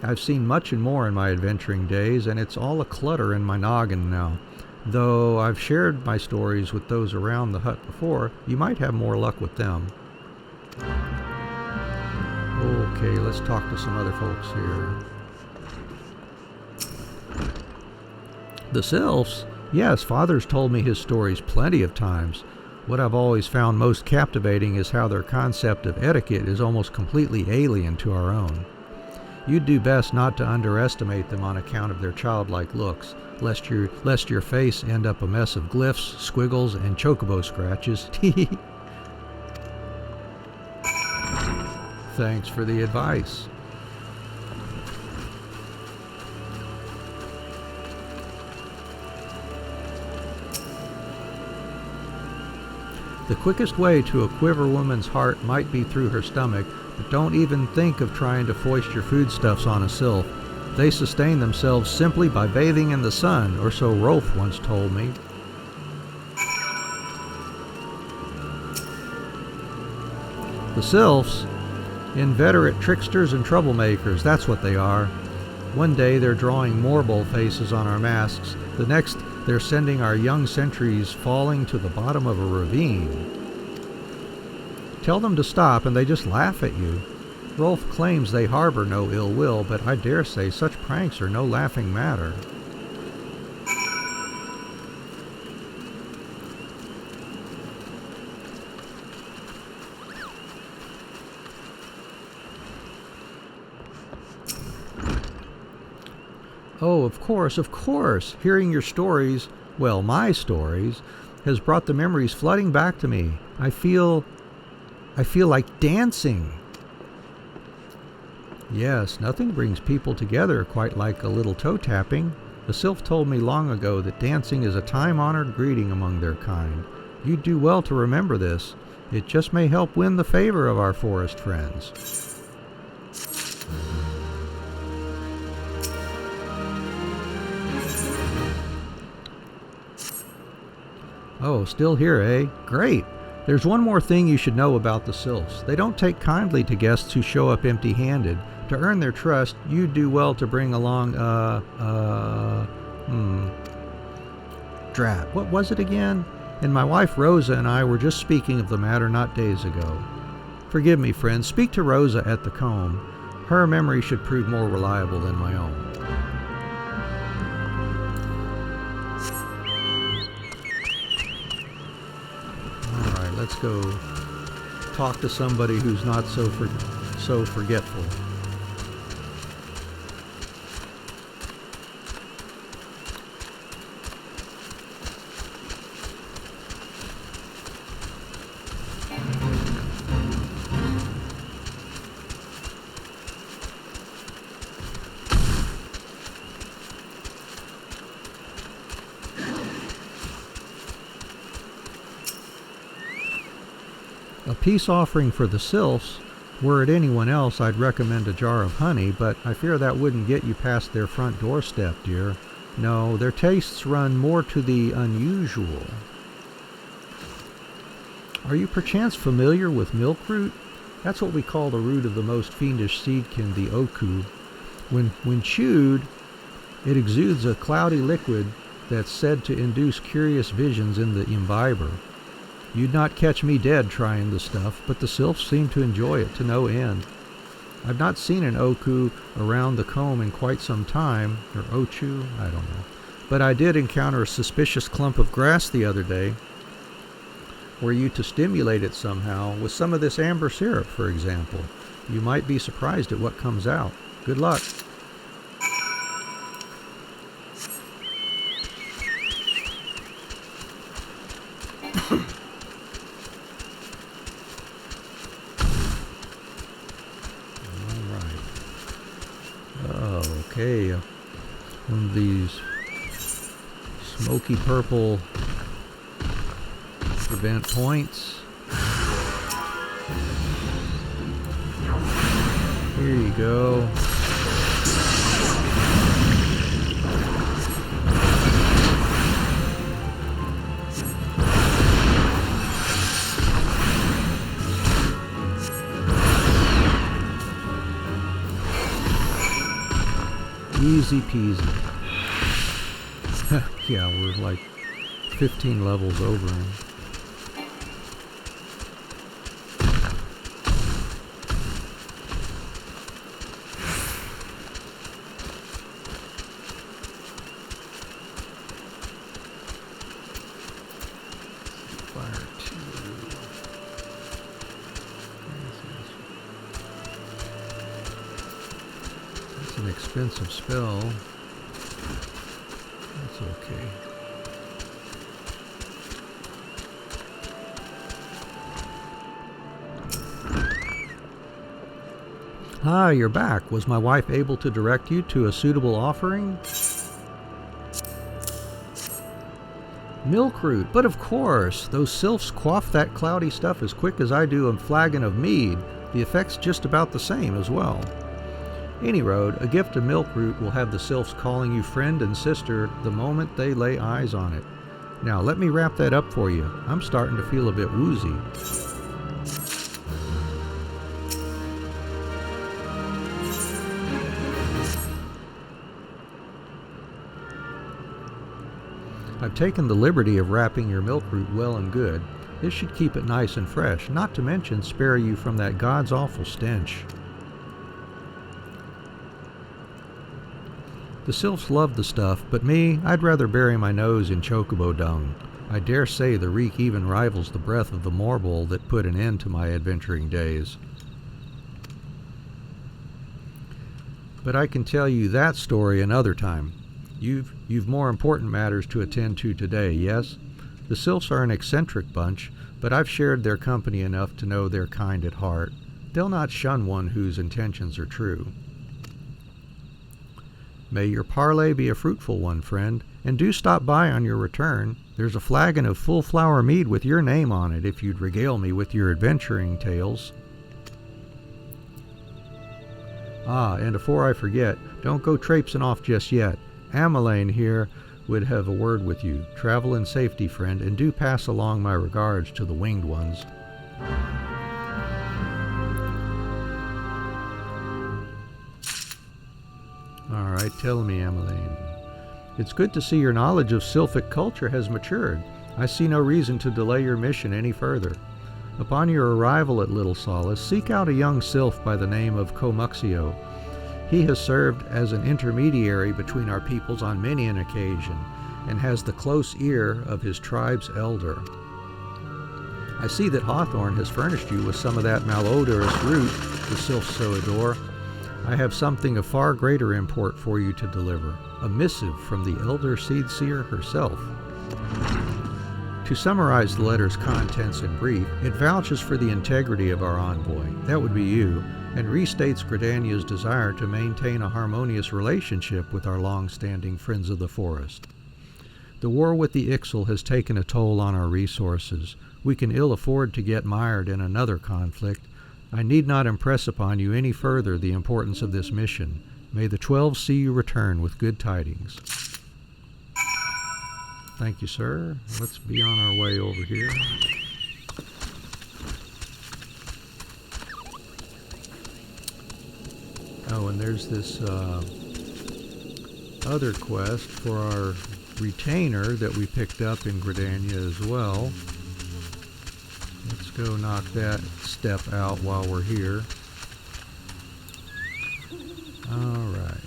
I've seen much and more in my adventuring days, and it's all a clutter in my noggin now. Though I've shared my stories with those around the hut before, you might have more luck with them. Okay, let's talk to some other folks here. The Sylphs? Yes, Father's told me his stories plenty of times. What I've always found most captivating is how their concept of etiquette is almost completely alien to our own. You'd do best not to underestimate them on account of their childlike looks, lest your face end up a mess of glyphs, squiggles, and chocobo scratches. Thanks for the advice. The quickest way to a quiver woman's heart might be through her stomach, but don't even think of trying to foist your foodstuffs on a sylph. They sustain themselves simply by bathing in the sun, or so Rolf once told me. The Sylphs? Inveterate tricksters and troublemakers, that's what they are. One day they're drawing morbol faces on our masks, the next they're sending our young sentries falling to the bottom of a ravine. Tell them to stop and they just laugh at you. Rolf claims they harbor no ill will, but I dare say such pranks are no laughing matter. Oh, of course. Hearing your stories, well, my stories, has brought the memories flooding back to me. I feel like dancing. Yes, nothing brings people together quite like a little toe tapping. The Sylph told me long ago that dancing is a time-honored greeting among their kind. You'd do well to remember this. It just may help win the favor of our forest friends. Oh, still here, eh? Great! There's one more thing you should know about the Sylphs. They don't take kindly to guests who show up empty-handed. To earn their trust, you'd do well to bring along, drat. What was it again? And my wife Rosa and I were just speaking of the matter not days ago. Forgive me, friend. Speak to Rosa at the comb. Her memory should prove more reliable than my own. Let's go talk to somebody who's not so forgetful. A peace offering for the Sylphs. Were it anyone else, I'd recommend a jar of honey, but I fear that wouldn't get you past their front doorstep, dear. No, their tastes run more to the unusual. Are you perchance familiar with milkroot? That's what we call the root of the most fiendish seedkin, the oku. When chewed, it exudes a cloudy liquid that's said to induce curious visions in the imbiber. You'd not catch me dead trying the stuff, but the Sylphs seem to enjoy it to no end. I've not seen an oku around the comb in quite some time, or ochu, I don't know. But I did encounter a suspicious clump of grass the other day. Were you to stimulate it somehow, with some of this amber syrup, for example, you might be surprised at what comes out. Good luck. Okay, one of these smoky purple event points. Here you go. Easy peasy. Yeah, we're like 15 levels over him. Fire 2. That's an expensive spell. That's okay. Ah, you're back. Was my wife able to direct you to a suitable offering? Milkroot, but of course, those sylphs quaff that cloudy stuff as quick as I do a flagon of mead. The effect's just about the same as well. Any road, a gift of milkroot will have the sylphs calling you friend and sister the moment they lay eyes on it. Now let me wrap that up for you. I'm starting to feel a bit woozy. I've taken the liberty of wrapping your milkroot well and good. This should keep it nice and fresh, not to mention spare you from that God's awful stench. The sylphs love the stuff, but me, I'd rather bury my nose in chocobo dung. I dare say the reek even rivals the breath of the morbol that put an end to my adventuring days. But I can tell you that story another time. You've more important matters to attend to today, yes? The sylphs are an eccentric bunch, but I've shared their company enough to know they're kind at heart. They'll not shun one whose intentions are true. May your parley be a fruitful one, friend, and do stop by on your return. There's a flagon of full flower mead with your name on it if you'd regale me with your adventuring tales. Ah, and before I forget, don't go traipsing off just yet. Ameline here would have a word with you. Travel in safety, friend, and do pass along my regards to the winged ones. All right, tell me, Ameline. It's good to see your knowledge of Sylphic culture has matured. I see no reason to delay your mission any further. Upon your arrival at Little Solace, seek out a young sylph by the name of Comuxio. He has served as an intermediary between our peoples on many an occasion, and has the close ear of his tribe's elder. I see that Hawthorne has furnished you with some of that malodorous root the sylphs so adore. I have something of far greater import for you to deliver, a missive from the elder seed-seer herself. To summarize the letter's contents in brief, it vouches for the integrity of our envoy, that would be you, and restates Gridania's desire to maintain a harmonious relationship with our long-standing friends of the forest. The war with the Ixal has taken a toll on our resources. We can ill afford to get mired in another conflict. I need not impress upon you any further the importance of this mission. May the 12 see you return with good tidings. Thank you, sir. Let's be on our way over here. Oh, and there's this other quest for our retainer that we picked up in Gridania as well. Let's go knock that step out while we're here. All right.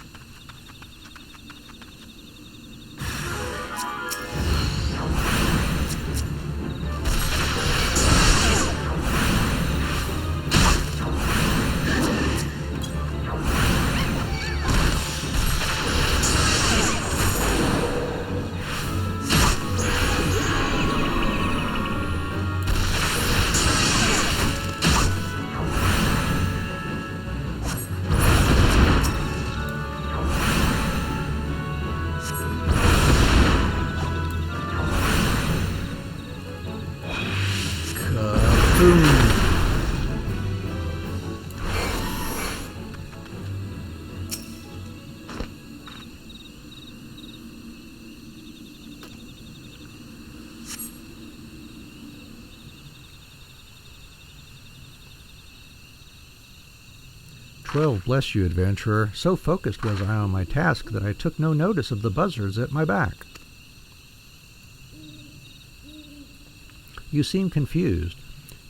XIV, bless you, adventurer. So focused was I on my task that I took no notice of the buzzards at my back. You seem confused.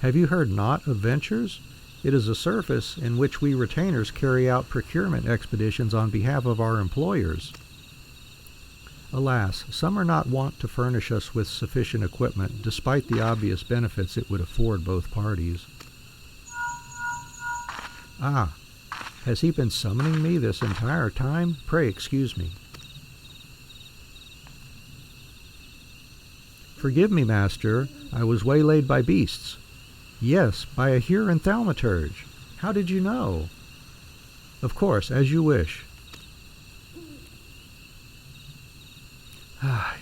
Have you heard naught of ventures? It is a service in which we retainers carry out procurement expeditions on behalf of our employers. Alas, some are not wont to furnish us with sufficient equipment, despite the obvious benefits it would afford both parties. Ah, has he been summoning me this entire time? Pray excuse me. Forgive me, master. I was waylaid by beasts. Yes, by a Huron thaumaturge. How did you know? Of course, as you wish.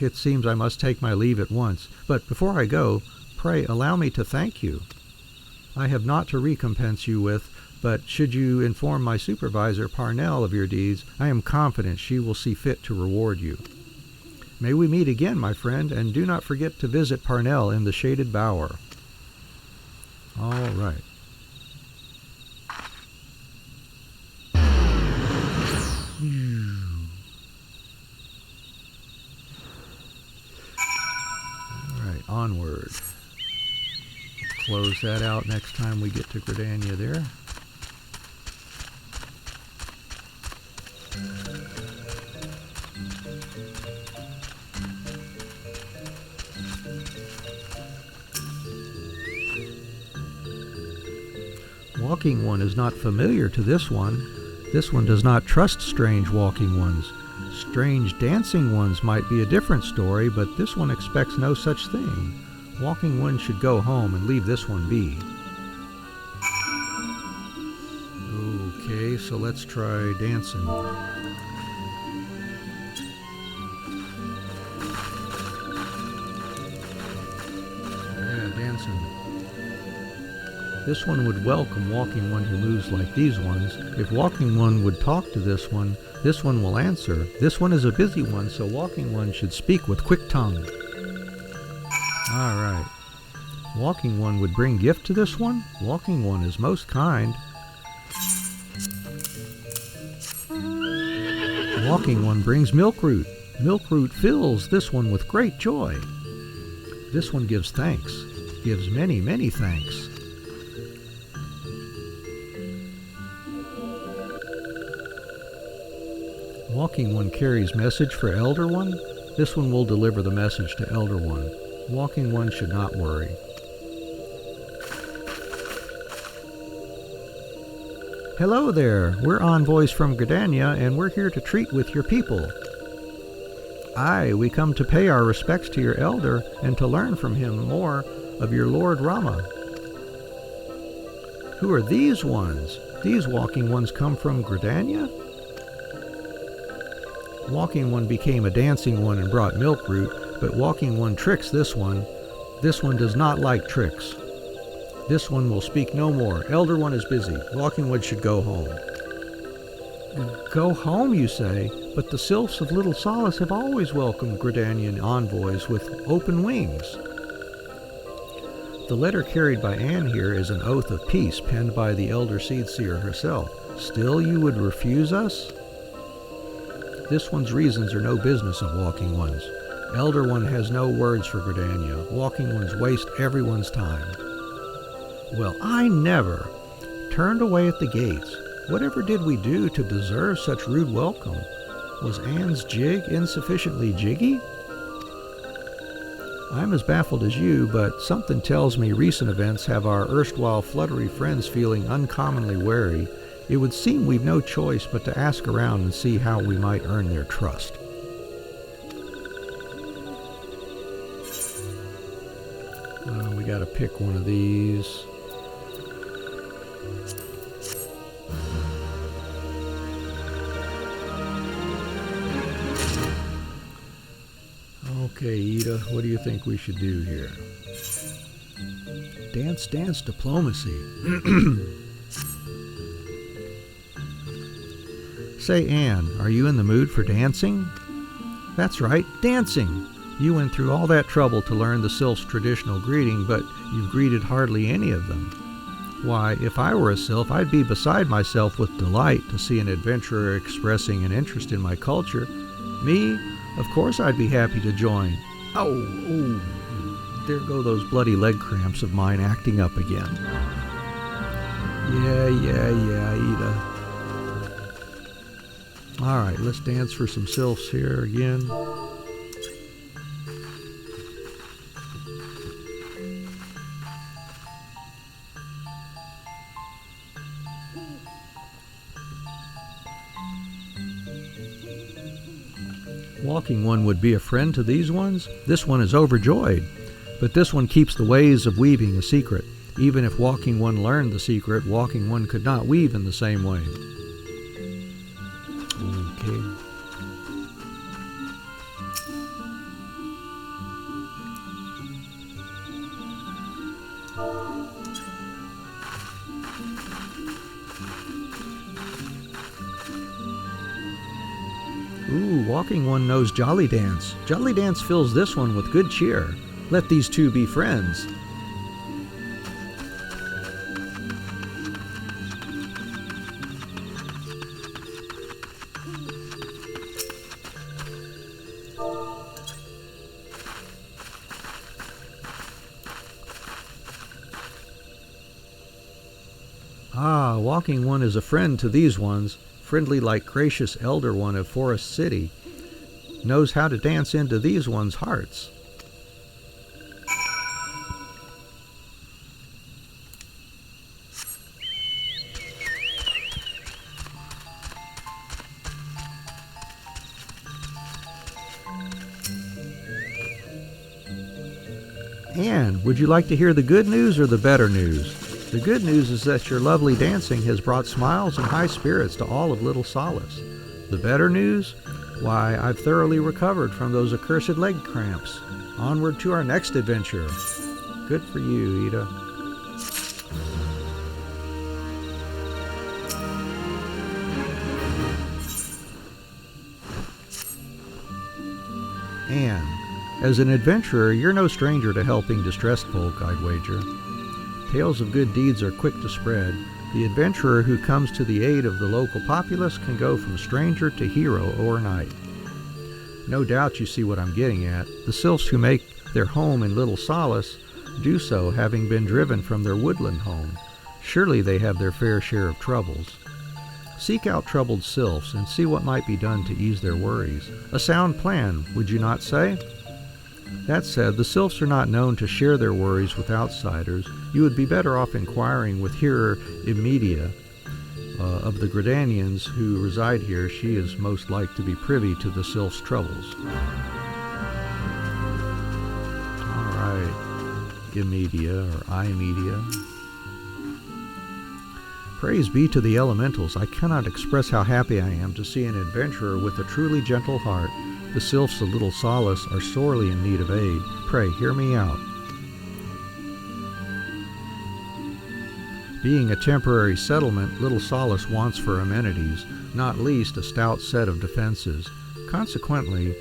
It seems I must take my leave at once, but before I go, pray allow me to thank you. I have naught to recompense you with, but should you inform my supervisor, Parnell, of your deeds, I am confident she will see fit to reward you. May we meet again, my friend, and do not forget to visit Parnell in the shaded bower. All right. All right, onward. Close that out next time we get to Gridania there. Walking one is not familiar to this one. This one does not trust strange walking ones. Strange dancing ones might be a different story, but this one expects no such thing. Walking one should go home and leave this one be. Okay, so let's try dancing. Yeah, dancing. This one would welcome walking one who moves like these ones. If walking one would talk to this one will answer. This one is a busy one, so walking one should speak with quick tongue. All right. Walking one would bring gift to this one. Walking one is most kind. Walking one brings milk root. Milk root fills this one with great joy. This one gives thanks. Gives many, many thanks. Walking one carries message for Elder One. This one will deliver the message to Elder One. Walking one should not worry. Hello there. We're envoys from Gridania, and we're here to treat with your people. Aye, we come to pay our respects to your elder and to learn from him more of your Lord Rama. Who are these ones? These walking ones come from Gridania? Walking one became a dancing one and brought milk root, but walking one tricks this one. This one does not like tricks. This one will speak no more. Elder one is busy. Walking one should go home. Go home, you say? But the Sylphs of Little Solace have always welcomed Gridanian envoys with open wings. The letter carried by Anne here is an oath of peace penned by the Elder Seedseer herself. Still you would refuse us? This one's reasons are no business of walking one's. Elder one has no words for Gridania. Walking ones waste everyone's time. Well, I never. Turned away at the gates. Whatever did we do to deserve such rude welcome? Was Anne's jig insufficiently jiggy? I'm as baffled as you, but something tells me recent events have our erstwhile fluttery friends feeling uncommonly wary. It would seem we've no choice but to ask around and see how we might earn their trust. We gotta pick one of these. Okay, Ida, what do you think we should do here? Dance, dance, diplomacy. Say, Anne, are you in the mood for dancing? That's right, dancing. You went through all that trouble to learn the Sylphs' traditional greeting, but you've greeted hardly any of them. Why, if I were a sylph, I'd be beside myself with delight to see an adventurer expressing an interest in my culture. Me? Of course I'd be happy to join. Oh, there go those bloody leg cramps of mine acting up again. Yeah, Ida. Alright, let's dance for some sylphs here again. Walking One would be a friend to these ones. This one is overjoyed, but this one keeps the ways of weaving a secret. Even if Walking One learned the secret, Walking One could not weave in the same way. Okay. Ooh, Walking One knows Jolly Dance. Jolly Dance fills this one with good cheer. Let these two be friends. Ah, Walking One is a friend to these ones, friendly like gracious Elder One of Forest City, knows how to dance into these ones' hearts. And would you like to hear the good news or the better news? The good news is that your lovely dancing has brought smiles and high spirits to all of Little Solace. The better news? Why, I've thoroughly recovered from those accursed leg cramps. Onward to our next adventure. Good for you, Ida. Anne, as an adventurer, you're no stranger to helping distressed folk, I'd wager. Tales of good deeds are quick to spread. The adventurer who comes to the aid of the local populace can go from stranger to hero overnight. No doubt you see what I'm getting at. The sylphs who make their home in Little Solace do so having been driven from their woodland home. Surely they have their fair share of troubles. Seek out troubled sylphs and see what might be done to ease their worries. A sound plan, would you not say? That said, the sylphs are not known to share their worries with outsiders. You would be better off inquiring with Hearer Imedia of the Gradanians who reside here. She is most like to be privy to the sylphs' troubles. Alright, Imedia or Imedia. Praise be to the elementals. I cannot express how happy I am to see an adventurer with a truly gentle heart. The sylphs of Little Solace are sorely in need of aid. Pray, hear me out. Being a temporary settlement, Little Solace wants for amenities, not least a stout set of defenses. Consequently,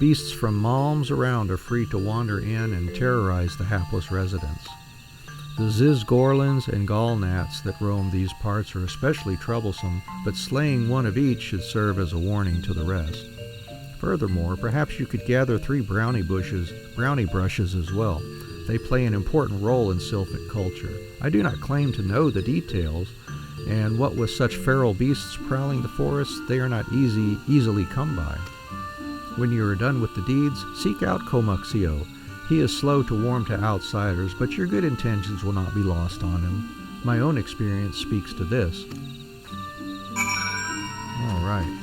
beasts from malms around are free to wander in and terrorize the hapless residents. The Zizgorlins and Gallgnats that roam these parts are especially troublesome, but slaying one of each should serve as a warning to the rest. Furthermore, perhaps you could gather 3 brownie brushes as well. They play an important role in sylphic culture. I do not claim to know the details, and what with such feral beasts prowling the forests, they are not easily come by. When you are done with the deeds, seek out Comuxio. He is slow to warm to outsiders, but your good intentions will not be lost on him. My own experience speaks to this. All right.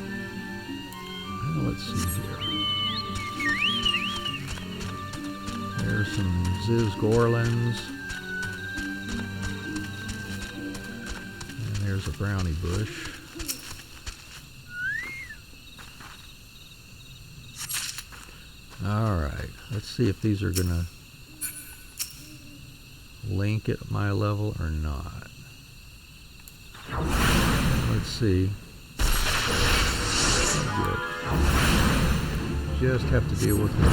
Let's see here. There's some Zizgorlins. And there's a brownie bush. Alright, let's see if these are going to link at my level or not. Let's see. Good. Just have to deal with it.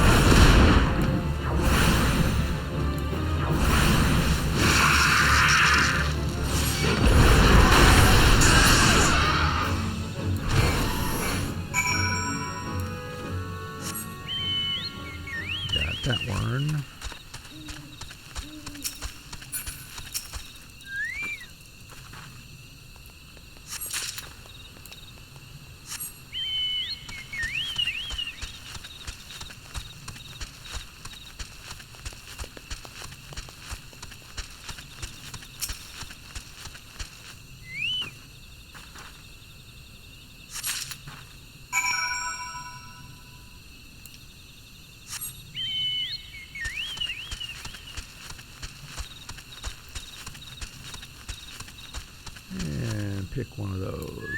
pick one of those.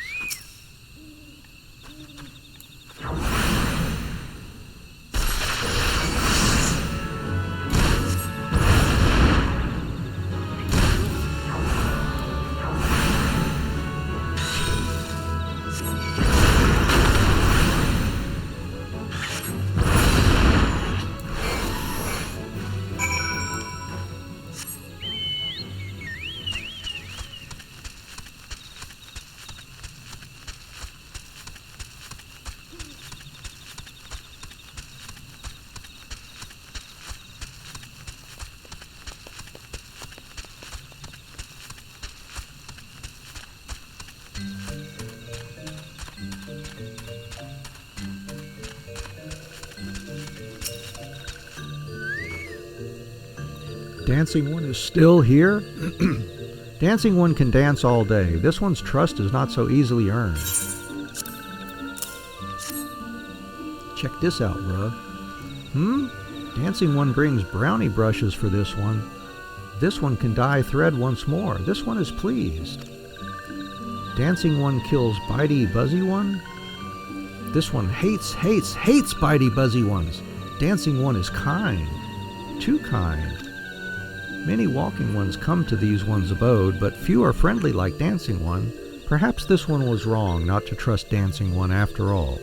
Dancing one is still here? Dancing one can dance all day. This one's trust is not so easily earned. Check this out, bruh. Dancing one brings brownie brushes for this one. This one can dye thread once more. This one is pleased. Dancing one kills bitey buzzy one. This one hates bitey buzzy ones. Dancing one is kind. Too kind. Many walking ones come to these one's abode, but few are friendly like Dancing one. Perhaps this one was wrong not to trust Dancing one after all.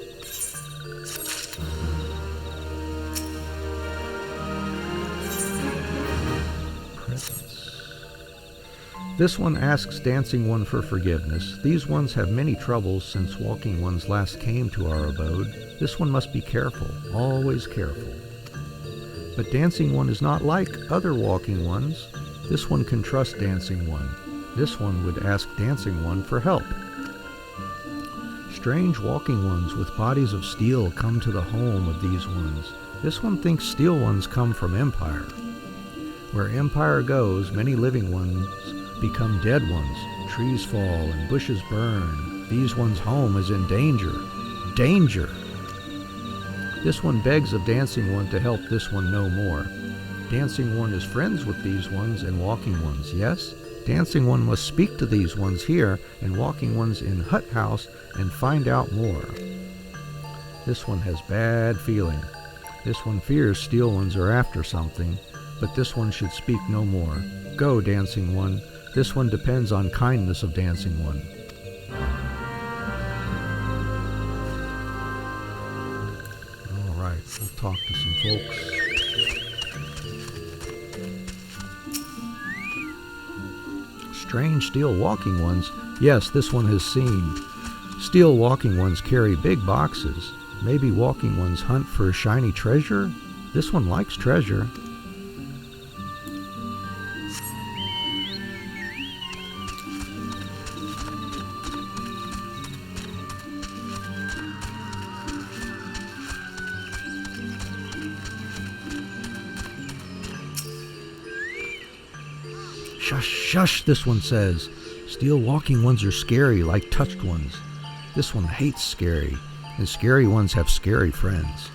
Presents. This one asks Dancing one for forgiveness. These ones have many troubles since walking ones last came to our abode. This one must be careful, always careful. But Dancing one is not like other walking ones. This one can trust Dancing one. This one would ask Dancing one for help. Strange walking ones with bodies of steel come to the home of these ones. This one thinks steel ones come from Empire. Where Empire goes, many living ones become dead ones. Trees fall and bushes burn. These ones' home is in danger. Danger! This one begs of Dancing one to help this one no more. Dancing one is friends with these ones and walking ones, yes? Dancing one must speak to these ones here and walking ones in Hut House and find out more. This one has bad feeling. This one fears steel ones are after something, but this one should speak no more. Go, Dancing one. This one depends on kindness of Dancing one. We'll talk to some folks. Strange steel walking ones. Yes, this one has seen. Steel walking ones carry big boxes. Maybe walking ones hunt for a shiny treasure? This one likes treasure. Shush, shush, this one says. Steel walking ones are scary, like touched ones. This one hates scary, and scary ones have scary friends.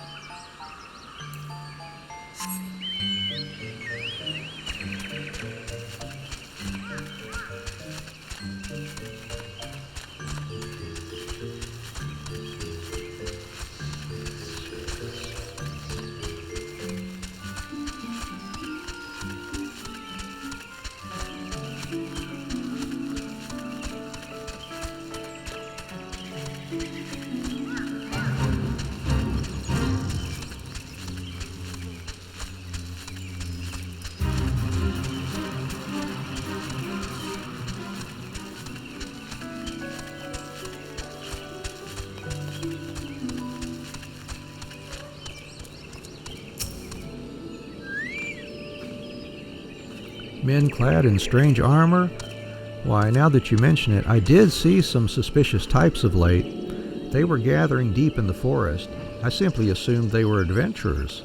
Men clad in strange armor? Why, now that you mention it, I did see some suspicious types of late. They were gathering deep in the forest. I simply assumed they were adventurers.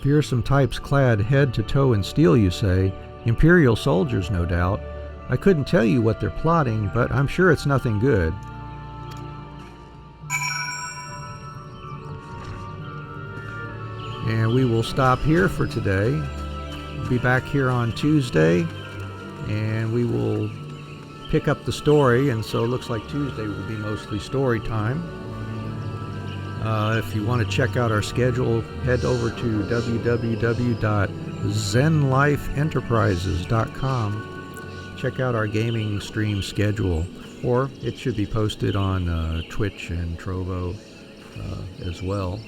Fearsome types clad head to toe in steel, you say. Imperial soldiers, no doubt. I couldn't tell you what they're plotting, but I'm sure it's nothing good. And we will stop here for today. Be back here on Tuesday, and we will pick up the story, and so it looks like Tuesday will be mostly story time. If you want to check out our schedule, head over to www.zenlifeenterprises.com. Check out our gaming stream schedule, or it should be posted on Twitch and Trovo as well.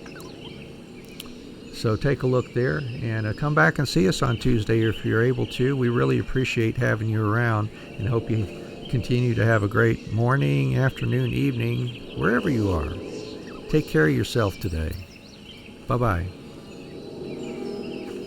So take a look there, and come back and see us on Tuesday if you're able to. We really appreciate having you around, and hope you continue to have a great morning, afternoon, evening, wherever you are. Take care of yourself today. Bye-bye.